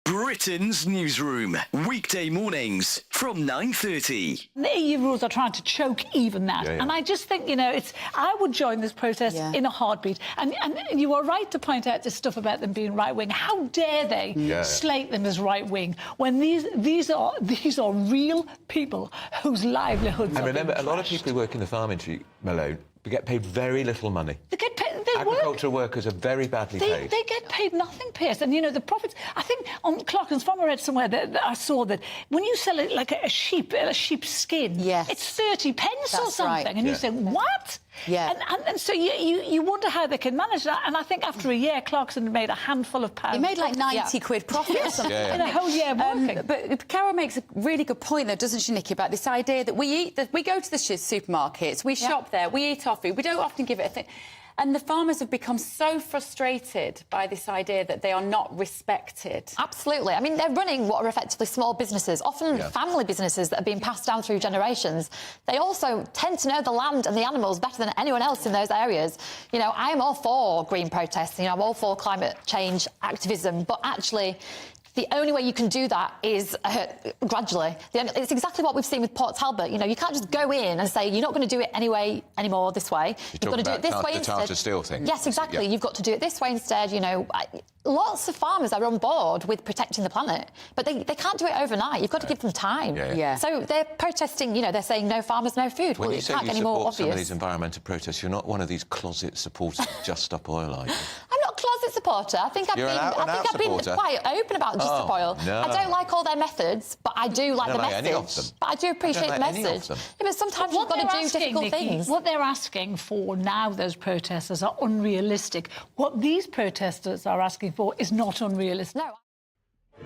Britain's Newsroom, weekday mornings from 9:30. The EU rules are trying to choke even that. And I just think, you know, I would join this protest in a heartbeat. And you are right to point out this stuff about them being right-wing. How dare they slate them as right-wing when these are real people whose livelihoods And are remember, being a lot of trashed. people who work in the farm industry, Malone, get paid very little money. They get paid, Agricultural workers are very badly paid. They get paid nothing, Pierce. And, you know, the profits... I think on Clark's Farm I read somewhere that I saw that when you sell it like a sheep's skin, it's 30 pence or something. Right. And you say, what? Yeah. And so you wonder how they can manage that. And I think after a year, Clarkson made a handful of pounds. He made like 90 quid profit or something. In a whole year working. But Carol makes a really good point, though, doesn't she, Nikki, about this idea that we go to the supermarkets, we shop there, we eat our food, we don't often give it a thing. And the farmers have become so frustrated by this idea that they are not respected. Absolutely. I mean, they're running what are effectively small businesses, often family businesses that are being passed down through generations. They also tend to know the land and the animals better than anyone else in those areas. You know, I'm all for green protests, you know, I'm all for climate change activism, but actually... the only way you can do that is gradually. It's exactly what we've seen with Port Talbot. You know, you can't just go in and say you're not going to do it anymore this way. You've got to do it this way instead. The Tata Steel thing. Yes, exactly. You've got to do it this way instead. You know, lots of farmers are on board with protecting the planet, but they can't do it overnight. You've got to give them time. So they're protesting. You know, they're saying no farmers, no food. When well, you it say can't you get any more support some of obvious. these environmental protests, you're not one of these closet supporters of Just Stop Oil, are you? I'm not a closet supporter. I think I've been quite open about Just Stop Oil. No. I don't like all their methods, but I do like the like message. any of them. But I do appreciate I the don't like any message. of them. Yeah, but sometimes you've got to do difficult things. What they're asking for now, those protesters, are unrealistic. What these protesters are asking for is not unrealistic. No.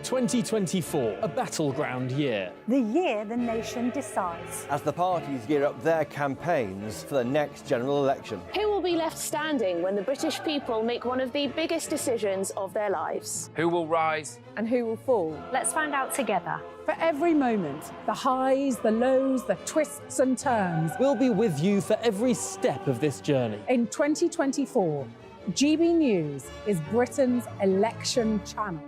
2024, a battleground year. The year the nation decides. As the parties gear up their campaigns for the next general election. Who will be left standing when the British people make one of the biggest decisions of their lives? Who will rise? And who will fall? Let's find out together. For every moment, the highs, the lows, the twists and turns. We'll be with you for every step of this journey. In 2024, GB News is Britain's election channel.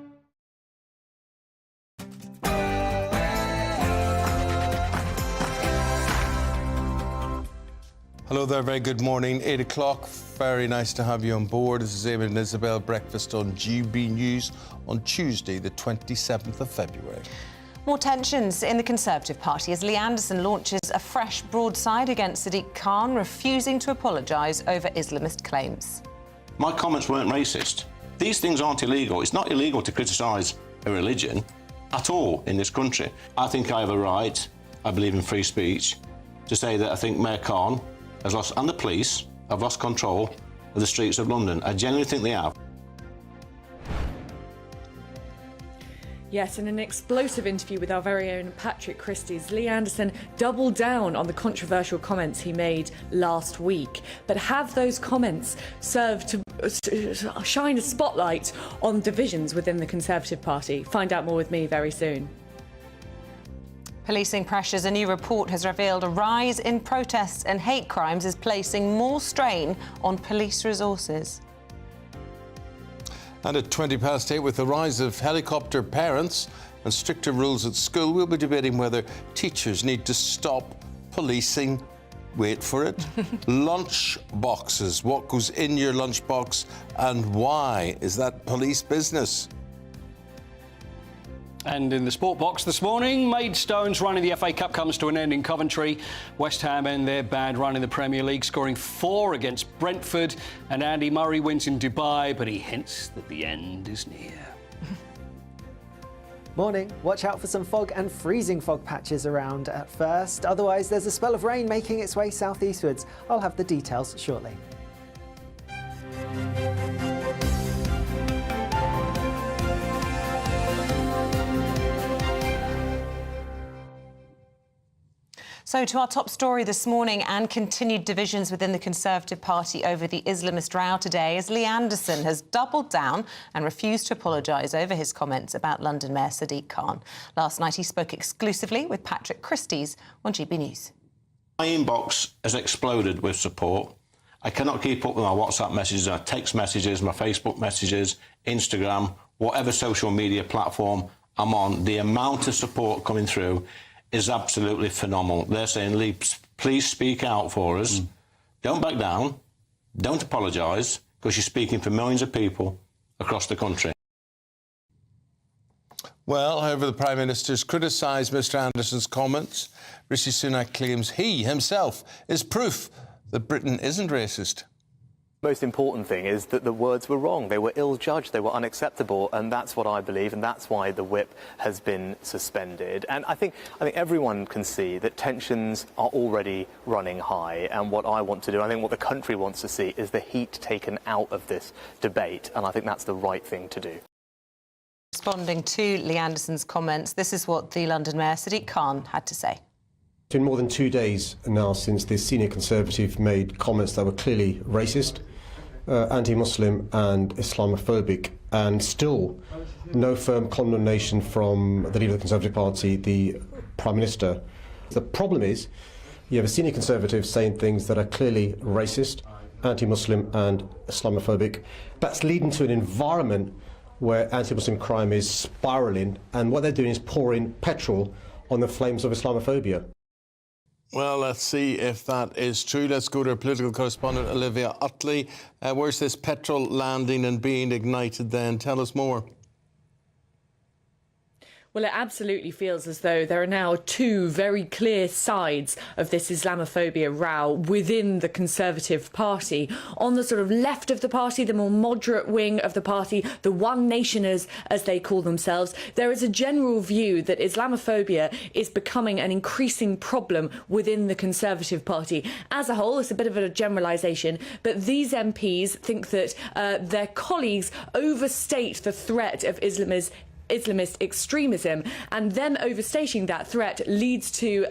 Hello there, very good morning. 8 o'clock, very nice to have you on board. This is Eamonn and Isabel, breakfast on GB News on Tuesday, the 27th of February. More tensions in the Conservative Party as Lee Anderson launches a fresh broadside against Sadiq Khan, refusing to apologise over Islamist claims. My comments weren't racist. These things aren't illegal. It's not illegal to criticise a religion at all in this country. I think I have a right, I believe in free speech, to say that I think Mayor Khan has lost, and the police have lost control of the streets of London. I genuinely think they have. Yes, in an explosive interview with our very own Patrick Christie's, Lee Anderson doubled down on the controversial comments he made last week. But have those comments served to shine a spotlight on divisions within the Conservative Party? Find out more with me very soon. Policing pressures. A new report has revealed a rise in protests and hate crimes is placing more strain on police resources. And at 8:20, with the rise of helicopter parents and stricter rules at school, we'll be debating whether teachers need to stop policing, wait for it, lunch boxes. What goes in your lunchbox and why? Is that police business? And in the sport box this morning, Maidstone's run in the FA Cup comes to an end in Coventry. West Ham end their bad run in the Premier League, scoring 4 against Brentford. And Andy Murray wins in Dubai, but he hints that the end is near. Morning. Watch out for some fog and freezing fog patches around at first. Otherwise, there's a spell of rain making its way southeastwards. I'll have the details shortly. So to our top story this morning, and continued divisions within the Conservative Party over the Islamist row today, as Lee Anderson has doubled down and refused to apologise over his comments about London Mayor Sadiq Khan. Last night he spoke exclusively with Patrick Christie's on GB News. My inbox has exploded with support. I cannot keep up with my WhatsApp messages, my text messages, my Facebook messages, Instagram, whatever social media platform I'm on. The amount of support coming through is absolutely phenomenal. They're saying, Lee, please speak out for us. Don't back down. Don't apologise, because you're speaking for millions of people across the country. Well, however, the Prime Minister's criticised Mr Anderson's comments. Rishi Sunak claims he himself is proof that Britain isn't racist. Most important thing is that the words were wrong. They were ill-judged, they were unacceptable, and that's what I believe, and that's why the whip has been suspended. And I think everyone can see that tensions are already running high, and what I want to do, I think what the country wants to see, is the heat taken out of this debate, and I think that's the right thing to do. Responding to Lee Anderson's comments, this is what the London Mayor Sadiq Khan had to say. It's been more than 2 days now since this senior Conservative made comments that were clearly racist, anti-Muslim and Islamophobic, and still no firm condemnation from the leader of the Conservative Party, the Prime Minister. The problem is you have a senior Conservative saying things that are clearly racist, anti-Muslim and Islamophobic. That's leading to an environment where anti-Muslim crime is spiralling, and what they're doing is pouring petrol on the flames of Islamophobia. Well, let's see if that is true. Let's go to our political correspondent, Olivia Utley. Where's this petrol landing and being ignited then? Tell us more. Well, it absolutely feels as though there are now 2 very clear sides of this Islamophobia row within the Conservative Party. On the sort of left of the party, the more moderate wing of the party, the One Nationers, as they call themselves, there is a general view that Islamophobia is becoming an increasing problem within the Conservative Party. As a whole, it's a bit of a generalisation, but these MPs think that their colleagues overstate the threat of Islamist extremism, and them overstating that threat leads to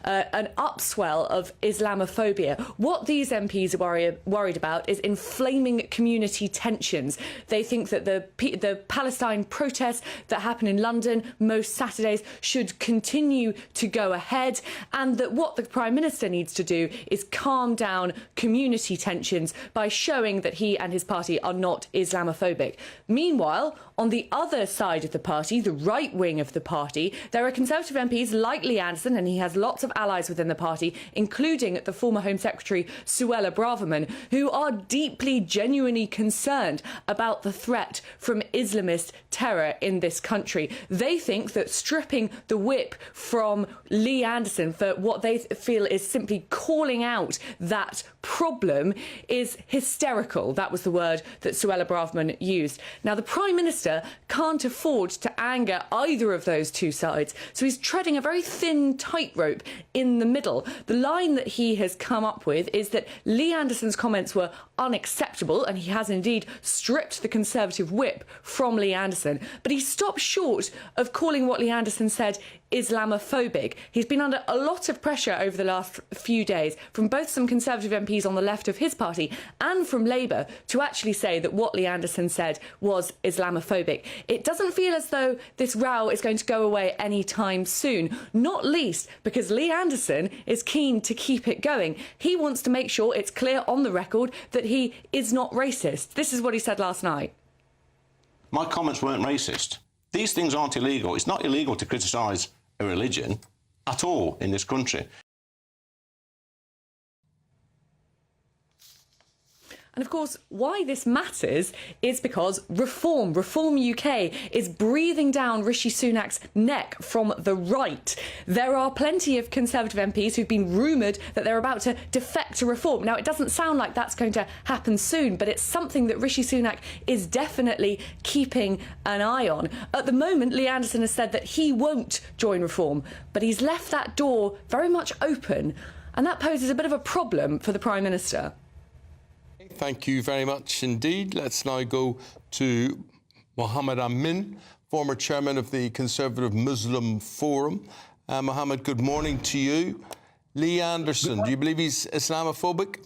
an upswell of Islamophobia. What these MPs are worried about is inflaming community tensions. They think that the Palestine protests that happen in London most Saturdays should continue to go ahead, and that what the Prime Minister needs to do is calm down community tensions by showing that he and his party are not Islamophobic. Meanwhile, on the other side of the party, the right wing of the party. There are Conservative MPs like Lee Anderson, and he has lots of allies within the party, including the former Home Secretary Suella Braverman, who are deeply, genuinely concerned about the threat from Islamist terror in this country. They think that stripping the whip from Lee Anderson for what they feel is simply calling out that problem is hysterical. That was the word that Suella Braverman used. Now, the Prime Minister can't afford to anger either of those two sides, so he's treading a very thin tightrope in the middle. The line that he has come up with is that Lee Anderson's comments were unacceptable, and he has indeed stripped the Conservative whip from Lee Anderson, but he stopped short of calling what Lee Anderson said Islamophobic. He's been under a lot of pressure over the last few days from both some Conservative MPs on the left of his party and from Labour to actually say that what Lee Anderson said was Islamophobic. It doesn't feel as though this row is going to go away anytime soon, not least because Lee Anderson is keen to keep it going. He wants to make sure it's clear on the record that he is not racist. This is what he said last night. My comments weren't racist. These things aren't illegal. It's not illegal to criticise a religion at all in this country. And of course, why this matters is because Reform UK is breathing down Rishi Sunak's neck from the right. There are plenty of Conservative MPs who've been rumoured that they're about to defect to Reform. Now, it doesn't sound like that's going to happen soon, but it's something that Rishi Sunak is definitely keeping an eye on. At the moment, Lee Anderson has said that he won't join Reform, but he's left that door very much open, and that poses a bit of a problem for the Prime Minister. Thank you very much indeed. Let's now go to Muhammad Amin, former chairman of the Conservative Muslim Forum. Muhammad, good morning to you. Lee Anderson, do you believe he's Islamophobic?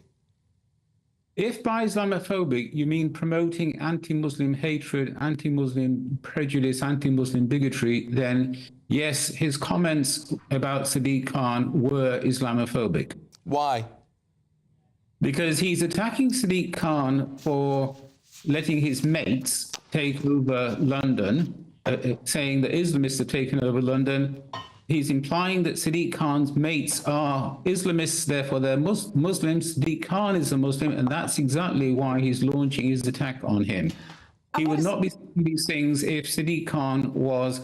If by Islamophobic you mean promoting anti-Muslim hatred, anti-Muslim prejudice, anti-Muslim bigotry, then yes, his comments about Sadiq Khan were Islamophobic. Why? Because he's attacking Sadiq Khan for letting his mates take over London, saying that Islamists have taken over London. He's implying that Sadiq Khan's mates are Islamists, therefore they're Muslims. Sadiq Khan is a Muslim, and that's exactly why he's launching his attack on him. He would not be saying these things if Sadiq Khan was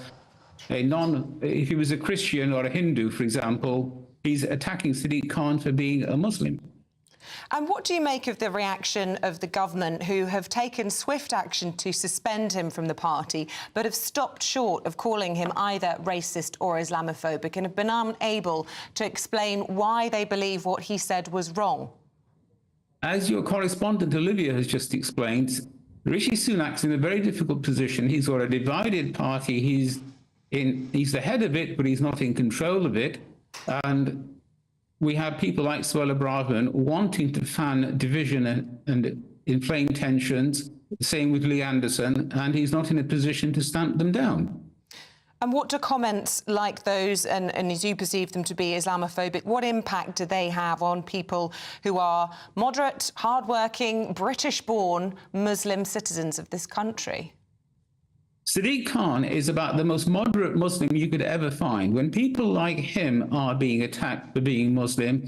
if he was a Christian or a Hindu, for example. He's attacking Sadiq Khan for being a Muslim. And what do you make of the reaction of the government, who have taken swift action to suspend him from the party, but have stopped short of calling him either racist or Islamophobic, and have been unable to explain why they believe what he said was wrong? As your correspondent Olivia has just explained, Rishi Sunak's in a very difficult position. He's got a divided party. He's the head of it, but he's not in control of it. And we have people like Suella Braverman wanting to fan division and inflame tensions, same with Lee Anderson, and he's not in a position to stamp them down. And what do comments like those, and as you perceive them to be Islamophobic, what impact do they have on people who are moderate, hard-working, British-born Muslim citizens of this country? Sadiq Khan is about the most moderate Muslim you could ever find. When people like him are being attacked for being Muslim,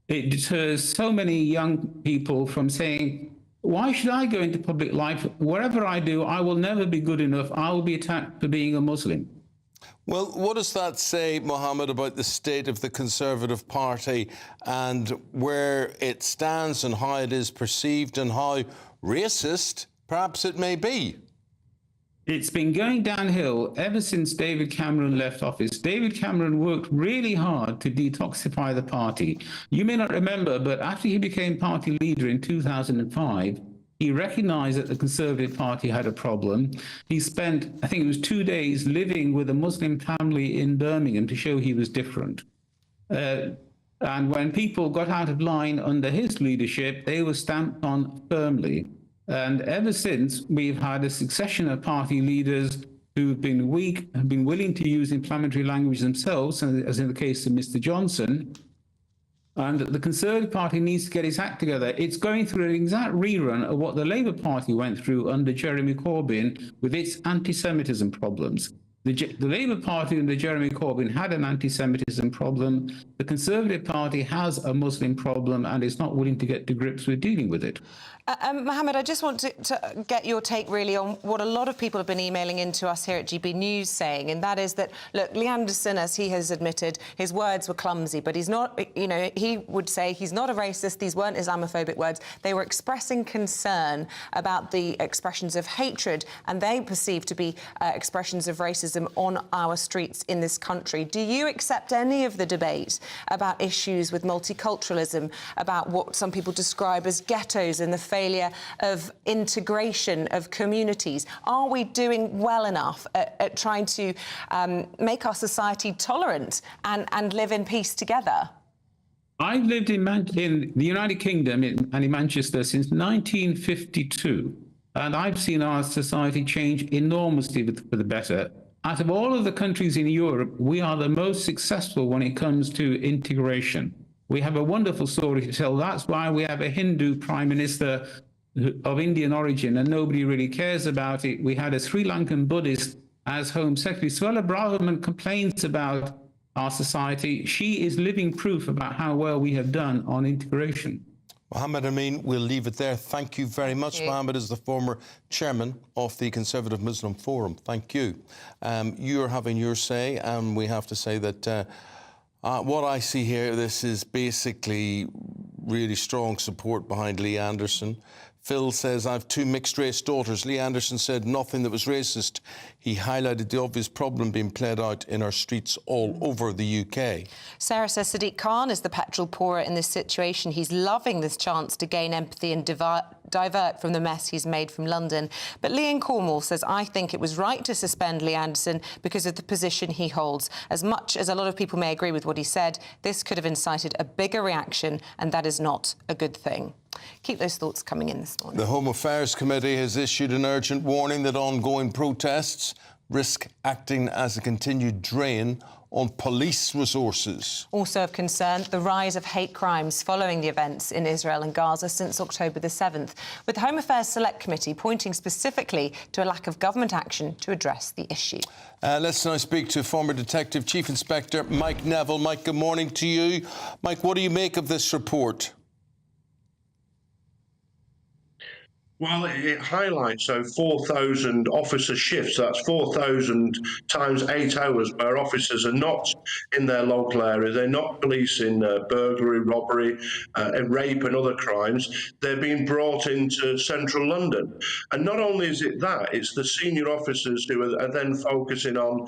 it deters so many young people from saying, why should I go into public life? Whatever I do, I will never be good enough. I will be attacked for being a Muslim. Well, what does that say, Mohammed, about the state of the Conservative Party and where it stands and how it is perceived and how racist perhaps it may be? It's been going downhill ever since David Cameron left office. David Cameron worked really hard to detoxify the party. You may not remember, but after he became party leader in 2005, he recognised that the Conservative Party had a problem. He spent, I think it was 2 days, living with a Muslim family in Birmingham to show he was different. And when people got out of line under his leadership, they were stamped on firmly. And ever since, we've had a succession of party leaders who've been weak, have been willing to use inflammatory language themselves, as in the case of Mr. Johnson, And the Conservative Party needs to get its act together. It's going through an exact rerun of what the Labour Party went through under Jeremy Corbyn with its anti-Semitism problems. The Labour Party under Jeremy Corbyn had an anti-Semitism problem. The Conservative Party has a Muslim problem and is not willing to get to grips with dealing with it. Mohammed, I just want to get your take really on what a lot of people have been emailing into us here at GB News saying, and that is that, look, Lee Anderson, as he has admitted, his words were clumsy, but he's not, you know, he would say he's not a racist, these weren't Islamophobic words. They were expressing concern about the expressions of hatred, and they perceived to be expressions of racism on our streets in this country. Do you accept any of the debate about issues with multiculturalism, about what some people describe as ghettos and the failure of integration of communities? Are we doing well enough at trying to make our society tolerant and live in peace together? I've lived in the United Kingdom and in Manchester since 1952, and I've seen our society change enormously for the better. Out of all of the countries in Europe, we are the most successful when it comes to integration. We have a wonderful story to tell. That's why we have a Hindu prime minister of Indian origin, and nobody really cares about it. We had a Sri Lankan Buddhist as Home Secretary. Suella Braverman complains about our society. She is living proof about how well we have done on integration. Muhammad Amin, we'll leave it there. Thank you very much. Muhammad is the former chairman of the Conservative Muslim Forum. Thank you. You're having your say, and we have to say that what I see here, this is basically really strong support behind Lee Anderson. Phil says, I have two mixed-race daughters. Lee Anderson said nothing that was racist. He highlighted the obvious problem being played out in our streets all over the UK. Sarah says Sadiq Khan is the petrol pourer in this situation. He's loving this chance to gain empathy and divert from the mess he's made from London. But Lee in Cornwall says, I think it was right to suspend Lee Anderson because of the position he holds. As much as a lot of people may agree with what he said, this could have incited a bigger reaction, and that is not a good thing. Keep those thoughts coming in this morning. The Home Affairs Committee has issued an urgent warning that ongoing protests risk acting as a continued drain on police resources. Also of concern, the rise of hate crimes following the events in Israel and Gaza since October the 7th, with the Home Affairs Select Committee pointing specifically to a lack of government action to address the issue. Let's now speak to former Detective Chief Inspector Mike Neville. Mike, good morning to you. Mike, what do you make of this report? Well, it highlights 4,000 officer shifts. That's 4,000 times 8 hours where officers are not in their local area. They're not policing burglary, robbery, rape and other crimes. They're being brought into central London. And not only is it that, it's the senior officers who are then focusing on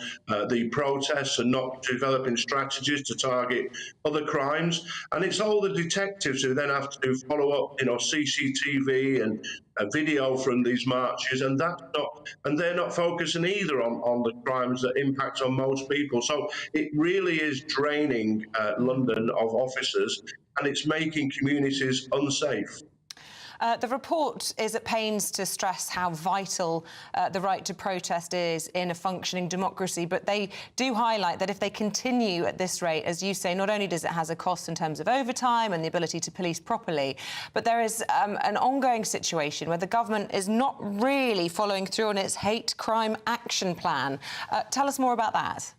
the protests and not developing strategies to target other crimes. And it's all the detectives who then have to follow up, CCTV and a video from these marches, and they're not focusing either on the crimes that impact on most people. So it really is draining London of officers, and it's making communities unsafe. The report is at pains to stress how vital the right to protest is in a functioning democracy, but they do highlight that if they continue at this rate, as you say, not only does it have a cost in terms of overtime and the ability to police properly, but there is an ongoing situation where the government is not really following through on its hate crime action plan. Tell us more about that.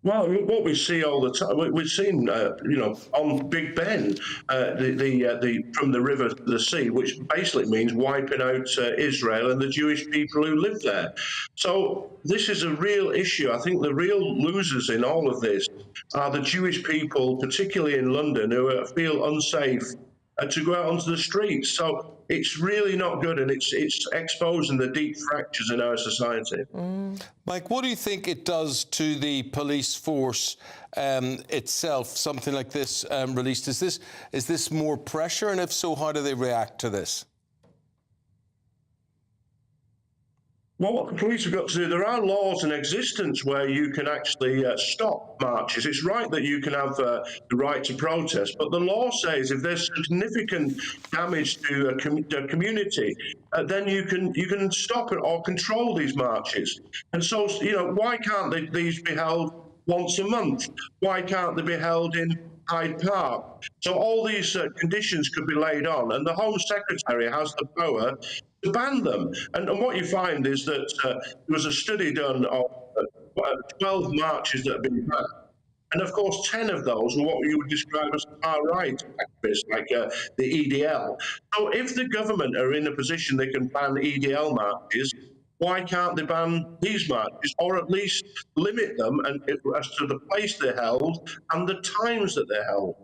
Well, what we see all the time, we've seen, on Big Ben, from the river to the sea, which basically means wiping out Israel and the Jewish people who live there. So this is a real issue. I think the real losers in all of this are the Jewish people, particularly in London, who feel unsafe to go out onto the streets. So it's really not good, and it's exposing the deep fractures in our society. Mike, what do you think it does to the police force itself, something like this released? Is this more pressure, and if so, how do they react to this? Well, what the police have got to do, there are laws in existence where you can actually stop marches. It's right that you can have the right to protest, but the law says if there's significant damage to a community, then you can stop it or control these marches. And so, why can't these be held once a month? Why can't they be held in Hyde Park? So all these conditions could be laid on, and the Home Secretary has the power to ban them. And what you find is that there was a study done of 12 marches that have been banned. And of course, 10 of those were what you would describe as far-right activists, like the EDL. So if the government are in a position they can ban EDL marches, why can't they ban these marches, or at least limit them and as to the place they're held and the times that they're held?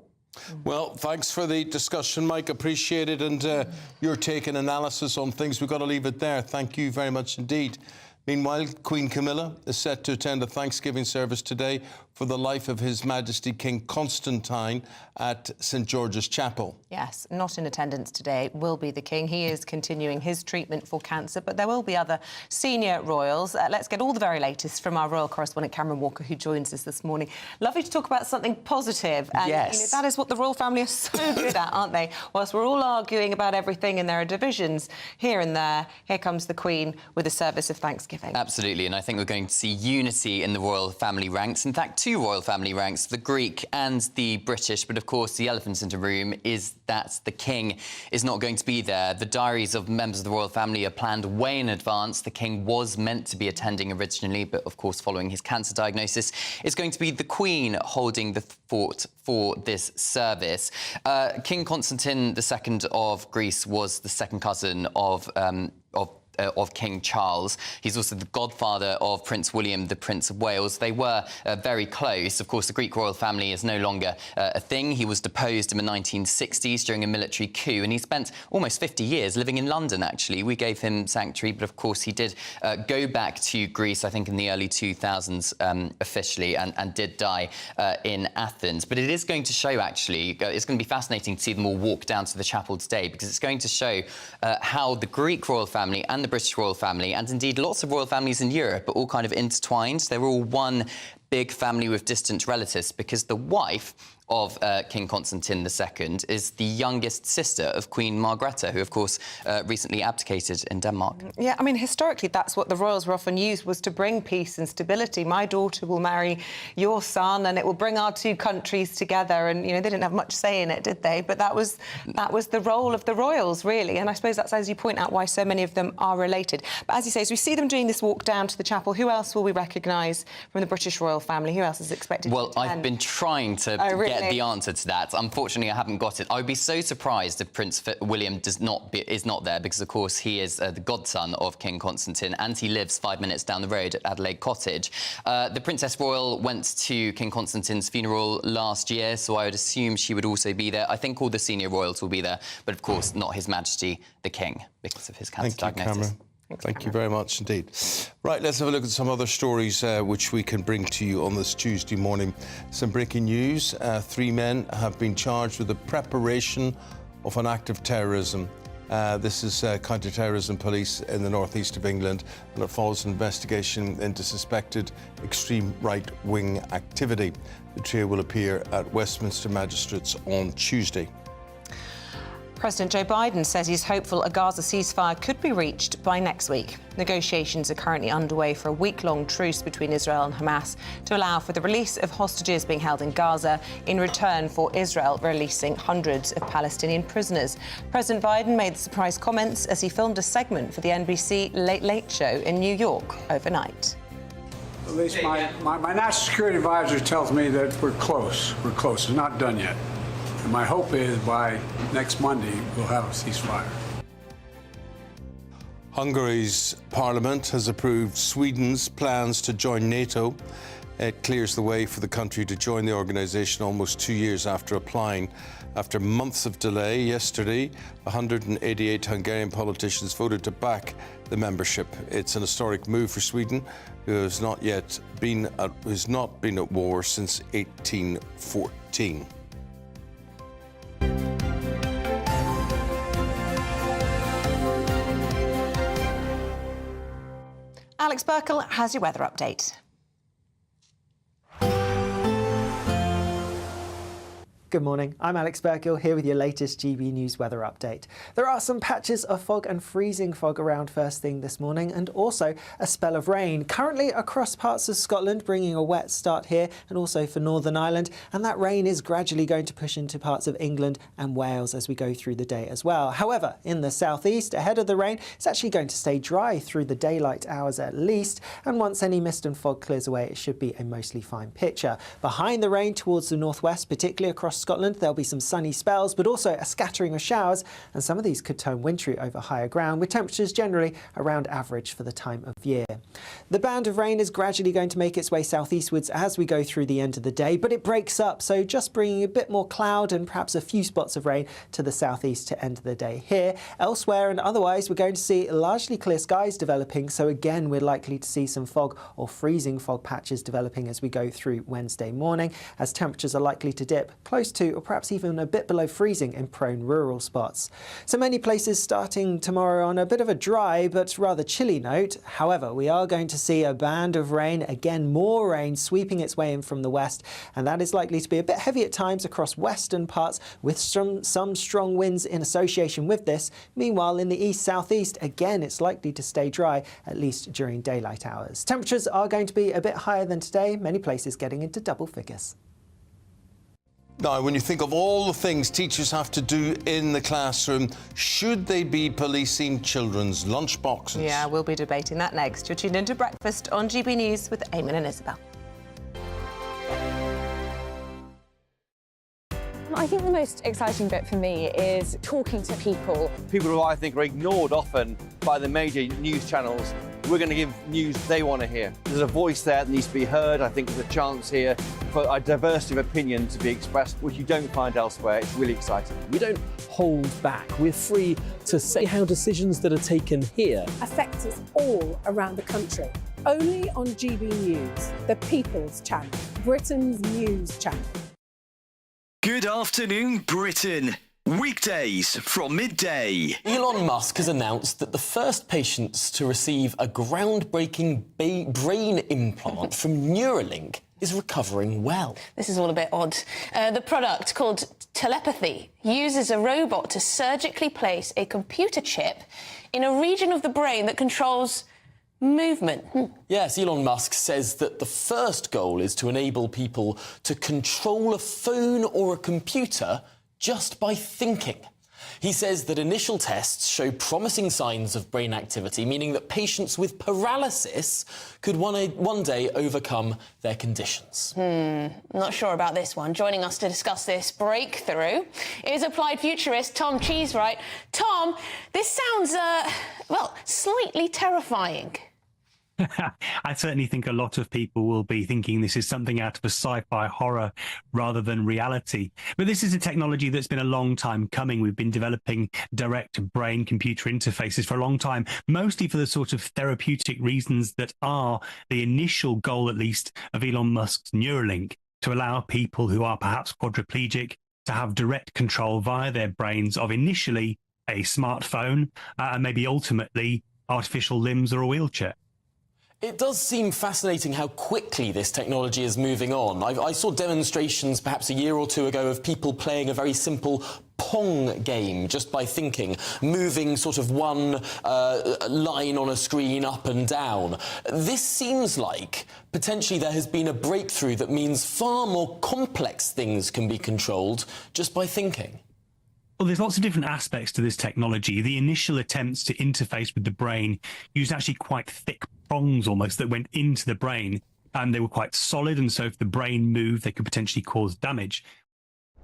Well, thanks for the discussion, Mike. Appreciate it, and your take and analysis on things. We've got to leave it there. Thank you very much indeed. Meanwhile, Queen Camilla is set to attend a Thanksgiving service today for the life of His Majesty King Constantine at St George's Chapel. Yes, not in attendance today will be the King. He is continuing his treatment for cancer, but there will be other senior royals. Let's get all the very latest from our royal correspondent Cameron Walker, who joins us this morning. Lovely to talk about something positive. And, yes. You know, that is what the royal family are so good at, aren't they? Whilst we're all arguing about everything and there are divisions here and there, here comes the Queen with a service of Thanksgiving. Absolutely, and I think we're going to see unity in the royal family ranks. In fact, two royal family ranks, the Greek and the British. But of course, the elephant in the room is that the King is not going to be there. The diaries of members of the royal family are planned way in advance. The King was meant to be attending originally, but of course, following his cancer diagnosis, it's going to be the Queen holding the fort for this service. King Constantine II of Greece was the second cousin of King Charles. He's also the godfather of Prince William, the Prince of Wales. They were very close. Of course, the Greek royal family is no longer a thing. He was deposed in the 1960s during a military coup, and he spent almost 50 years living in London, actually. We gave him sanctuary, but of course he did go back to Greece, I think in the early 2000s officially, and did die in Athens. But it is going to show, actually, it's going to be fascinating to see them all walk down to the chapel today, because it's going to show how the Greek royal family and the British royal family, and indeed lots of royal families in Europe, are all kind of intertwined. They're all one big family with distant relatives, because the wife of King Constantine II is the youngest sister of Queen Margrethe, who, of course, recently abdicated in Denmark. Yeah, I mean, historically, that's what the royals were often used, was to bring peace and stability. My daughter will marry your son, and it will bring our two countries together. And, you know, they didn't have much say in it, did they? But that was the role of the royals, really. And I suppose that's, as you point out, why so many of them are related. But as you say, as we see them doing this walk down to the chapel, who else will we recognise from the British royal family? Who else is expected to attend? I've been trying to get the answer to that. Unfortunately, I haven't got it. I would be so surprised if Prince William is not there, because, of course, he is the godson of King Constantine, and he lives 5 minutes down the road at Adelaide Cottage. The Princess Royal went to King Constantine's funeral last year, so I would assume she would also be there. I think all the senior royals will be there, but, of course, not His Majesty the King, because of his cancer diagnosis. Cameron. Thank you very much indeed. Right, let's have a look at some other stories which we can bring to you on this Tuesday morning. Some breaking news. 3 men have been charged with the preparation of an act of terrorism. This is counter-terrorism police in the northeast of England, and it follows an investigation into suspected extreme right-wing activity. The trio will appear at Westminster Magistrates on Tuesday. President Joe Biden says he's hopeful a Gaza ceasefire could be reached by next week. Negotiations are currently underway for a week-long truce between Israel and Hamas to allow for the release of hostages being held in Gaza in return for Israel releasing hundreds of Palestinian prisoners. President Biden made the surprise comments as he filmed a segment for the NBC Late Late Show in New York overnight. At least my national security advisor tells me that we're close. We're close. It's not done yet. And my hope is by next Monday, we'll have a ceasefire. Hungary's parliament has approved Sweden's plans to join NATO. It clears the way for the country to join the organisation almost 2 years after applying. After months of delay, yesterday, 188 Hungarian politicians voted to back the membership. It's an historic move for Sweden, who has not been at war since 1814. Alex Burkle has your weather update. Good morning, I'm Alex Burkill here with your latest GB News weather update. There are some patches of fog and freezing fog around first thing this morning and also a spell of rain. Currently across parts of Scotland, bringing a wet start here and also for Northern Ireland, and that rain is gradually going to push into parts of England and Wales as we go through the day as well. However, in the southeast, ahead of the rain, it's actually going to stay dry through the daylight hours at least, and once any mist and fog clears away, it should be a mostly fine picture. Behind the rain towards the northwest, particularly across Scotland, there'll be some sunny spells, but also a scattering of showers, and some of these could turn wintry over higher ground, with temperatures generally around average for the time of year. The band of rain is gradually going to make its way southeastwards as we go through the end of the day, but it breaks up, so just bringing a bit more cloud and perhaps a few spots of rain to the southeast to end the day here. Elsewhere and otherwise, we're going to see largely clear skies developing, so again, we're likely to see some fog or freezing fog patches developing as we go through Wednesday morning, as temperatures are likely to dip close to or perhaps even a bit below freezing in prone rural spots. So many places starting tomorrow on a bit of a dry but rather chilly note. However, we are going to see a band of rain, again more rain sweeping its way in from the west, and that is likely to be a bit heavy at times across western parts with some strong winds in association with this. Meanwhile, in the east-southeast, again it's likely to stay dry, at least during daylight hours. Temperatures are going to be a bit higher than today, many places getting into double figures. Now, when you think of all the things teachers have to do in the classroom, should they be policing children's lunchboxes? Yeah, we'll be debating that next. You're tuned into Breakfast on GB News with Eamonn and Isabel. I think the most exciting bit for me is talking to people. People who I think are ignored often by the major news channels. We're going to give news they want to hear. There's a voice there that needs to be heard. I think there's a chance here for a diversity of opinion to be expressed, which you don't find elsewhere. It's really exciting. We don't hold back. We're free to say how decisions that are taken here affect us all around the country. Only on GB News, the People's Channel, Britain's news channel. Good afternoon, Britain. Weekdays from midday. Elon Musk has announced that the first patients to receive a groundbreaking brain implant from Neuralink is recovering well. This is all a bit odd. The product, called Telepathy, uses a robot to surgically place a computer chip in a region of the brain that controls movement. Yes, Elon Musk says that the first goal is to enable people to control a phone or a computer just by thinking. He says that initial tests show promising signs of brain activity, meaning that patients with paralysis could one day overcome their conditions. Not sure about this one. Joining us to discuss this breakthrough is applied futurist Tom Cheesewright. Tom, this sounds, well, slightly terrifying. I certainly think a lot of people will be thinking this is something out of a sci-fi horror rather than reality. But this is a technology that's been a long time coming. We've been developing direct brain-computer interfaces for a long time, mostly for the sort of therapeutic reasons that are the initial goal, at least, of Elon Musk's Neuralink, to allow people who are perhaps quadriplegic to have direct control via their brains of initially a smartphone and maybe ultimately artificial limbs or a wheelchair. It does seem fascinating how quickly this technology is moving on. I saw demonstrations perhaps a year or two ago of people playing a very simple Pong game just by thinking, moving sort of one line on a screen up and down. This seems like potentially there has been a breakthrough that means far more complex things can be controlled just by thinking. Well, there's lots of different aspects to this technology. The initial attempts to interface with the brain used actually quite thick prongs almost that went into the brain, and they were quite solid, and so if the brain moved, they could potentially cause damage.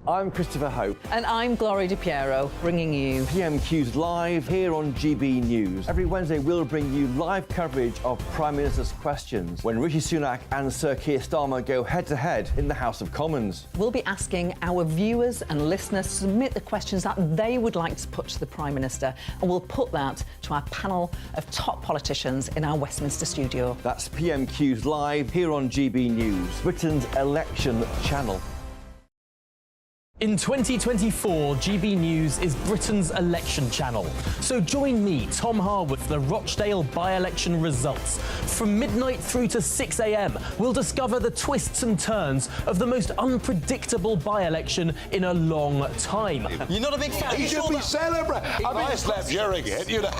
I'm Christopher Hope. And I'm Gloria DiPiero, bringing you PMQs live here on GB News. Every Wednesday, we'll bring you live coverage of Prime Minister's questions when Rishi Sunak and Sir Keir Starmer go head-to-head in the House of Commons. We'll be asking our viewers and listeners to submit the questions that they would like to put to the Prime Minister, and we'll put that to our panel of top politicians in our Westminster studio. That's PMQs live here on GB News, Britain's election channel. In 2024, GB News is Britain's election channel. So join me, Tom Harwood, for the Rochdale by-election results. From midnight through to 6 a.m, we'll discover the twists and turns of the most unpredictable by-election in a long time. You're not a big fan. He should be celebrating. I mean, it's left hearing it, you know.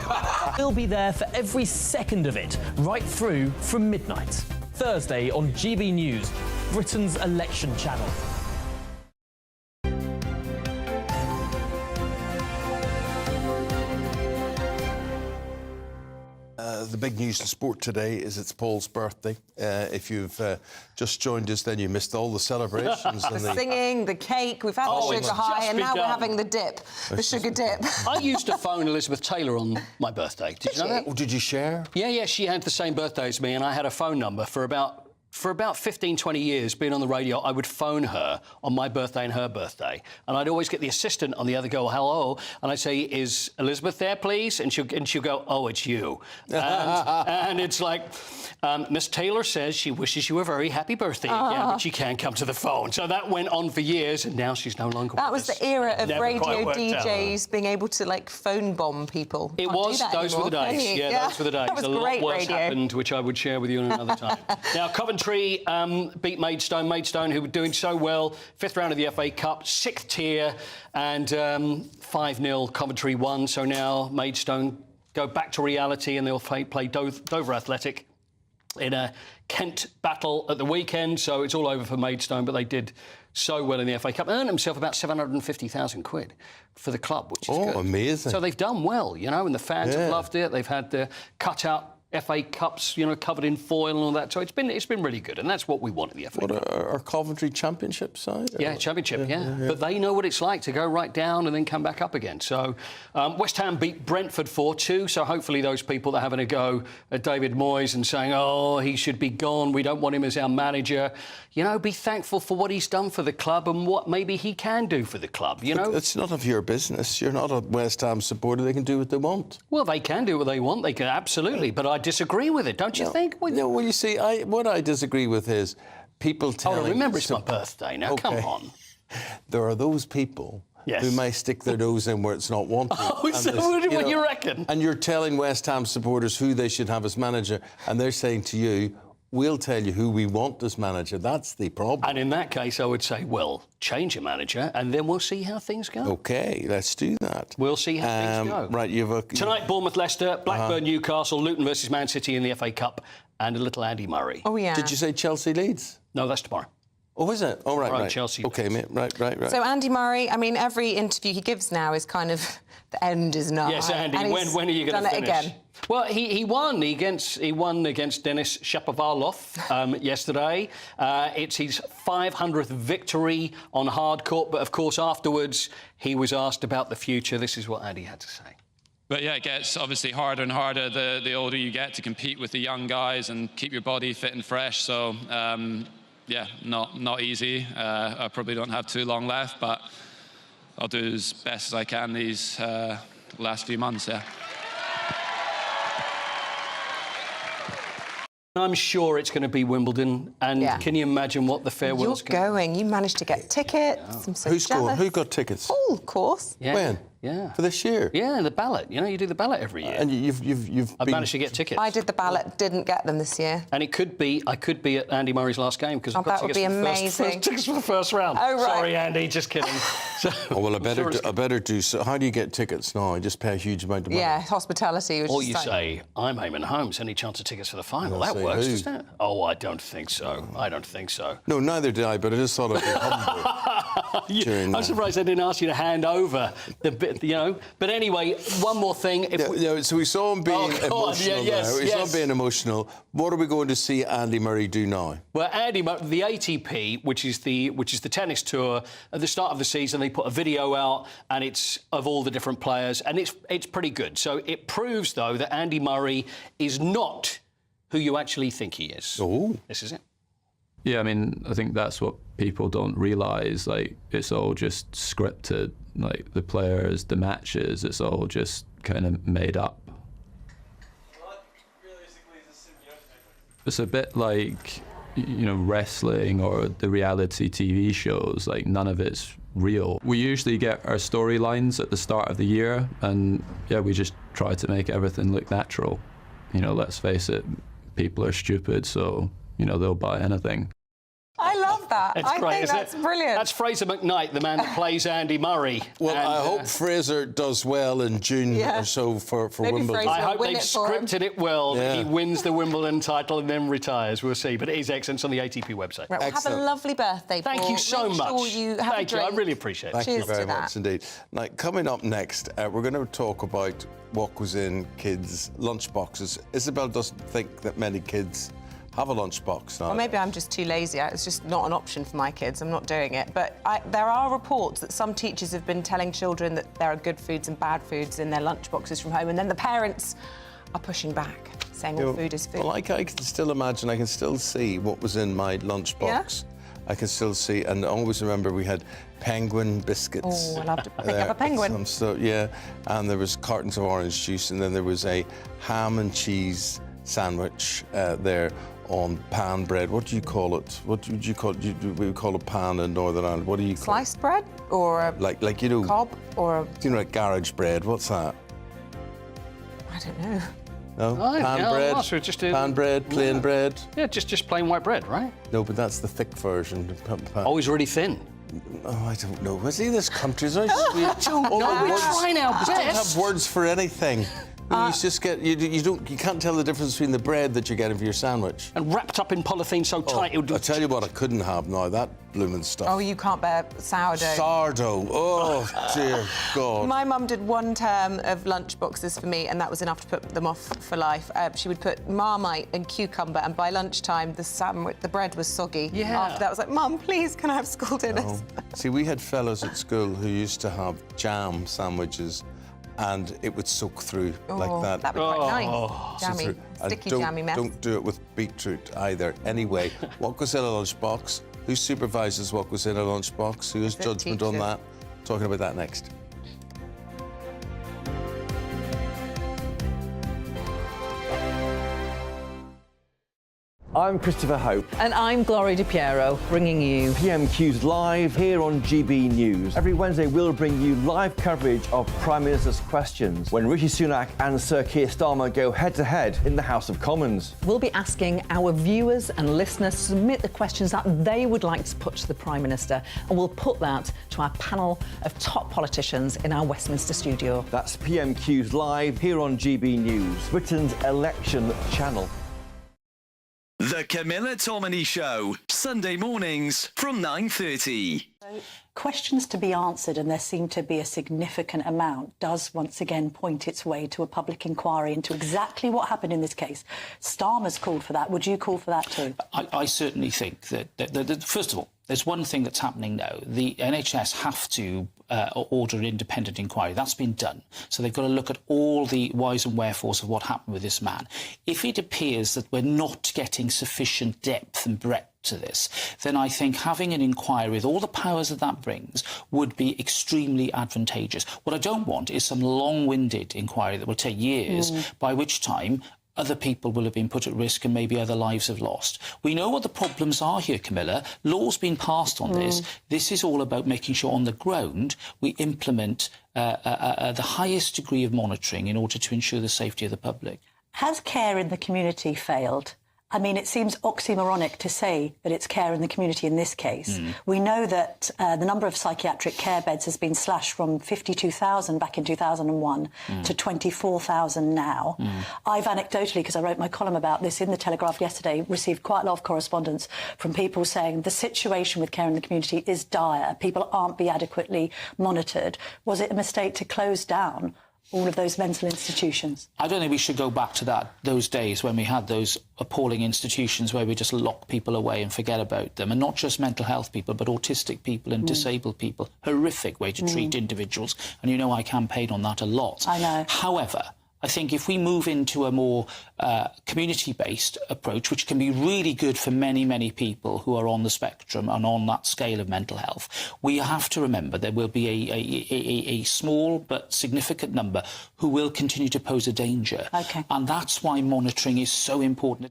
We'll be there for every second of it, right through from midnight. Thursday on GB News, Britain's election channel. The big news in sport today is it's Paul's birthday. If you've just joined us, then you missed all the celebrations. The singing, the cake, we've had the sugar high, and now we're having the dip, the sugar dip. I used to phone Elizabeth Taylor on my birthday. Did you know that? Oh, did you share? Yeah, she had the same birthday as me, and I had a phone number for about 15, 20 years being on the radio. I would phone her on my birthday and her birthday, and I'd always get the assistant on the other go, hello, and I'd say, is Elizabeth there, please? And she'll go, oh, it's you. And it's like, Miss Taylor says she wishes you a very happy birthday again, but she can't come to the phone. So that went on for years, and now she's no longer That with was us. the era of Never radio quite worked DJs being able to, like, phone bomb people. It Can't do was, that those were the anymore, days. can you? Yeah, those were the days. That was a lot great worse radio. happened, which I would share with you another time. Now, Coventry beat Maidstone. Maidstone, who were doing so well, 5th round of the FA Cup, 6th tier, and 5-0 Coventry won. So now Maidstone go back to reality, and they'll play Dover Athletic in a Kent battle at the weekend. So it's all over for Maidstone, but they did so well in the FA Cup, earned themselves about 750,000 quid for the club, which is good. Oh, amazing. So they've done well, you know, and the fans have loved it. They've had the cut-out FA Cups, you know, covered in foil and all that. So it's been really good, and that's what we want at the FA Cup. What are Coventry Championship side? Yeah, Championship, yeah. But they know what it's like to go right down and then come back up again. So West Ham beat Brentford 4-2, so hopefully those people that are having a go at David Moyes and saying, oh, he should be gone, we don't want him as our manager, you know, be thankful for what he's done for the club and what maybe he can do for the club, you know? It's none of your business. You're not a West Ham supporter. They can do what they want. Well, they can do what they want. They can, absolutely. But I disagree with it, don't you think? No, well, you see, what I disagree with is people telling... Oh, remember, it's my birthday now. Okay. Come on. There are those people who may stick their nose in where it's not wanted. Oh, so what do you reckon? And you're telling West Ham supporters who they should have as manager, and they're saying to you, we'll tell you who we want as manager. That's the problem. And in that case, I would say, well, change your manager, and then we'll see how things go. OK, let's do that. We'll see how things go. Right, you've a... Tonight, Bournemouth-Leicester, Blackburn-Newcastle, Luton versus Man City in the FA Cup, and a little Andy Murray. Oh, yeah. Did you say Chelsea-Leeds? No, that's tomorrow. Oh, is it? Oh, right. Chelsea. OK, mate. Right. So Andy Murray, I mean, every interview he gives now is kind of the end is nigh. Yes, Andy, and when are you going to finish? Done it again. Well, he won against Denis Shapovalov yesterday. It's his 500th victory on hard court, but of course afterwards he was asked about the future. This is what Andy had to say. But yeah, it gets obviously harder and harder the older you get to compete with the young guys and keep your body fit and fresh. So yeah, not easy. I probably don't have too long left, but I'll do as best as I can these last few months. Yeah. I'm sure it's going to be Wimbledon, and can you imagine what the farewell's going to be? You're going. You managed to get tickets. I'm so Who's jealous. going? Who got tickets? Paul, of course. Yeah. When? Yeah. For this year? Yeah, the ballot. You know, you do the ballot every year. And you've I've managed to get tickets. I did the ballot, didn't get them this year. And I could be at Andy Murray's last game because I've got that would tickets be amazing. tickets for the first round. Oh, right. Sorry, Andy, just kidding. Oh, well, I better do so. How do you get tickets now? I just pay a huge amount of money. Yeah, hospitality. Or you say, I'm Eamonn Holmes, any chance of tickets for the final? That works, doesn't it? Oh, I don't think so. I don't think so. No, neither did I, but I just thought I'd be humble. I'm surprised they didn't ask you to hand over the bit, you know. But anyway, one more thing. So we saw him being emotional now. We saw him being emotional. What are we going to see Andy Murray do now? Well, Andy Murray, the ATP, which is the tennis tour, at the start of the season, they put a video out, and it's of all the different players, and it's pretty good. So it proves, though, that Andy Murray is not who you actually think he is. Oh. This is it. Yeah, I mean, I think that's what people don't realise. Like, it's all just scripted. Like, the players, the matches, it's all just kind of made up. It's a bit like, you know, wrestling or the reality TV shows. Like, none of it's real. We usually get our storylines at the start of the year, and yeah, we just try to make everything look natural. You know, let's face it, people are stupid, so, you know, they'll buy anything. I love that. It's I great, think isn't that's it? brilliant. That's Fraser McKnight, the man that plays Andy Murray. Well, And, I hope Fraser does well in June or so for Wimbledon. I hope they've scripted it well, that he wins the Wimbledon title and then retires. We'll see. But it is excellent. It's on the ATP website. Right, well, have a lovely birthday, Paul. Thank you so Make much. Sure you have Thank a you. drink. I really appreciate it. Thank Cheers you very to that. much indeed. Now, coming up next, we're going to talk about what goes in kids' lunchboxes. Isabel doesn't think that many kids have a lunchbox now. Well, maybe I'm just too lazy. It's just not an option for my kids. I'm not doing it. But there are reports that some teachers have been telling children that there are good foods and bad foods in their lunchboxes from home, and then the parents are pushing back, saying all food is food. Well, I can still imagine, I can still see what was in my lunchbox. I can still see, and I always remember we had penguin biscuits. Oh, I love to pick up a penguin. And there was cartons of orange juice, and then there was a ham and cheese sandwich there on pan bread. What do you call it? What would you call it? We would call it pan in Northern Ireland. What do you call Sliced bread? Or like you know, cob? Or you know, like garage bread. What's that? I don't know. No? Pan bread, plain bread. Yeah, just plain white bread, right? No, but that's the thick version. Always really thin. Oh, I don't know. See, this country's always We're trying our just don't best. have words for anything. You just get you can't tell the difference between the bread that you're getting for your sandwich. And wrapped up in polythene so tight it would. I tell you what, I couldn't have now that blooming stuff. Oh, you can't bear sourdough. Sourdough. Oh dear God. My mum did one term of lunchboxes for me, and that was enough to put them off for life. She would put Marmite and cucumber, and by lunchtime the bread was soggy. Yeah. After that, I was like, Mum, please, can I have school dinners? No. See, we had fellows at school who used to have jam sandwiches, and it would soak through like that. That'd be quite nice. Jammy, sticky jammy mess. Don't do it with beetroot either. Anyway, what goes in a lunchbox? Who supervises what goes in a lunchbox? Who has judgment on that? Talking about that next. I'm Christopher Hope. And I'm Gloria DiPiero, bringing you PMQs live here on GB News. Every Wednesday, we'll bring you live coverage of Prime Minister's questions when Rishi Sunak and Sir Keir Starmer go head-to-head in the House of Commons. We'll be asking our viewers and listeners to submit the questions that they would like to put to the Prime Minister, and we'll put that to our panel of top politicians in our Westminster studio. That's PMQs live here on GB News, Britain's election channel. The Camilla Tominey Show, Sunday mornings from 9:30. Questions to be answered, and there seem to be a significant amount, does once again point its way to a public inquiry into exactly what happened in this case. Starmer's called for that. Would you call for that too? I certainly think that first of all, there's one thing that's happening now. The NHS have to order an independent inquiry. That's been done. So they've got to look at all the whys and wherefores of what happened with this man. If it appears that we're not getting sufficient depth and breadth to this, then I think having an inquiry with all the powers that brings would be extremely advantageous. What I don't want is some long-winded inquiry that will take years, by which time other people will have been put at risk and maybe other lives have lost. We know what the problems are here, Camilla. Law's been passed on this. This is all about making sure on the ground we implement the highest degree of monitoring in order to ensure the safety of the public. Has care in the community failed? I mean, it seems oxymoronic to say that it's care in the community in this case. We know that the number of psychiatric care beds has been slashed from 52,000 back in 2001 to 24,000 now. I've anecdotally, because I wrote my column about this in The Telegraph yesterday, received quite a lot of correspondence from people saying the situation with care in the community is dire. People aren't being adequately monitored. Was it a mistake to close down all of those mental institutions? I don't think we should go back to those days when we had those appalling institutions where we just lock people away and forget about them, and not just mental health people, but autistic people and disabled people. Horrific way to treat individuals, and you know I campaign on that a lot. I know. However, I think if we move into a more community-based approach, which can be really good for many, many people who are on the spectrum and on that scale of mental health, we have to remember there will be a small but significant number who will continue to pose a danger. Okay. And that's why monitoring is so important.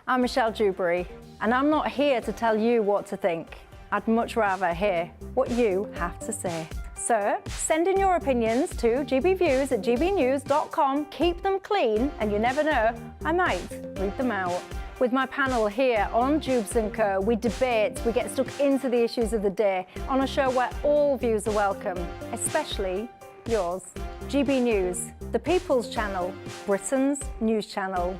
I'm Michelle Dewberry, and I'm not here to tell you what to think. I'd much rather hear what you have to say. So send in your opinions to gbviews@gbnews.com. Keep them clean, and you never know, I might read them out. With my panel here on Jubes & Co, we debate, we get stuck into the issues of the day on a show where all views are welcome, especially yours. GB News, the People's Channel, Britain's news channel.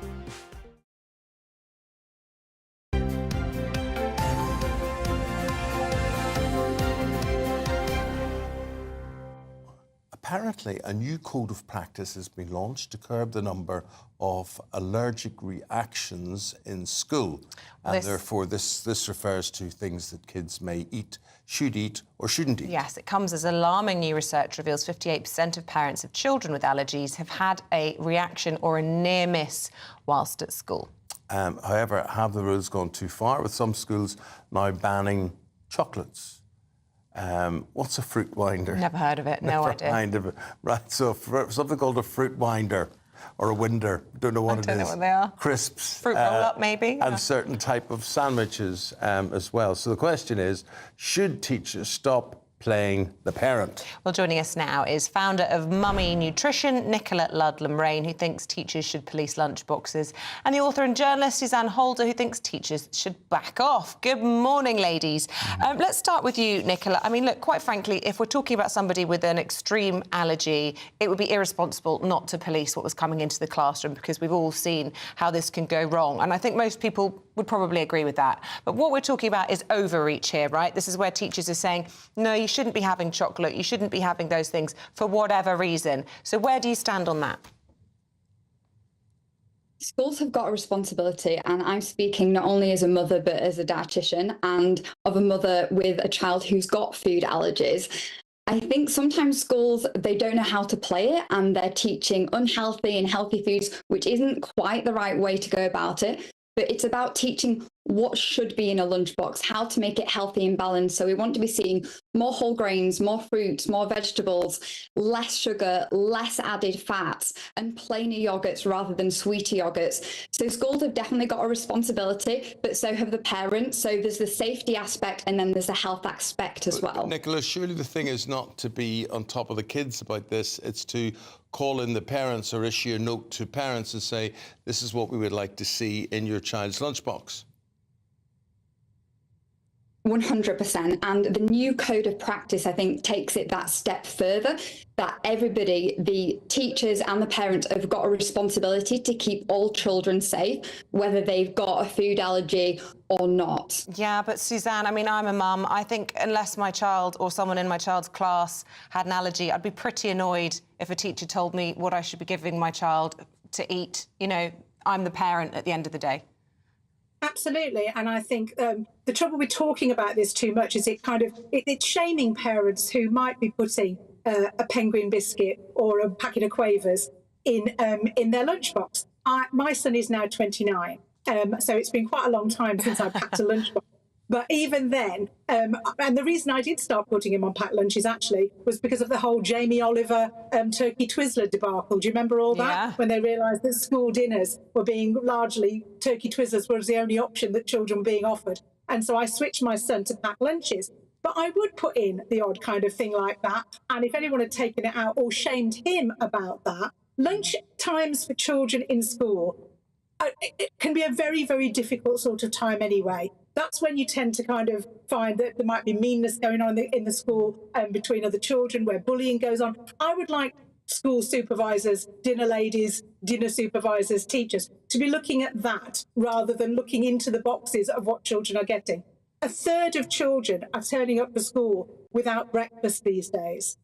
Apparently, a new code of practice has been launched to curb the number of allergic reactions in school. And therefore, this refers to things that kids may eat, should eat, or shouldn't eat. Yes, it comes as alarming new research reveals 58% of parents of children with allergies have had a reaction or a near miss whilst at school. However, have the rules gone too far, with some schools now banning chocolates? What's a fruit winder? Never heard of it, no idea. Heard of it. Right, so something called a fruit winder or a winder, don't know what it is. I don't know what they are. Crisps. Fruit roll-up, maybe. And certain type of sandwiches as well. So the question is, should teachers stop playing the parent? Well, joining us now is founder of Mummy Nutrition, Nicola Ludlam-Rain, who thinks teachers should police lunchboxes, and the author and journalist Suzanne Holder, who thinks teachers should back off. Good morning, ladies. Let's start with you, Nicola. I mean, look, quite frankly, if we're talking about somebody with an extreme allergy, it would be irresponsible not to police what was coming into the classroom, because we've all seen how this can go wrong. And I think most people would probably agree with that. But what we're talking about is overreach here, right? This is where teachers are saying, no, you shouldn't be having chocolate, you shouldn't be having those things for whatever reason. So where do you stand on that? Schools have got a responsibility, and I'm speaking not only as a mother but as a dietitian and of a mother with a child who's got food allergies. I think sometimes schools, they don't know how to play it, and they're teaching unhealthy and healthy foods, which isn't quite the right way to go about it. But it's about teaching what should be in a lunchbox, how to make it healthy and balanced. So we want to be seeing more whole grains, more fruits, more vegetables, less sugar, less added fats, and plainer yogurts rather than sweeter yogurts. So schools have definitely got a responsibility, but so have the parents. So there's the safety aspect, and then there's the health aspect as well. Nicola, surely the thing is not to be on top of the kids about this, it's to call in the parents or issue a note to parents and say, this is what we would like to see in your child's lunchbox. 100%. And the new code of practice, I think, takes it that step further, that everybody, the teachers and the parents, have got a responsibility to keep all children safe, whether they've got a food allergy or not. Yeah, but Suzanne, I mean, I'm a mum. I think unless my child or someone in my child's class had an allergy, I'd be pretty annoyed if a teacher told me what I should be giving my child to eat. You know, I'm the parent at the end of the day. Absolutely, and I think the trouble with talking about this too much is it's shaming parents who might be putting a penguin biscuit or a packet of Quavers in their lunchbox. My son is now 29, so it's been quite a long time since I packed a lunchbox. But even then, and the reason I did start putting him on packed lunches actually was because of the whole Jamie Oliver turkey Twizzler debacle. Do you remember all that? Yeah. When they realised that school dinners were being largely turkey Twizzlers was the only option that children were being offered. And so I switched my son to packed lunches. But I would put in the odd kind of thing like that. And if anyone had taken it out or shamed him about that, lunch times for children in school, it can be a very, very difficult sort of time anyway. That's when you tend to kind of find that there might be meanness going on in the school between other children, where bullying goes on. I would like school supervisors, dinner ladies, dinner supervisors, teachers to be looking at that rather than looking into the boxes of what children are getting. A third of children are turning up for school without breakfast these days.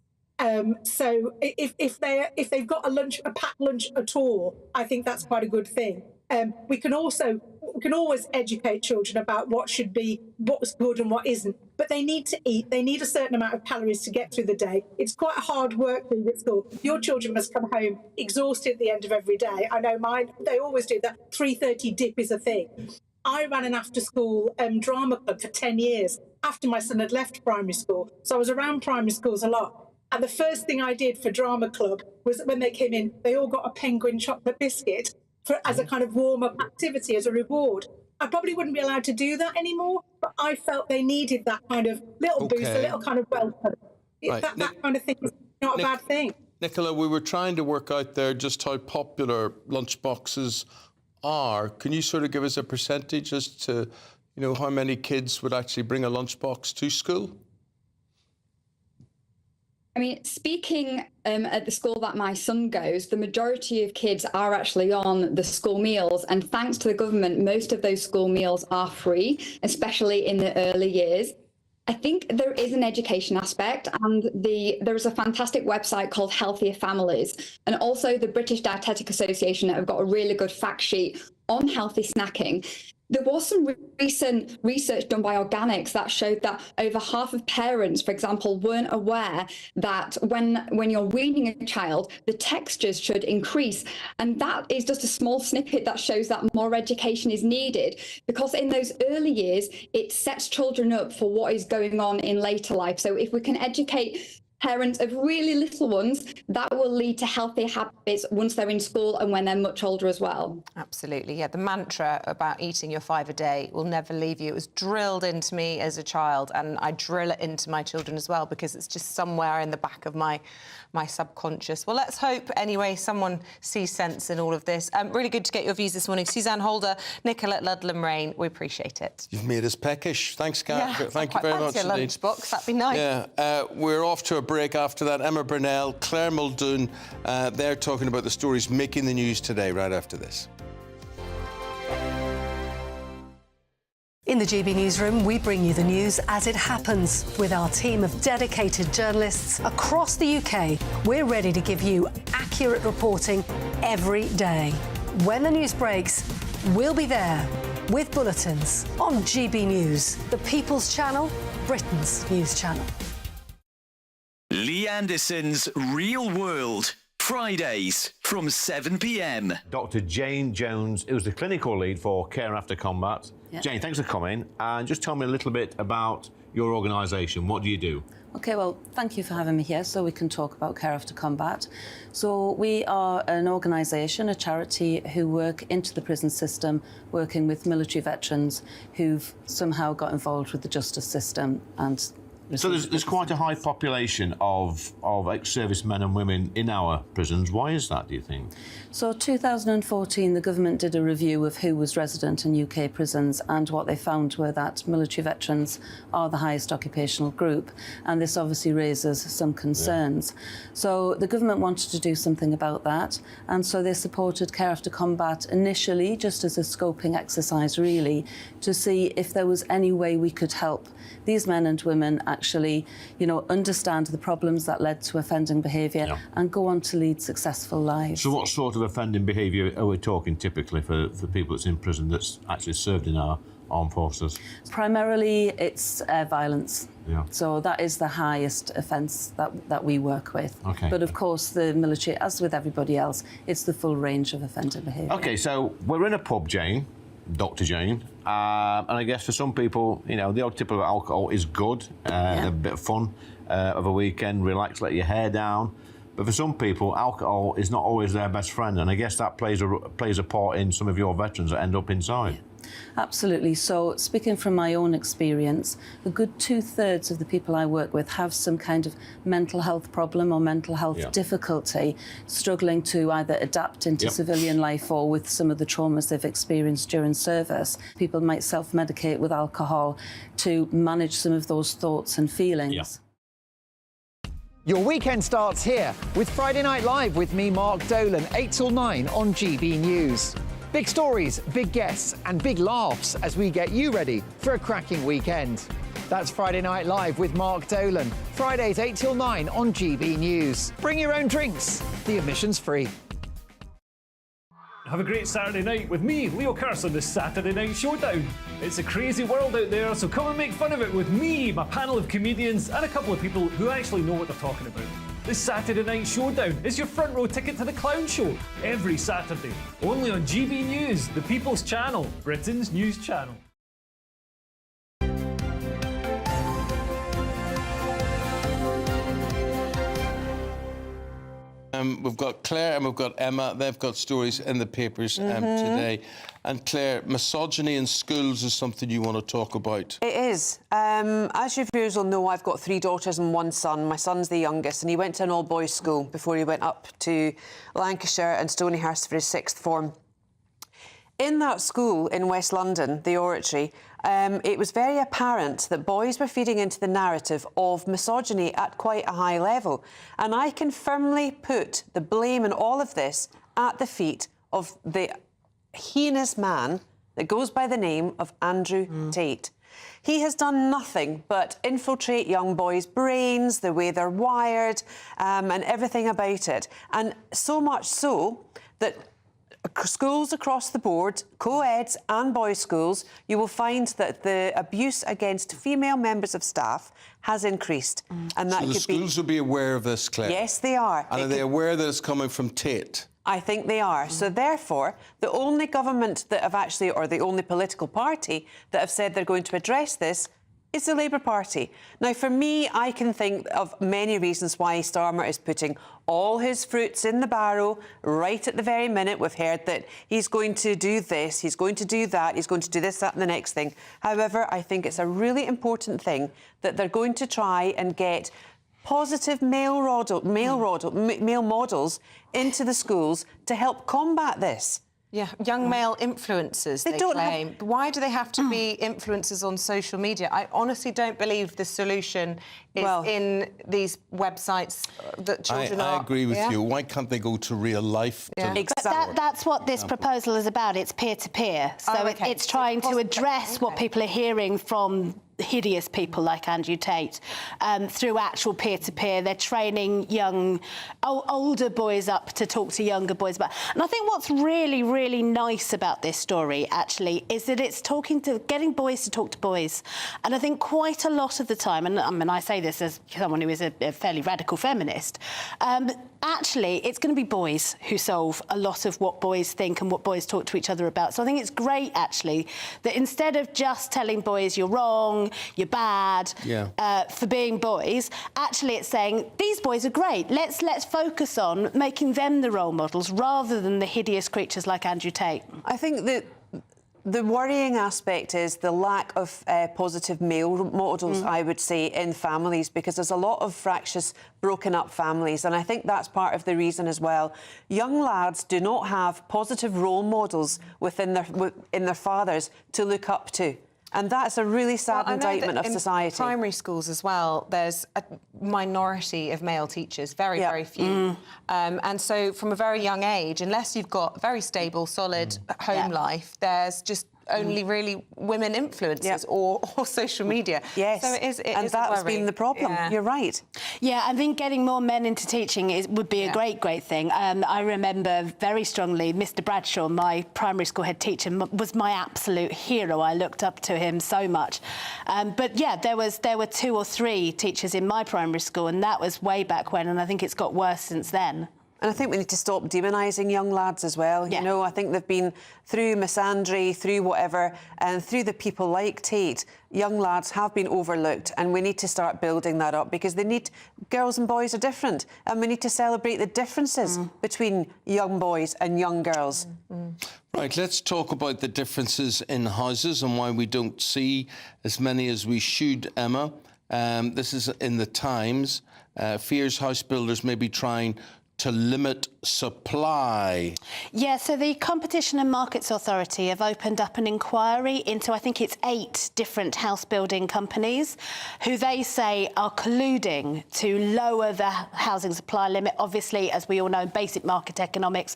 So if they've got a packed lunch at all, I think that's quite a good thing. We can always educate children about what's good and what isn't, but they need to eat. They need a certain amount of calories to get through the day. It's quite hard work being at school. Your children must come home exhausted at the end of every day. I know mine, they always do that. 3:30 dip is a thing. I ran an after-school drama club for 10 years after my son had left primary school. So I was around primary schools a lot. And the first thing I did for drama club was when they came in, they all got a penguin chocolate biscuit as a kind of warm-up activity, as a reward. I probably wouldn't be allowed to do that anymore, but I felt they needed that kind of little boost, a little kind of welcome. Right. That kind of thing is not a bad thing. Nicola, we were trying to work out there just how popular lunchboxes are. Can you sort of give us a percentage as to, how many kids would actually bring a lunchbox to school? I mean, speaking at the school that my son goes, the majority of kids are actually on the school meals. And thanks to the government, most of those school meals are free, especially in the early years. I think there is an education aspect, and there is a fantastic website called Healthier Families, and also the British Dietetic Association have got a really good fact sheet on healthy snacking. There was some recent research done by Organics that showed that over half of parents, for example, weren't aware that when you're weaning a child, the textures should increase. And that is just a small snippet that shows that more education is needed, because in those early years, it sets children up for what is going on in later life. So if we can educate parents of really little ones, that will lead to healthy habits once they're in school and when they're much older as well. Absolutely, yeah. The mantra about eating your 5 a day will never leave you. It was drilled into me as a child, and I drill it into my children as well, because it's just somewhere in the back of my subconscious. Well, let's hope, anyway, someone sees sense in all of this. Really good to get your views this morning. Suzanne Holder, Nicola Ludlam-Rain, we appreciate it. You've made us peckish. Thanks, Kat. Yeah, Thank you very much indeed. Lunchbox, that'd be nice. Yeah, we're off to a break after that. Emma Burnell, Claire Muldoon, they're talking about the stories making the news today, right after this. In the GB Newsroom, we bring you the news as it happens. With our team of dedicated journalists across the UK, we're ready to give you accurate reporting every day. When the news breaks, we'll be there with bulletins on GB News, the People's Channel, Britain's news channel. Lee Anderson's Real World, Fridays from 7 p.m. Dr. Jane Jones, who's the clinical lead for Care After Combat. Yeah. Jane, thanks for coming. And just tell me a little bit about your organisation. What do you do? OK, well, thank you for having me here so we can talk about Care After Combat. So we are an organisation, a charity, who work into the prison system, working with military veterans who've somehow got involved with the justice system and... So there's quite a high population of ex-servicemen and women in our prisons. Why is that, do you think? So 2014, the government did a review of who was resident in UK prisons, and what they found were that military veterans are the highest occupational group, and this obviously raises some concerns. Yeah. So the government wanted to do something about that, and so they supported Care After Combat initially just as a scoping exercise, really, to see if there was any way we could help these men and women actually, understand the problems that led to offending behaviour and go on to lead successful lives. So what sort of offending behaviour are we talking typically for people that's in prison that's actually served in our armed forces? Primarily, it's violence. Yeah. So that is the highest offence that we work with. Okay. But of course, the military, as with everybody else, it's the full range of offending behaviour. OK, so we're in a pub, Jane, Dr. Jane, and I guess for some people, the odd tip of alcohol is good, a bit of fun of a weekend, relax, let your hair down. But for some people, alcohol is not always their best friend, and I guess that plays a part in some of your veterans that end up inside. Yeah. Absolutely. So, speaking from my own experience, a good 2/3 of the people I work with have some kind of mental health problem or mental health difficulty, struggling to either adapt into civilian life or with some of the traumas they've experienced during service. People might self-medicate with alcohol to manage some of those thoughts and feelings. Your weekend starts here with Friday Night Live with me, Mark Dolan, 8 till 9 on GB News. Big stories, big guests and big laughs as we get you ready for a cracking weekend. That's Friday Night Live with Mark Dolan. Fridays 8 till 9 on GB News. Bring your own drinks. The admission's free. Have a great Saturday night with me, Leo Curse, on the Saturday Night Showdown. It's a crazy world out there, so come and make fun of it with me, my panel of comedians, and a couple of people who actually know what they're talking about. The Saturday Night Showdown is your front row ticket to the clown show every Saturday, only on GB News, the People's Channel, Britain's news channel. We've got Claire and we've got Emma. They've got stories in the papers today. And Claire, misogyny in schools is something you want to talk about. It is. As your viewers will know, I've got 3 daughters and 1 son. My son's the youngest, and he went to an all-boys school before he went up to Lancashire and Stonyhurst for his 6th form. In that school in West London, the Oratory, it was very apparent that boys were feeding into the narrative of misogyny at quite a high level. And I can firmly put the blame in all of this at the feet of the heinous man that goes by the name of Andrew Tate. He has done nothing but infiltrate young boys' brains, the way they're wired, and everything about it. And so much so that schools across the board, co-eds and boys' schools, you will find that the abuse against female members of staff has increased. And that so the schools will be aware of this, Claire? Yes, they are. And are they aware that it's coming from Tate? I think they are. So therefore, the only government that have actually, or the only political party that have said they're going to address this is the Labour Party. Now, for me, I can think of many reasons why Starmer is putting all his fruits in the barrow right at the very minute. We've heard that he's going to do this, he's going to do that, he's going to do this, that and the next thing. However, I think it's a really important thing that they're going to try and get positive male models into the schools to help combat this. Yeah, young male influencers, they claim. Why do they have to be influencers on social media? I honestly don't believe the solution is in these websites that children are... I agree with you. Why can't they go to real life? But that's what this proposal is about. It's peer-to-peer. So it's trying to address what people are hearing from hideous people like Andrew Tate through actual peer-to-peer. They're training older boys up to talk to younger boys about. And I think what's really, really nice about this story, actually, is that it's getting boys to talk to boys. And I think quite a lot of the time, and I mean, I say this as someone who is a fairly radical feminist, actually, it's going to be boys who solve a lot of what boys think and what boys talk to each other about. So I think it's great, actually, that instead of just telling boys you're wrong, you're bad for being boys, actually it's saying these boys are great. Let's focus on making them the role models rather than the hideous creatures like Andrew Tate. I think that the worrying aspect is the lack of positive male models, I would say, in families, because there's a lot of fractious, broken up families, and I think that's part of the reason as well. Young lads do not have positive role models in their fathers to look up to. And that's a really sad indictment of society. In primary schools as well, there's a minority of male teachers, very few. And so from a very young age, unless you've got a very stable, solid home life, there's just only really women influencers or social media. Yes, so it is that's been the problem. You're right. Yeah, I think getting more men into teaching would be a great thing. I remember very strongly Mr. Bradshaw, my primary school head teacher, was my absolute hero. I looked up to him so much. But yeah, there were 2 or 3 teachers in my primary school, and that was way back when, and I think it's got worse since then. And I think we need to stop demonising young lads as well. You know, I think they've been through misandry, through whatever, and through the people like Tate, young lads have been overlooked, and we need to start building that up, because girls and boys are different, and we need to celebrate the differences between young boys and young girls. Right, let's talk about the differences in houses and why we don't see as many as we should, Emma. This is in the Times. Fears house builders may be trying to limit supply. Yeah, so the Competition and Markets Authority have opened up an inquiry into, I think it's 8 different house building companies who they say are colluding to lower the housing supply limit. Obviously, as we all know, basic market economics,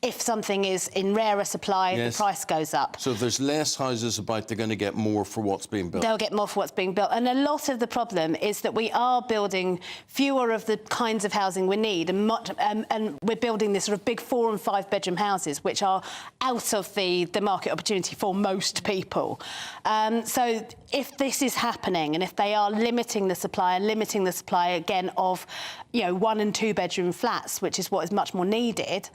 if something is in rarer supply, the price goes up. So if there's less houses about, they're going to get more for what's being built. They'll get more for what's being built. And a lot of the problem is that we are building fewer of the kinds of housing we need, and we're building this sort of big 4- and 5-bedroom houses, which are out of the market opportunity for most people. So if this is happening, and if they are limiting the supply again of, 1- and 2-bedroom flats, which is what is much more needed,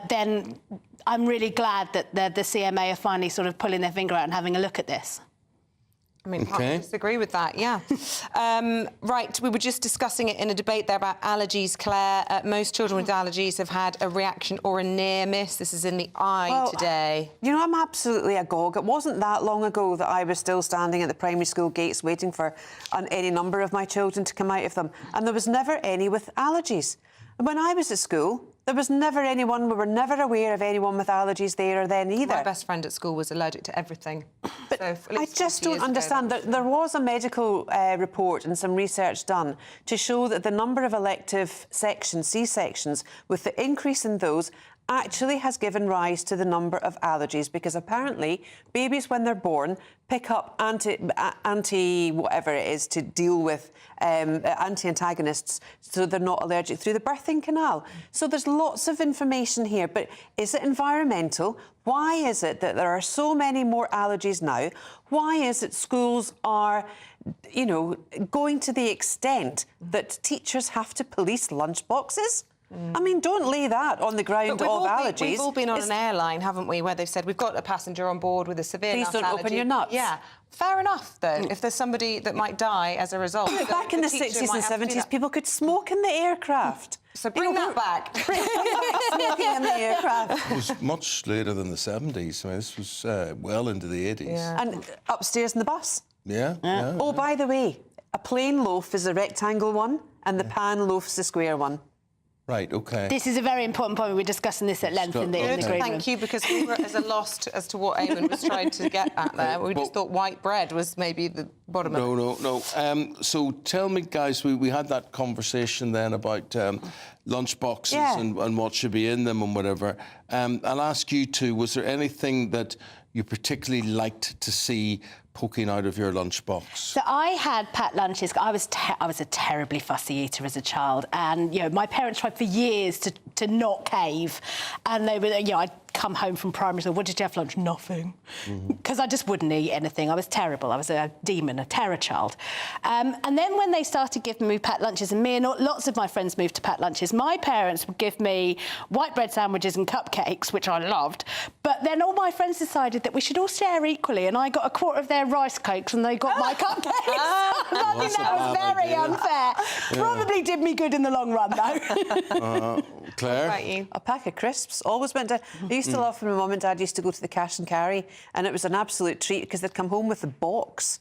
then I'm really glad that the CMA are finally sort of pulling their finger out and having a look at this. I mean, I disagree with that, yeah. Right, we were just discussing it in a debate there about allergies, Claire. Most children with allergies have had a reaction or a near miss. This is in the Eye today. You know, I'm absolutely agog. It wasn't that long ago that I was still standing at the primary school gates waiting for any number of my children to come out of them, and there was never any with allergies. When I was at school, there was never anyone, we were never aware of anyone with allergies there or then either. My best friend at school was allergic to everything. But I just don't understand. There was a medical report and some research done to show that the number of elective sections, C-sections, with the increase in those, actually has given rise to the number of allergies, because apparently babies, when they're born, pick up anti-whatever it is to deal with anti-antagonists, so they're not allergic through the birthing canal. So there's lots of information here, but is it environmental? Why is it that there are so many more allergies now? Why is it schools are, you know, going to the extent that teachers have to police lunchboxes? I mean, don't lay that on the ground of allergies. We've all been on an airline, haven't we, where they've said, we've got a passenger on board with a severe Please don't allergy. open your nuts. Yeah. Fair enough, though, if there's somebody that might die as a result. Back in the 60s and 70s, people could smoke in the aircraft. So bring that back. Smoking in the aircraft. It was much later than the 70s. I mean, this was well into the 80s. Yeah. And upstairs in the bus. Yeah. Oh, by the way, a plain loaf is the rectangle one, and the pan loaf's the square one. Right, OK. This is a very important point. We're discussing this at length in the green room. Thank you, because we were as a lost as to what Eamonn was trying to get at there. We just thought white bread was maybe the bottom of it. No. So tell me, guys, we had that conversation then about lunchboxes and what should be in them and whatever. I'll ask you two, was there anything that you particularly liked to see poking out of your lunchbox? So I had packed lunches. I was a terribly fussy eater as a child, and you know my parents tried for years to not cave, and they were, you know, I'd come home from primary school. What did you have for lunch? Nothing, because I just wouldn't eat anything. I was terrible. I was a demon, a terror child. And then when they started giving me packed lunches, and me and lots of my friends moved to packed lunches, my parents would give me white bread sandwiches and cupcakes, which I loved. But then all my friends decided that we should all share equally, and I got a quarter of their rice cakes and they got my cupcakes. I think that was very unfair. Probably did me good in the long run, though. Claire? What about you? A pack of crisps. Always went to... I used to love when my mum and dad used to go to the cash and carry, and it was an absolute treat because they'd come home with a box.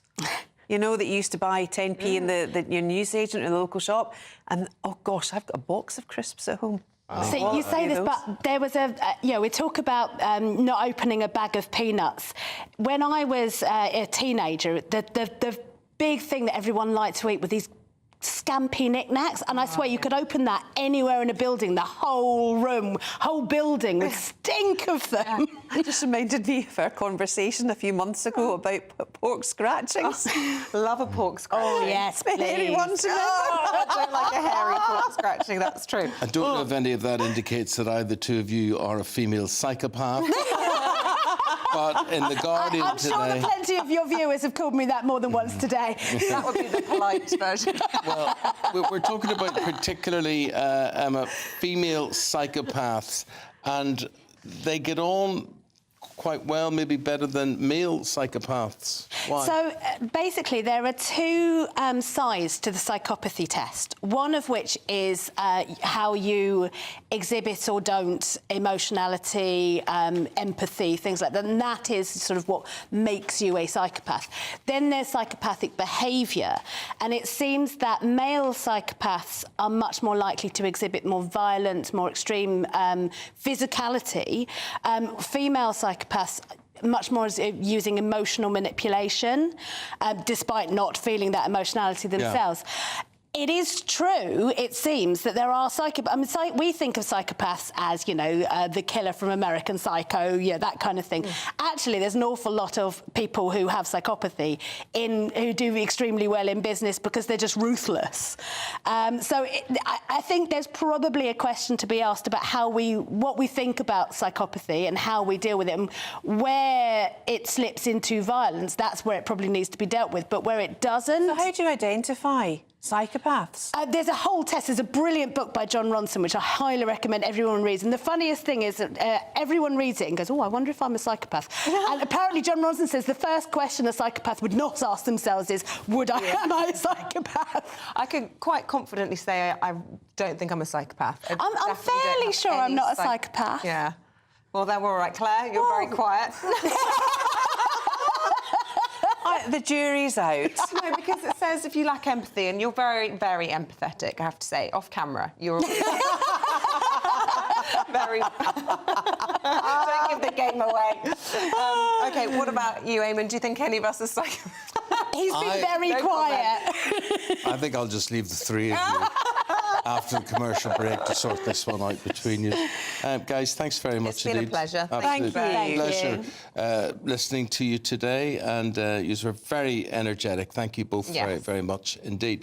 You know, that you used to buy 10p in your newsagent in the local shop. And, oh, gosh, I've got a box of crisps at home. So you say this, but there was we talk about not opening a bag of peanuts. When I was a teenager, the big thing that everyone liked to eat were these scampy knickknacks, and I swear you could open that anywhere in a building, the whole room, whole building would stink of them. It just reminded me of our conversation a few months ago about pork scratchings. Love a pork scratching. Oh, yes, please. I don't like a hairy pork scratching, that's true. I don't know if any of that indicates that either two of you are a female psychopath. But in The Guardian I'm sure that plenty of your viewers have called me that more than once today. That would be the polite version. Well, we're talking about particularly, Emma, female psychopaths, and they get on quite well, maybe better than male psychopaths. Why? So basically there are two sides to the psychopathy test, one of which is how you exhibit or don't emotionality, empathy, things like that, and that is sort of what makes you a psychopath. Then there's psychopathic behaviour, and it seems that male psychopaths are much more likely to exhibit more violent, more extreme physicality. Female psychopaths much more using emotional manipulation, despite not feeling that emotionality themselves. It is true, it seems, that there are psychopaths. I mean, we think of psychopaths as, you know, the killer from American Psycho, that kind of thing. Actually, there's an awful lot of people who have psychopathy who do extremely well in business because they're just ruthless. I think there's probably a question to be asked about what we think about psychopathy and how we deal with it. And where it slips into violence, that's where it probably needs to be dealt with. But where it doesn't... So how do you identify Psychopaths. There's a whole test. There's a brilliant book by John Ronson, which I highly recommend everyone reads. And the funniest thing is that everyone reads it and goes, oh, I wonder if I'm a psychopath. And apparently John Ronson says the first question a psychopath would not ask themselves is, am I a psychopath? I can quite confidently say I don't think I'm a psychopath. I'm fairly sure I'm not a psychopath. Yeah. Well, then we're all right, Claire. You're very quiet. The jury's out. No, because it says if you lack empathy, and you're very, very empathetic, I have to say, off camera. You're very... Don't give the game away. OK, what about you, Eamonn? Do you think any of us are psychopaths? He's been very quiet. I think I'll just leave the three of you after the commercial break to sort this one out between you. Guys, thanks very much It's been indeed. a pleasure. Absolute Thank you. pleasure listening to you today, and you were very energetic. Thank you both very, very much indeed.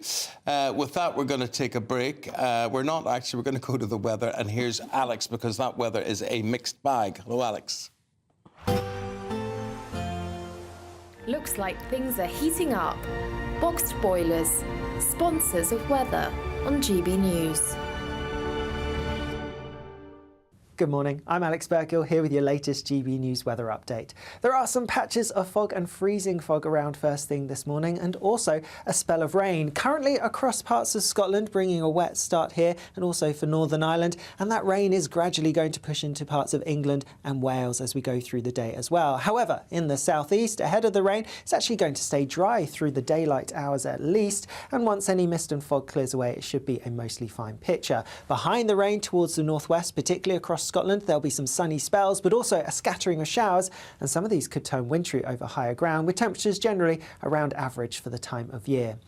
With that, we're going to take a break. We're not actually, we're going to go to the weather, and here's Alex, because that weather is a mixed bag. Hello, Alex. Looks like things are heating up. Boxed boilers, sponsors of weather on GB News. Good morning, I'm Alex Burkill here with your latest GB News weather update. There are some patches of fog and freezing fog around first thing this morning, and also a spell of rain. Currently across parts of Scotland, bringing a wet start here, and also for Northern Ireland, and that rain is gradually going to push into parts of England and Wales as we go through the day as well. However, in the southeast, ahead of the rain, it's actually going to stay dry through the daylight hours at least, and once any mist and fog clears away, it should be a mostly fine picture. Behind the rain towards the northwest, particularly across Scotland, there'll be some sunny spells, but also a scattering of showers, and some of these could turn wintry over higher ground, with temperatures generally around average for the time of year.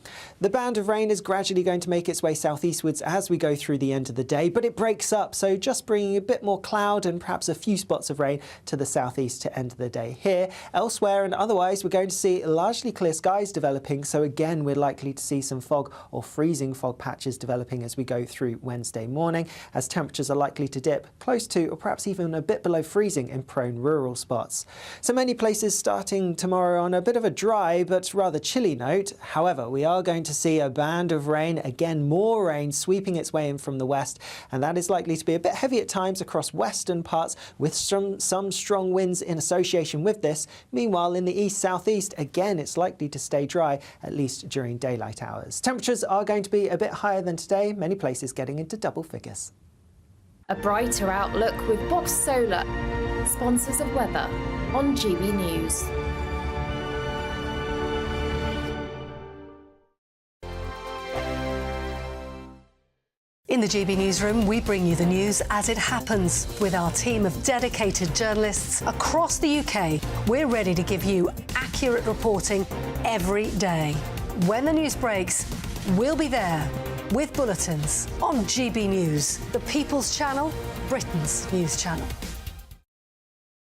The band of rain is gradually going to make its way southeastwards as we go through the end of the day, but it breaks up, so just bringing a bit more cloud and perhaps a few spots of rain to the southeast to end the day here. Elsewhere and otherwise, we're going to see largely clear skies developing, so again we're likely to see some fog or freezing fog patches developing as we go through Wednesday morning, as temperatures are likely to dip close to or perhaps even a bit below freezing in prone rural spots. So many places starting tomorrow on a bit of a dry but rather chilly note. However, we are going to see a band of rain, again more rain sweeping its way in from the west, and that is likely to be a bit heavy at times across western parts, with some strong winds in association with this. Meanwhile, in the east-southeast, again it's likely to stay dry, at least during daylight hours. Temperatures are going to be a bit higher than today, many places getting into double figures. A brighter outlook with Box Solar, sponsors of weather on GB News. In the GB Newsroom, we bring you the news as it happens. With our team of dedicated journalists across the UK, we're ready to give you accurate reporting every day. When the news breaks, we'll be there with bulletins on GB News, the People's Channel, Britain's news channel.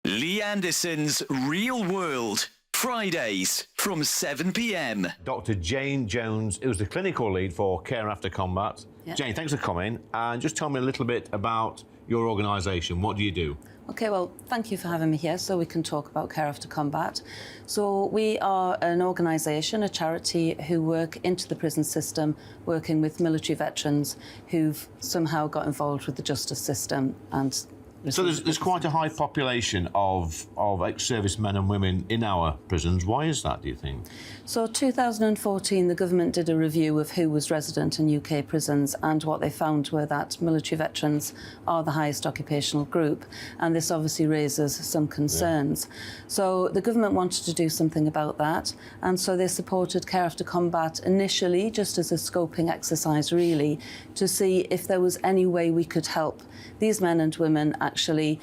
Lee Anderson's Real World, Fridays from 7 p.m. Dr. Jane Jones, who's the clinical lead for Care After Combat. Yeah. Jane, thanks for coming. And just tell me a little bit about your organisation. What do you do? OK, well, thank you for having me here so we can talk about Care After Combat. So we are an organisation, a charity, who work into the prison system, working with military veterans who've somehow got involved with the justice system and... So there's quite a high population of ex-servicemen and women in our prisons. Why is that, do you think? So 2014, the government did a review of who was resident in UK prisons, and what they found were that military veterans are the highest occupational group, and this obviously raises some concerns. Yeah. So the government wanted to do something about that, and so they supported Care After Combat initially, just as a scoping exercise, really, to see if there was any way we could help these men and women actually,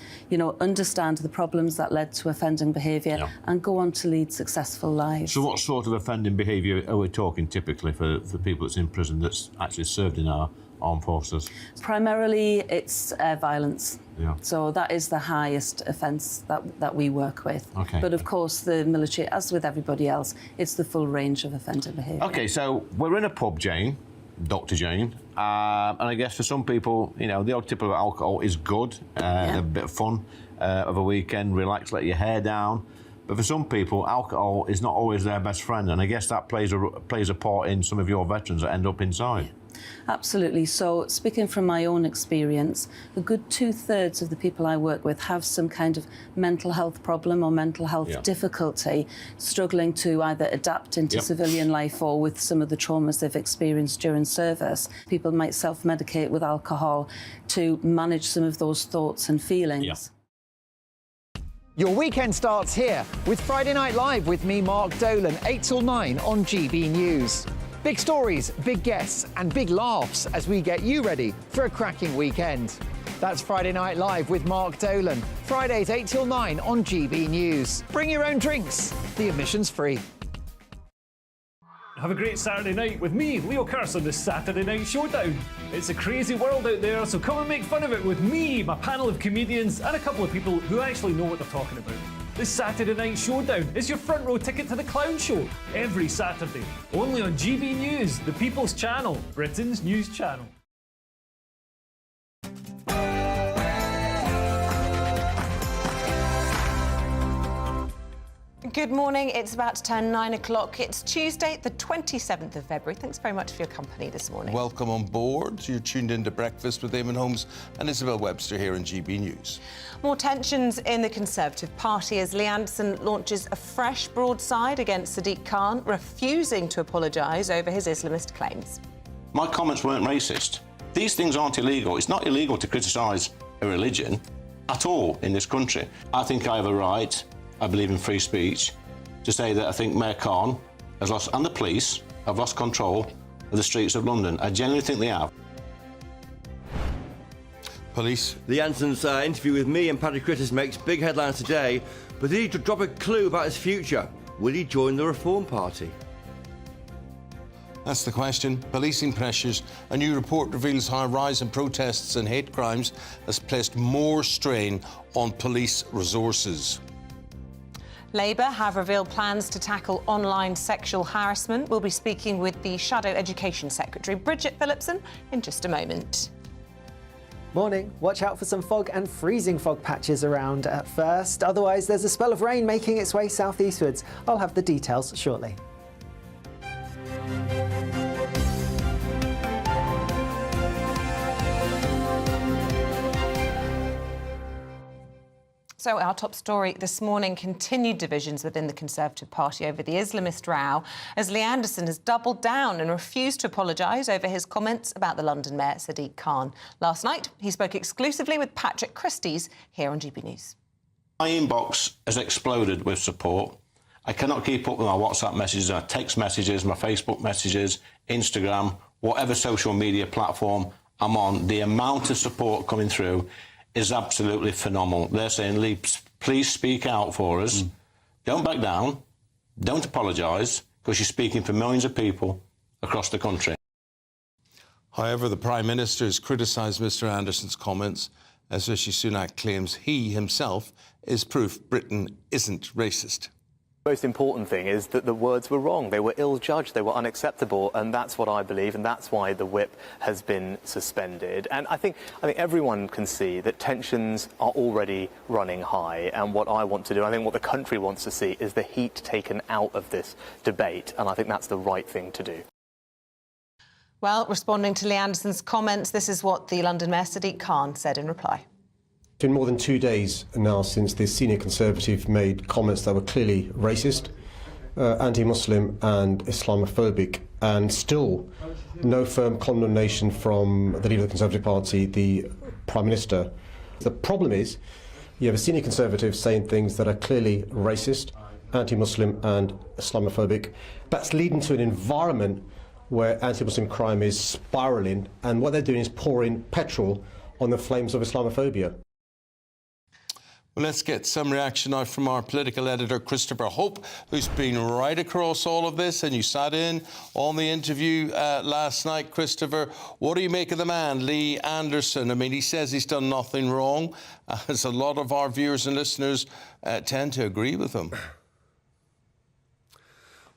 understand the problems that led to offending behaviour and go on to lead successful lives. So what sort of offending behaviour are we talking typically for people that's in prison that's actually served in our armed forces? Primarily, it's violence. Yeah. So that is the highest offence that we work with. Okay. But of course, the military, as with everybody else, it's the full range of offender behaviour. OK, so we're in a pub, Jane, Dr. Jane, and I guess for some people, the odd tip of alcohol is good, a bit of fun of a weekend, relax, let your hair down. But for some people, alcohol is not always their best friend, and I guess that plays a part in some of your veterans that end up inside. Absolutely. So, speaking from my own experience, a good 2/3 of the people I work with have some kind of mental health problem or mental health difficulty, struggling to either adapt into civilian life or with some of the traumas they've experienced during service. People might self-medicate with alcohol to manage some of those thoughts and feelings. Your weekend starts here with Friday Night Live with me, Mark Dolan, 8 till 9 on GB News. Big stories, big guests and big laughs as we get you ready for a cracking weekend. That's Friday Night Live with Mark Dolan. Fridays 8 till 9 on GB News. Bring your own drinks. The admission's free. Have a great Saturday night with me, Leo Curse, on this Saturday Night Showdown. It's a crazy world out there, so come and make fun of it with me, my panel of comedians, and a couple of people who actually know what they're talking about. This Saturday Night Showdown is your front row ticket to the clown show every Saturday, only on GB News, the People's Channel, Britain's news channel. Good morning. It's about to turn 9 o'clock. It's Tuesday, the 27th of February. Thanks very much for your company this morning. Welcome on board. You're tuned into Breakfast with Eamonn Holmes and Isabel Webster here in GB News. More tensions in the Conservative Party as Lee Anderson launches a fresh broadside against Sadiq Khan, refusing to apologise over his Islamist claims. My comments weren't racist. These things aren't illegal. It's not illegal to criticise a religion at all in this country. I think I have a right, I believe in free speech, to say that I think Mayor Khan has lost, and the police have lost control of the streets of London. I genuinely think they have. Police. Lee Anderson's interview with me and Paddy Critters makes big headlines today, but did he drop a clue about his future? Will he join the Reform Party? That's the question. Policing pressures. A new report reveals how a rise in protests and hate crimes has placed more strain on police resources. Labour have revealed plans to tackle online sexual harassment. We'll be speaking with the Shadow Education Secretary, Bridget Phillipson, in just a moment. Morning. Watch out for some fog and freezing fog patches around at first. Otherwise, there's a spell of rain making its way southeastwards. I'll have the details shortly. So our top story this morning, continued divisions within the Conservative Party over the Islamist row as Lee Anderson has doubled down and refused to apologise over his comments about the London Mayor Sadiq Khan. Last night, he spoke exclusively with Patrick Christys here on GB News. My inbox has exploded with support. I cannot keep up with my WhatsApp messages, my text messages, my Facebook messages, Instagram, whatever social media platform I'm on. The amount of support coming through is absolutely phenomenal. They're saying, Lee, please speak out for us. Don't back down. Don't apologise, because you're speaking for millions of people across the country. However, the Prime Minister has criticised Mr Anderson's comments as Rishi Sunak claims he himself is proof Britain isn't racist. The most important thing is that the words were wrong. They were ill-judged, they were unacceptable, and that's what I believe, and that's why the whip has been suspended. And I think everyone can see that tensions are already running high, and what I want to do, I think what the country wants to see, is the heat taken out of this debate, and I think that's the right thing to do. Well, responding to Lee Anderson's comments, this is what the London Mayor Sadiq Khan said in reply. It's been more than 2 days now since the senior Conservative made comments that were clearly racist, anti-Muslim and Islamophobic, and still no firm condemnation from the leader of the Conservative Party, the Prime Minister. The problem is you have a senior Conservative saying things that are clearly racist, anti-Muslim and Islamophobic. That's leading to an environment where anti-Muslim crime is spiralling, and what they're doing is pouring petrol on the flames of Islamophobia. Well, let's get some reaction now from our political editor, Christopher Hope, who's been right across all of this, and you sat in on the interview last night. Christopher, what do you make of the man, Lee Anderson? I mean, he says he's done nothing wrong, as a lot of our viewers and listeners tend to agree with him.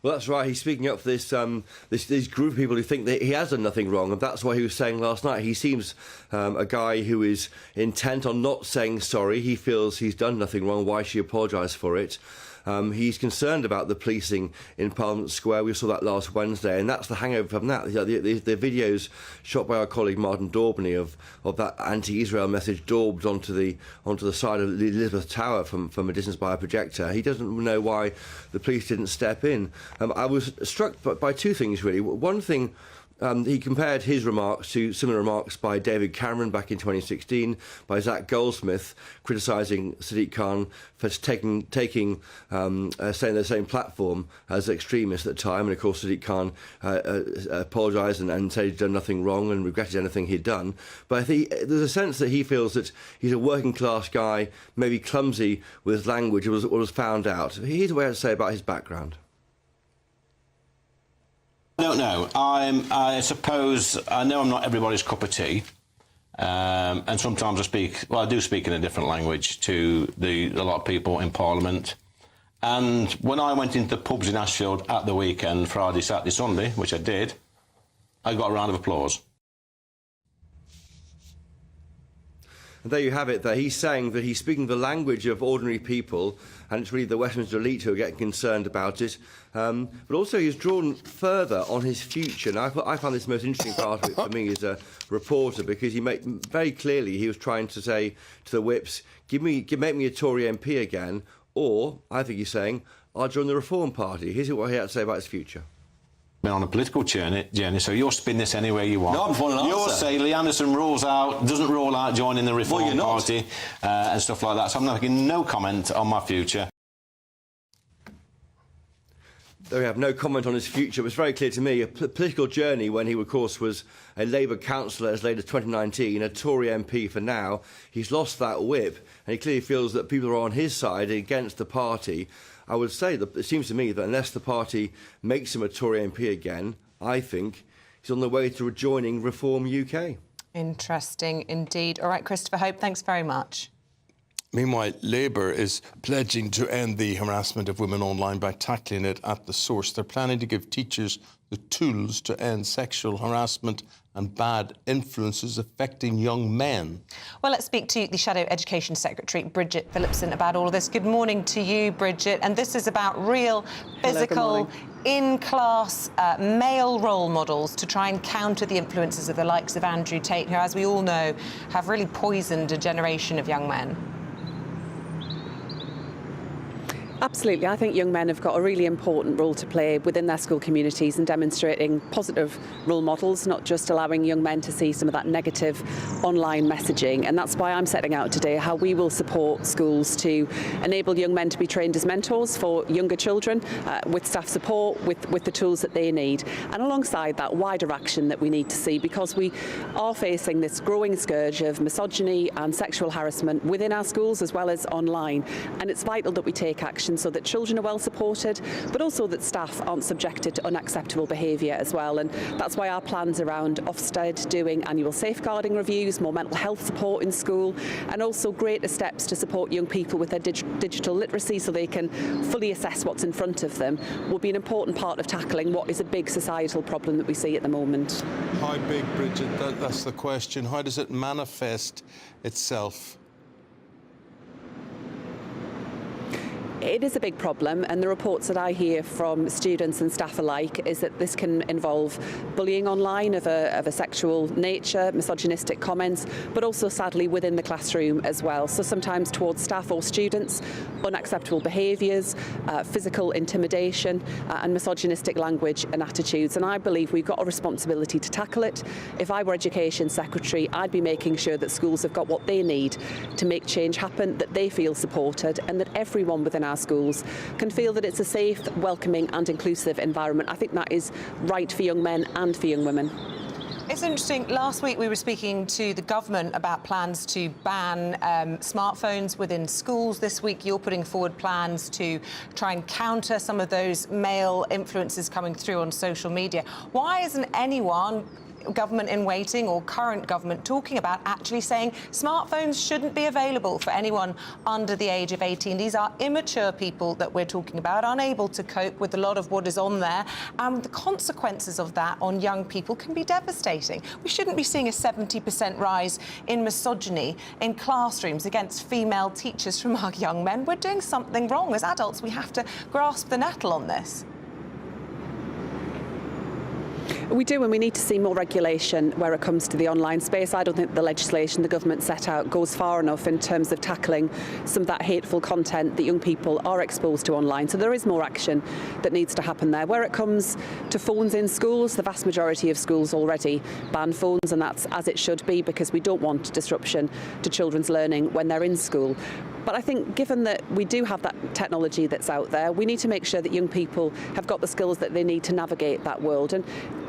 Well, that's right. He's speaking up for this group of people who think that he has done nothing wrong, and that's what he was saying last night. He seems a guy who is intent on not saying sorry. He feels he's done nothing wrong. Why should he apologise for it? He's concerned about the policing in Parliament Square. We saw that last Wednesday, and that's the hangover from that. The videos shot by our colleague Martin Daubney of that anti-Israel message daubed onto the side of the Elizabeth Tower from a distance by a projector. He doesn't know why the police didn't step in. I was struck by two things, really. One thing, he compared his remarks to similar remarks by David Cameron back in 2016, by Zach Goldsmith criticising Sadiq Khan for saying the same platform as extremists at the time. And of course, Sadiq Khan apologised and said he'd done nothing wrong and regretted anything he'd done. But I think there's a sense that he feels that he's a working class guy, maybe clumsy with his language, was found out. Here's what I have to say about his background. I don't know. I suppose I know I'm not everybody's cup of tea, and sometimes I do speak in a different language to a lot of people in Parliament. And when I went into the pubs in Ashfield at the weekend, Friday, Saturday, Sunday, which I did, I got a round of applause. And there you have it, that he's saying that he's speaking the language of ordinary people, and it's really the Westminster elite who are getting concerned about it. But also he's drawn further on his future. And I find this the most interesting part of it for me as a reporter, because he made very clearly he was trying to say to the whips, make me a Tory MP again, or, I think he's saying, I'll join the Reform Party. Here's what he had to say about his future. Been on a political journey, so you'll spin this any way you want. No, I'm following an You'll answer. say Lee Anderson doesn't rule out joining the Reform Party and stuff like that. So I'm making no comment on my future. There we have no comment on his future. It was very clear to me, a political journey when he, of course, was a Labour councillor as late as 2019, a Tory MP for now. He's lost that whip, and he clearly feels that people are on his side against the party. I would say that it seems to me that unless the party makes him a Tory MP again, I think he's on the way to rejoining Reform UK. Interesting indeed. All right, Christopher Hope, thanks very much. Meanwhile, Labour is pledging to end the harassment of women online by tackling it at the source. They're planning to give teachers the tools to end sexual harassment and bad influences affecting young men. Well, let's speak to the Shadow Education Secretary, Bridget Phillipson, about all of this. Good morning to you, Bridget. And this is about real, physical, in-class male role models to try and counter the influences of the likes of Andrew Tate, who, as we all know, have really poisoned a generation of young men. Absolutely. I think young men have got a really important role to play within their school communities and demonstrating positive role models, not just allowing young men to see some of that negative online messaging. And that's why I'm setting out today how we will support schools to enable young men to be trained as mentors for younger children with staff support, with the tools that they need. And alongside that, wider action that we need to see, because we are facing this growing scourge of misogyny and sexual harassment within our schools as well as online. And it's vital that we take action so that children are well supported, but also that staff aren't subjected to unacceptable behaviour as well. And that's why our plans around Ofsted doing annual safeguarding reviews, more mental health support in school, and also greater steps to support young people with their digital literacy so they can fully assess what's in front of them will be an important part of tackling what is a big societal problem that we see at the moment. How big, Bridget? That's the question. How does it manifest itself? It is a big problem, and the reports that I hear from students and staff alike is that this can involve bullying online of a sexual nature, misogynistic comments, but also sadly within the classroom as well. So sometimes towards staff or students, unacceptable behaviours, physical intimidation and misogynistic language and attitudes. And I believe we've got a responsibility to tackle it. If I were Education Secretary, I'd be making sure that schools have got what they need to make change happen, that they feel supported, and that everyone within our schools can feel that it's a safe, welcoming and inclusive environment. I think that is right for young men and for young women. It's interesting. Last week we were speaking to the government about plans to ban smartphones within schools. This week you're putting forward plans to try and counter some of those male influences coming through on social media. Why isn't anyone government in waiting or current government talking about actually saying smartphones shouldn't be available for anyone under the age of 18. These are immature people that we're talking about, unable to cope with a lot of what is on there, and the consequences of that on young people can be devastating. We shouldn't be seeing a 70% rise in misogyny in classrooms against female teachers from our young men. We're doing something wrong. As adults, we have to grasp the nettle on this. We do, and we need to see more regulation where it comes to the online space. I don't think the legislation the government set out goes far enough in terms of tackling some of that hateful content that young people are exposed to online. So there is more action that needs to happen there. Where it comes to phones in schools, the vast majority of schools already ban phones, and that's as it should be, because we don't want disruption to children's learning when they're in school. But I think given that we do have that technology that's out there, we need to make sure that young people have got the skills that they need to navigate that world. And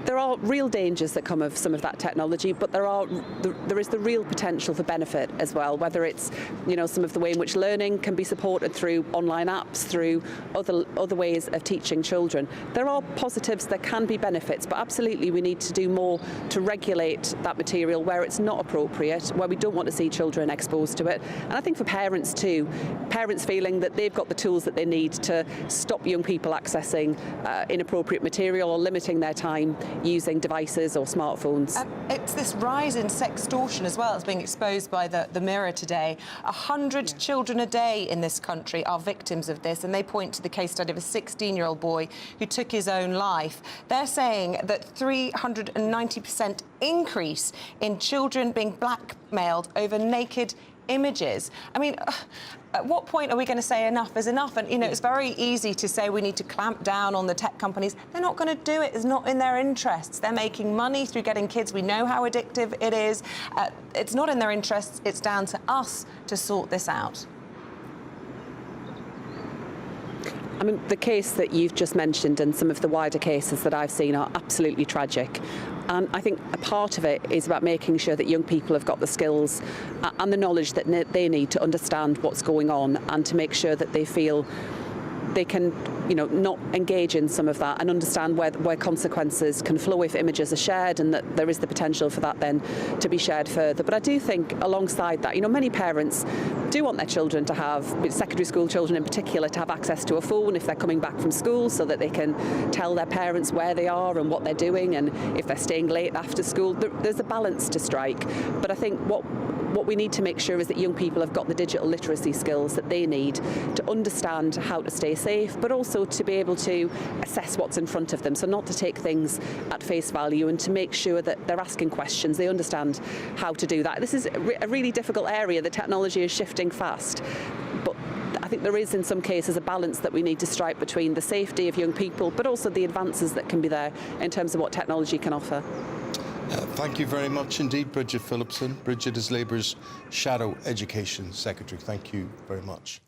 there are real dangers that come of some of that technology, but there is the real potential for benefit as well, whether it's, you know, some of the way in which learning can be supported through online apps, through other ways of teaching children. There are positives, there can be benefits, but absolutely we need to do more to regulate that material where it's not appropriate, where we don't want to see children exposed to it. And I think for parents too, parents feeling that they've got the tools that they need to stop young people accessing inappropriate material or limiting their time using devices or smartphones. It's this rise in sextortion as well. It's being exposed by the Mirror today. 100 children a day in this country are victims of this, and they point to the case study of a 16-year-old boy who took his own life. They're saying that 390% increase in children being blackmailed over naked images. I mean, at what point are we going to say enough is enough? And, you know, it's very easy to say we need to clamp down on the tech companies. They're not going to do it. It's not in their interests. They're making money through getting kids. We know how addictive it is. It's not in their interests. It's down to us to sort this out. I mean, the case that you've just mentioned and some of the wider cases that I've seen are absolutely tragic. And I think a part of it is about making sure that young people have got the skills and the knowledge that they need to understand what's going on, and to make sure that they feel they can, you know, not engage in some of that, and understand where consequences can flow if images are shared, and that there is the potential for that then to be shared further. But I do think alongside that, you know, many parents do want their children to have, secondary school children in particular, to have access to a phone if they're coming back from school, so that they can tell their parents where they are and what they're doing, and if they're staying late after school. There's a balance to strike. But I think what we need to make sure is that young people have got the digital literacy skills that they need to understand how to stay safe, but also to be able to assess what's in front of them. So not to take things at face value, and to make sure that they're asking questions, they understand how to do that. This is a really difficult area. The technology is shifting fast. But I think there is, in some cases, a balance that we need to strike between the safety of young people, but also the advances that can be there in terms of what technology can offer. Thank you very much indeed, Bridget Phillipson. Bridget is Labour's Shadow Education Secretary. Thank you very much.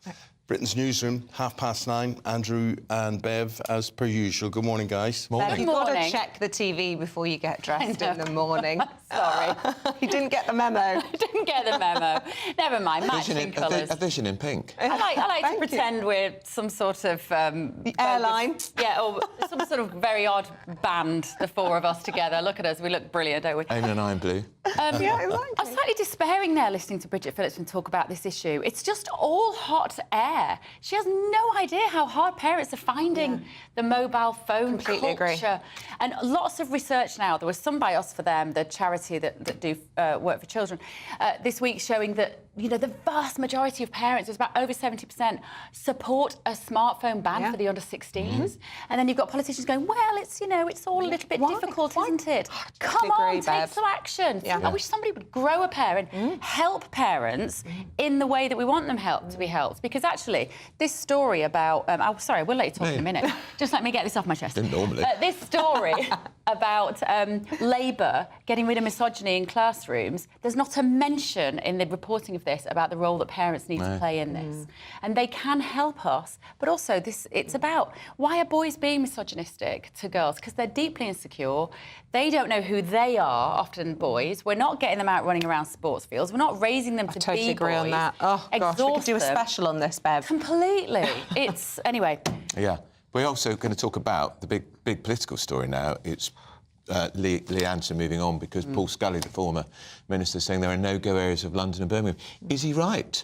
Britain's Newsroom, 9:30. Andrew and Bev, as per usual. Good morning, guys. Bev, you've got to check the TV before you get dressed in the morning. Sorry. You didn't get the memo. I didn't get the memo. Never mind, matching colours. A vision in pink. I like to pretend we're some sort of... airline. Yeah, or some sort of very odd band, the four of us together. Look at us, we look brilliant, don't we? Eamonn and I in blue. Yeah, exactly. I'm slightly despairing there listening to Bridget Phillipson talk about this issue. It's just all hot air. She has no idea how hard parents are finding the mobile phone Completely culture. agree. And lots of research now. There was some by Us for Them, the charity that do work for children, this week showing that, you know, the vast majority of parents, it's about over 70%, support a smartphone ban for the under 16s. And then you've got politicians going, well, it's, you know, it's all a little bit difficult, isn't it? Come on, take some action. I wish somebody would grow a pair and help parents in the way that we want them to be helped. Because actually, this story about... oh, sorry, we'll let you talk in a minute. Just let me get this off my chest. Didn't normally. This story about Labour getting rid of misogyny in classrooms, there's not a mention in the reporting of this about the role that parents need to play in this. And they can help us, but also it's about why are boys being misogynistic to girls? Because they're deeply insecure. They don't know who they are, often boys. We're not getting them out running around sports fields. We're not raising them to be boys. I totally agree on that. Oh, gosh, we could do a special on this, Bev. Completely. It's... Anyway. Yeah. We're also going to talk about the big political story now. It's Lee Anderson moving on, because Paul Scully, the former minister, saying there are no-go areas of London and Birmingham. Is he right?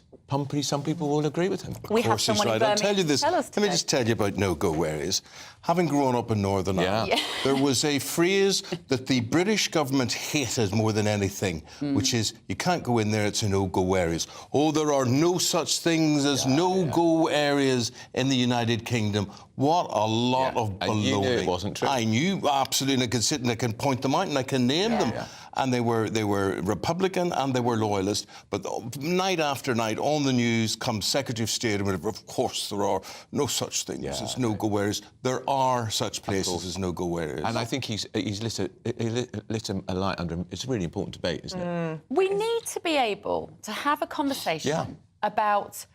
Some people will agree with him. We have someone in Birmingham. I'll tell you this. Let me just tell you about no-go areas. Having grown up in Northern Ireland, there was a phrase that the British government hated more than anything, which is, you can't go in there, it's a no-go areas. Oh, there are no such things as no-go areas in the United Kingdom. What a lot of baloney. And you knew it wasn't true. I knew, absolutely, and I can sit and I can point them out and I can name them. And they were Republican and they were loyalist. But night after night on the news comes Secretary of State and whatever. Of course, there are no such things as no-go areas. There are such places as no-go areas. And I think he's lit a light under him. It's a really important debate, isn't it? We need to be able to have a conversation about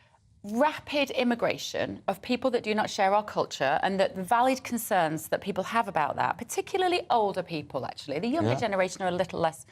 rapid immigration of people that do not share our culture, and that the valid concerns that people have about that, particularly older people, actually. The younger generation are a little less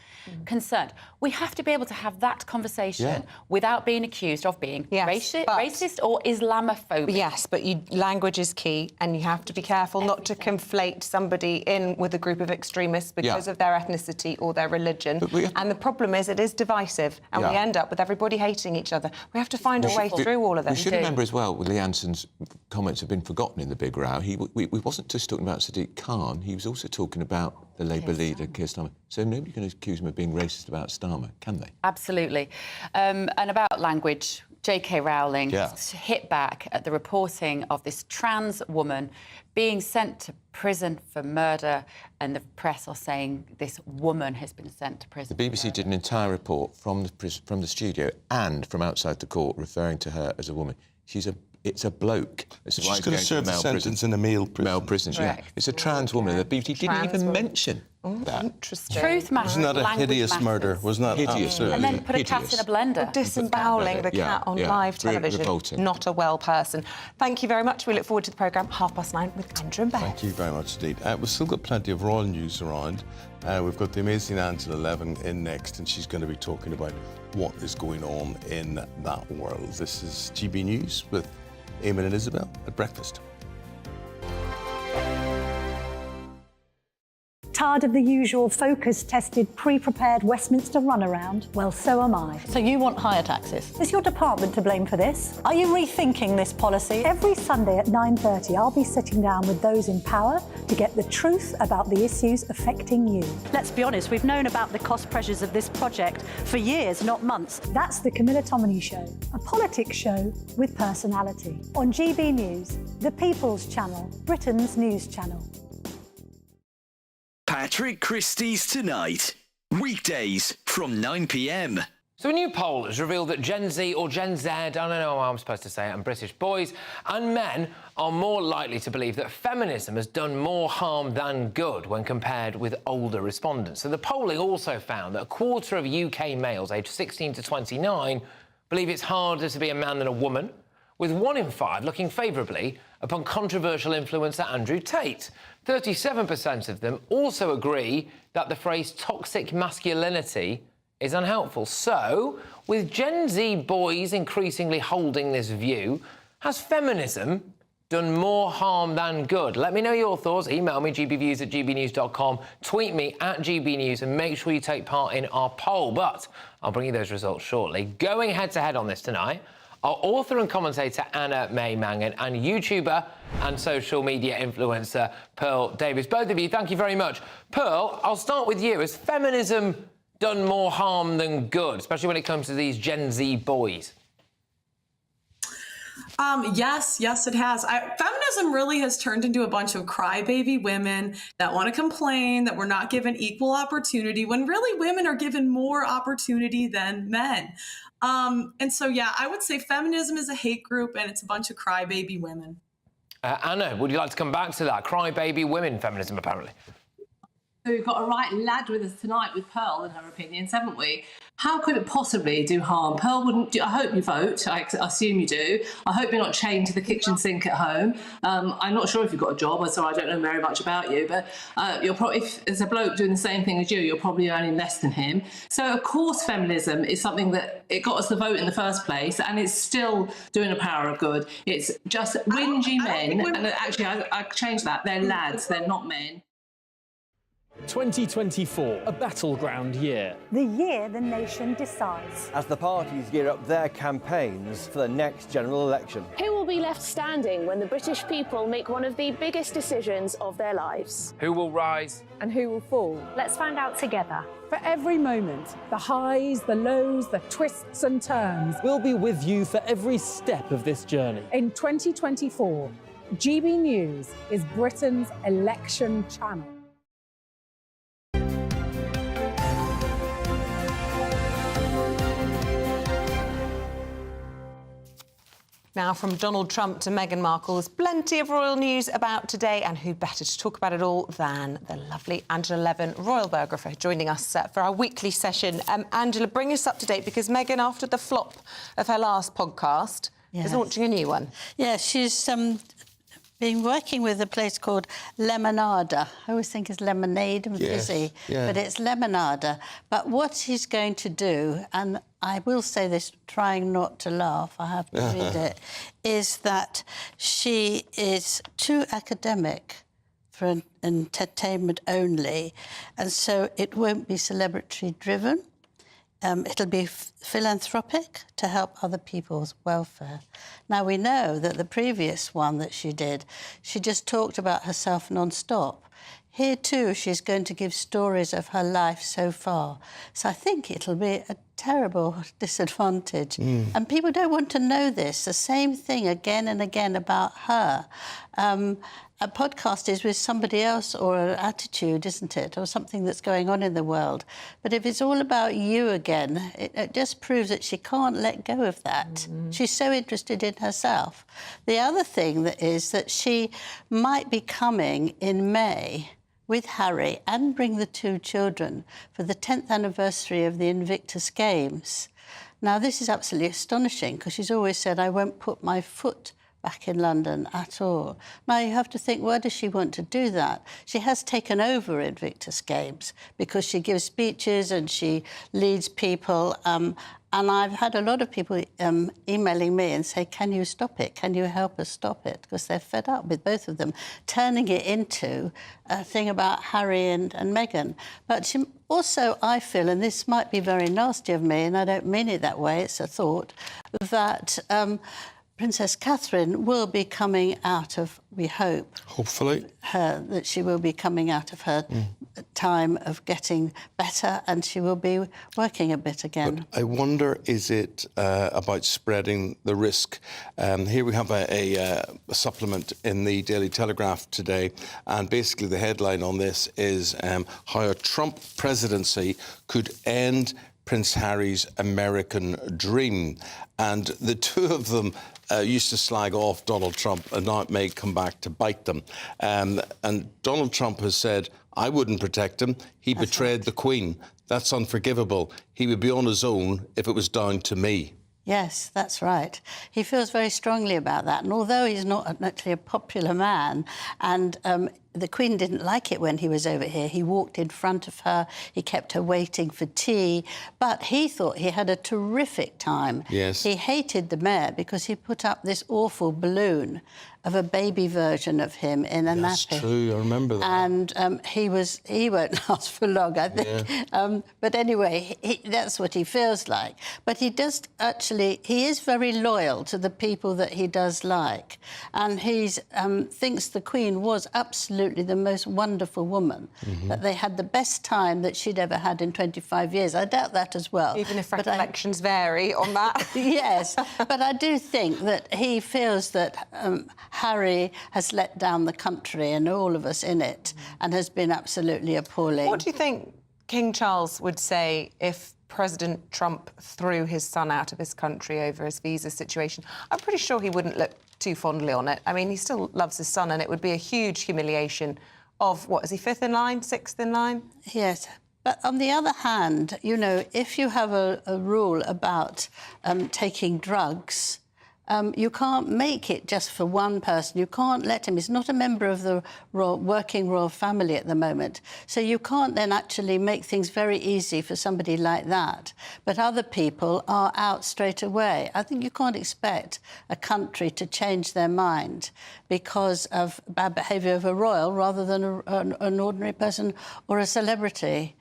concerned. We have to be able to have that conversation without being accused of being racist or Islamophobic. Yes, but language is key, and you have to be careful not to conflate somebody in with a group of extremists because of their ethnicity or their religion. And the problem is it is divisive, and we end up with everybody hating each other. We have to find a way through all of We should remember as well, Lee Anderson's comments have been forgotten in the big row. He wasn't just talking about Sadiq Khan, he was also talking about the Labour leader, Keir Starmer. So nobody can accuse him of being racist about Starmer, can they? Absolutely. And about language, J.K. Rowling hit back at the reporting of this trans woman being sent to prison for murder, and the press are saying this woman has been sent to prison. The BBC did an entire report from the studio and from outside the court referring to her as a woman. It's a bloke. She's going to serve the sentence in a male prison. Male prison, It's a trans woman. The BBC didn't even mention that. Interesting. Truth matters. Wasn't that a hideous murder? Wasn't that hideous? And then put a cat in a blender. Disemboweling the cat on live television. Revolting. Not a well person. Thank you very much. We look forward to the programme 9:30 with Andrew and Beth. Thank you very much indeed. We've still got plenty of royal news around. We've got the amazing Angela Levin in next, and she's going to be talking about what is going on in that world. This is GB News with Eamonn and Isabel at breakfast. Tired of the usual focus-tested, pre-prepared Westminster runaround? Well, so am I. So you want higher taxes? Is your department to blame for this? Are you rethinking this policy? Every Sunday at 9:30, I'll be sitting down with those in power to get the truth about the issues affecting you. Let's be honest, we've known about the cost pressures of this project for years, not months. That's the Camilla Tominey Show, a politics show with personality. On GB News, the People's Channel, Britain's news channel. Patrick Christie's Tonight. Weekdays from 9 p.m. So a new poll has revealed that Gen Z or Gen Z, I don't know how I'm supposed to say it, and British boys and men are more likely to believe that feminism has done more harm than good when compared with older respondents. So the polling also found that a quarter of UK males aged 16 to 29 believe it's harder to be a man than a woman, with 1 in 5 looking favourably upon controversial influencer Andrew Tate. 37% of them also agree that the phrase toxic masculinity is unhelpful. So, with Gen Z boys increasingly holding this view, has feminism done more harm than good? Let me know your thoughts. Email me, gbviews@gbnews.com, tweet me @gbnews, and make sure you take part in our poll. But I'll bring you those results shortly. Going head-to-head on this tonight, our author and commentator Anna May Mangan and YouTuber and social media influencer Pearl Davies. Both of you, thank you very much. Pearl, I'll start with you. Has feminism done more harm than good, especially when it comes to these Gen Z boys? Yes, it has. Feminism really has turned into a bunch of crybaby women that want to complain that we're not given equal opportunity, when really women are given more opportunity than men. And so, I would say feminism is a hate group, and it's a bunch of crybaby women. Anna, would you like to come back to that? Crybaby women feminism, apparently. So we've got a right lad with us tonight with Pearl and her opinions, haven't we? How could it possibly do harm? Pearl wouldn't do. I hope you vote. I assume you do. I hope you're not chained to the kitchen sink at home. I'm not sure if you've got a job, so I don't know very much about you, but you're probably, if there's a bloke doing the same thing as you, you're probably earning less than him. So of course feminism is something that it got us the vote in the first place, and it's still doing a power of good. It's just whingy men, and actually I changed that. They're lads, they're not men. 2024, a battleground year. The year the nation decides. As the parties gear up their campaigns for the next general election. Who will be left standing when the British people make one of the biggest decisions of their lives? Who will rise? And who will fall? Let's find out together. For every moment, the highs, the lows, the twists and turns. We'll be with you for every step of this journey. In 2024, GB News is Britain's election channel. Now, from Donald Trump to Meghan Markle, there's plenty of royal news about today, and who better to talk about it all than the lovely Angela Levin, royal biographer, joining us for our weekly session. Angela, bring us up to date, because Meghan, after the flop of her last podcast, is launching a new one. Yeah, she's been working with a place called Lemonada. I always think it's lemonade and fizzy, but it's Lemonada. But what she's going to do, and I will say this, trying not to laugh, I have to read it, is that she is too academic for entertainment only, and so it won't be celebrity-driven. It'll be philanthropic to help other people's welfare. Now, we know that the previous one that she did, she just talked about herself non-stop. Here, too, she's going to give stories of her life so far. So I think it'll be a terrible disadvantage. And people don't want to know this. The same thing again and again about her. A podcast is with somebody else or an attitude, isn't it? Or something that's going on in the world. But if it's all about you again, it just proves that she can't let go of that. She's so interested in herself. The other thing that is that she might be coming in May with Harry and bring the two children for the 10th anniversary of the Invictus Games. Now, this is absolutely astonishing, because she's always said, I won't put my foot back in London at all. Now, you have to think, why does she want to do that? She has taken over Invictus Games because she gives speeches and she leads people. And I've had a lot of people emailing me and say, can you stop it? Can you help us stop it? Because they're fed up with both of them, turning it into a thing about Harry and Meghan. But she also, I feel, and this might be very nasty of me, and I don't mean it that way, it's a thought, that Princess Catherine will be coming out of, we hope, hopefully, that she will be coming out of her time of getting better, and she will be working a bit again. But I wonder, is it about spreading the risk? Here we have a supplement in the Daily Telegraph today, and basically the headline on this is how a Trump presidency could end Prince Harry's American dream. And the two of them used to slag off Donald Trump, and now it may come back to bite them. And Donald Trump has said, I wouldn't protect him. He betrayed the Queen. That's unforgivable. He would be on his own if it was down to me. Yes, that's right. He feels very strongly about that. And although he's not actually a popular man, and the Queen didn't like it when he was over here, he walked in front of her, he kept her waiting for tea, but he thought he had a terrific time. Yes. He hated the mayor because he put up this awful balloon of a baby version of him in a nappy. That's true, I remember that. And he won't last for long, I think. Yeah. But anyway, that's what he feels like. But he does actually, he is very loyal to the people that he does like. And he thinks the Queen was absolutely the most wonderful woman, that they had the best time that she'd ever had in 25 years. I doubt that as well. Even if recollections vary on that. Yes, but I do think that he feels that Harry has let down the country and all of us in it, and has been absolutely appalling. What do you think King Charles would say if President Trump threw his son out of his country over his visa situation? I'm pretty sure he wouldn't look too fondly on it. I mean, he still loves his son, and it would be a huge humiliation of, what, is he fifth in line, sixth in line? Yes. But on the other hand, you know, if you have a rule about taking drugs, You can't make it just for one person. You can't let him. He's not a member of the working royal family at the moment. So you can't then actually make things very easy for somebody like that. But other people are out straight away. I think you can't expect a country to change their mind because of bad behaviour of a royal rather than an ordinary person or a celebrity.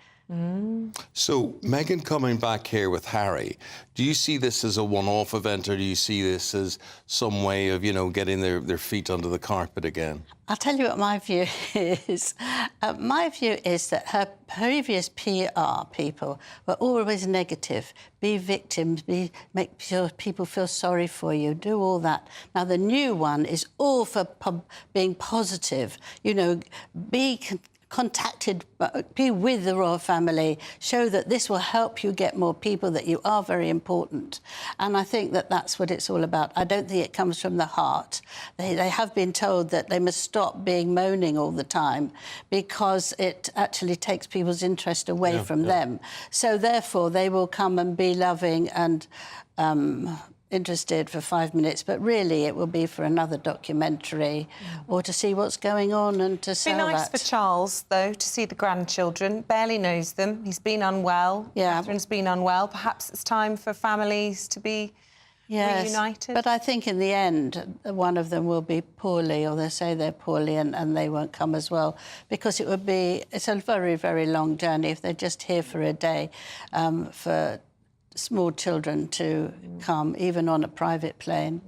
So, Meghan coming back here with Harry, do you see this as a one-off event, or do you see this as some way of, you know, getting their feet under the carpet again? I'll tell you what my view is. My view is that her previous PR people were always negative. Be victims, make sure people feel sorry for you, do all that. Now, the new one is all for being positive. You know, be with the royal family, show that this will help you get more people, that you are very important. And I think that that's what it's all about. I don't think it comes from the heart. They have been told that they must stop being moaning all the time because it actually takes people's interest away from them. So therefore, they will come and be loving and interested for 5 minutes, but really it will be for another documentary or to see what's going on and to sell that. It'd be nice for Charles, though, to see the grandchildren. Barely knows them. He's been unwell. Catherine's been unwell. Perhaps it's time for families to be reunited. But I think in the end, one of them will be poorly, or they say they're poorly, and they won't come as well, because it's a very, very long journey if they're just here for a day for small children to come, even on a private plane.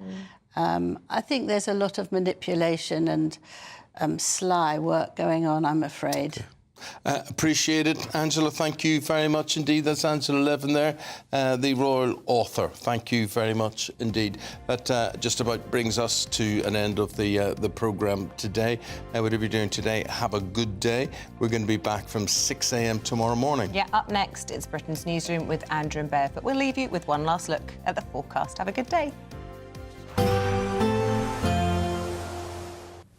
I think there's a lot of manipulation and sly work going on, I'm afraid. Appreciate it. Angela, thank you very much indeed. That's Angela Levin there, the royal author. Thank you very much indeed. That just about brings us to an end of the programme today. Whatever you're doing today, have a good day. We're going to be back from 6 a.m. tomorrow morning. Yeah, up next, it's Britain's Newsroom with Andrew and Bear. But we'll leave you with one last look at the forecast. Have a good day.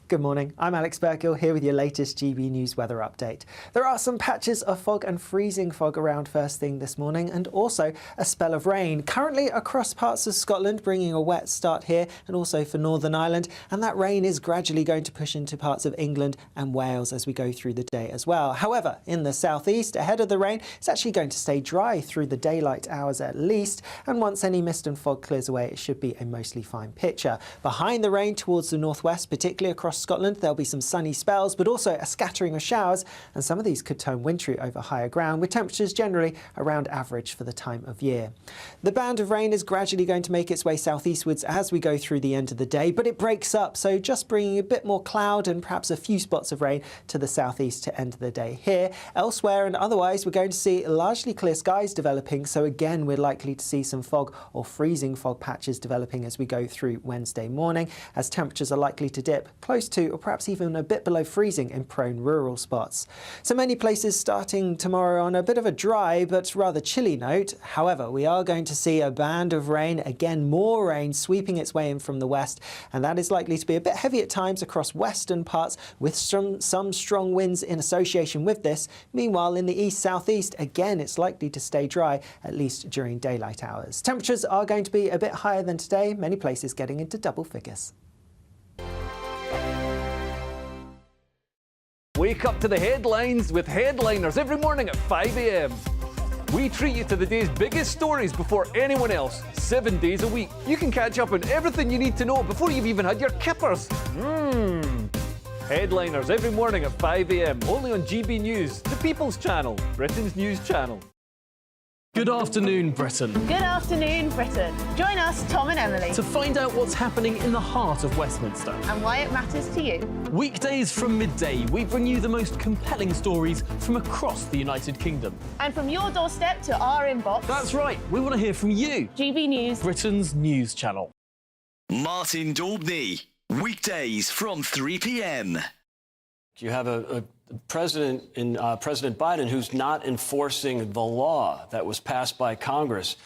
Good morning, I'm Alex Burkill here with your latest GB News weather update. There are some patches of fog and freezing fog around first thing this morning, and also a spell of rain currently across parts of Scotland, bringing a wet start here and also for Northern Ireland, and that rain is gradually going to push into parts of England and Wales as we go through the day as well. However, in the southeast, ahead of the rain, it's actually going to stay dry through the daylight hours at least, and once any mist and fog clears away, it should be a mostly fine picture. Behind the rain towards the northwest, particularly across Scotland, there'll be some sunny spells, but also a scattering of showers, and some of these could turn wintry over higher ground, with temperatures generally around average for the time of year. The band of rain is gradually going to make its way southeastwards as we go through the end of the day, but it breaks up, so just bringing a bit more cloud and perhaps a few spots of rain to the southeast to end the day here. Elsewhere and otherwise, we're going to see largely clear skies developing, so again, we're likely to see some fog or freezing fog patches developing as we go through Wednesday morning, as temperatures are likely to dip close to or perhaps even a bit below freezing in prone rural spots. So many places starting tomorrow on a bit of a dry but rather chilly note. However, we are going to see a band of rain, again more rain sweeping its way in from the west, and that is likely to be a bit heavy at times across western parts, with some strong winds in association with this. Meanwhile, in the east-southeast, again it's likely to stay dry, at least during daylight hours. Temperatures are going to be a bit higher than today, many places getting into double figures. Wake up to the headlines with Headliners every morning at 5 a.m. We treat you to the day's biggest stories before anyone else, 7 days a week. You can catch up on everything you need to know before you've even had your kippers. Headliners every morning at 5 a.m. only on GB News, the People's Channel, Britain's news channel. Good afternoon, Britain. Good afternoon, Britain. Join us, Tom and Emily, To find out what's happening in the heart of Westminster. and why it matters to you. Weekdays from midday, we bring you the most compelling stories from across the United Kingdom. And from your doorstep to our inbox. That's right, we want to hear from you. GB News, Britain's news channel. Martin Daubney, weekdays from 3 p.m. You have a president in President Biden who's not enforcing the law that was passed by Congress.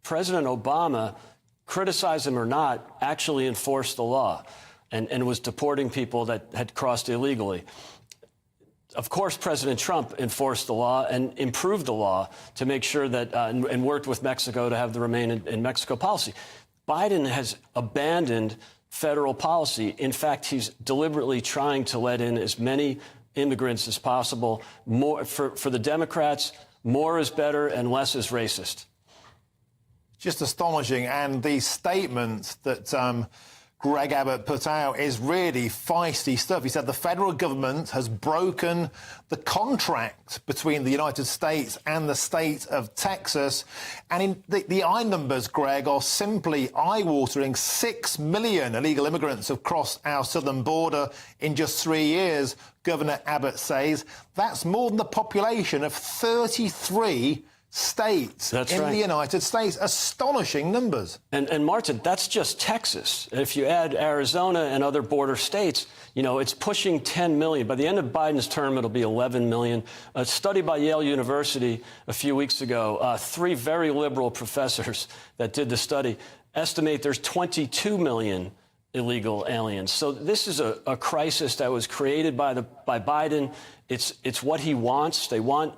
President Obama, criticize him or not, actually enforced the law and was deporting people that had crossed illegally. Of course, President Trump enforced the law and improved the law to make sure that and worked with Mexico to have the Remain in Mexico policy. Biden has abandoned federal policy. In fact, he's deliberately trying to let in as many immigrants as possible. More for the Democrats, more is better and less is racist. Just astonishing. And the statement that Greg Abbott put out is really feisty stuff. He said the federal government has broken the contract between the United States and the state of Texas. And the eye numbers, Greg, are simply eye-watering. 6 million illegal immigrants have crossed our southern border in just 3 years, Governor Abbott says. That's more than the population of 33 states in the United States. Astonishing numbers. And Martin, that's just Texas. If you add Arizona and other border states, you know, it's pushing 10 million. By the end of Biden's term, it'll be 11 million. A study by Yale University a few weeks ago, 3 very liberal professors that did the study estimate there's 22 million illegal aliens. So this is a crisis that was created by Biden. It's what he wants. They want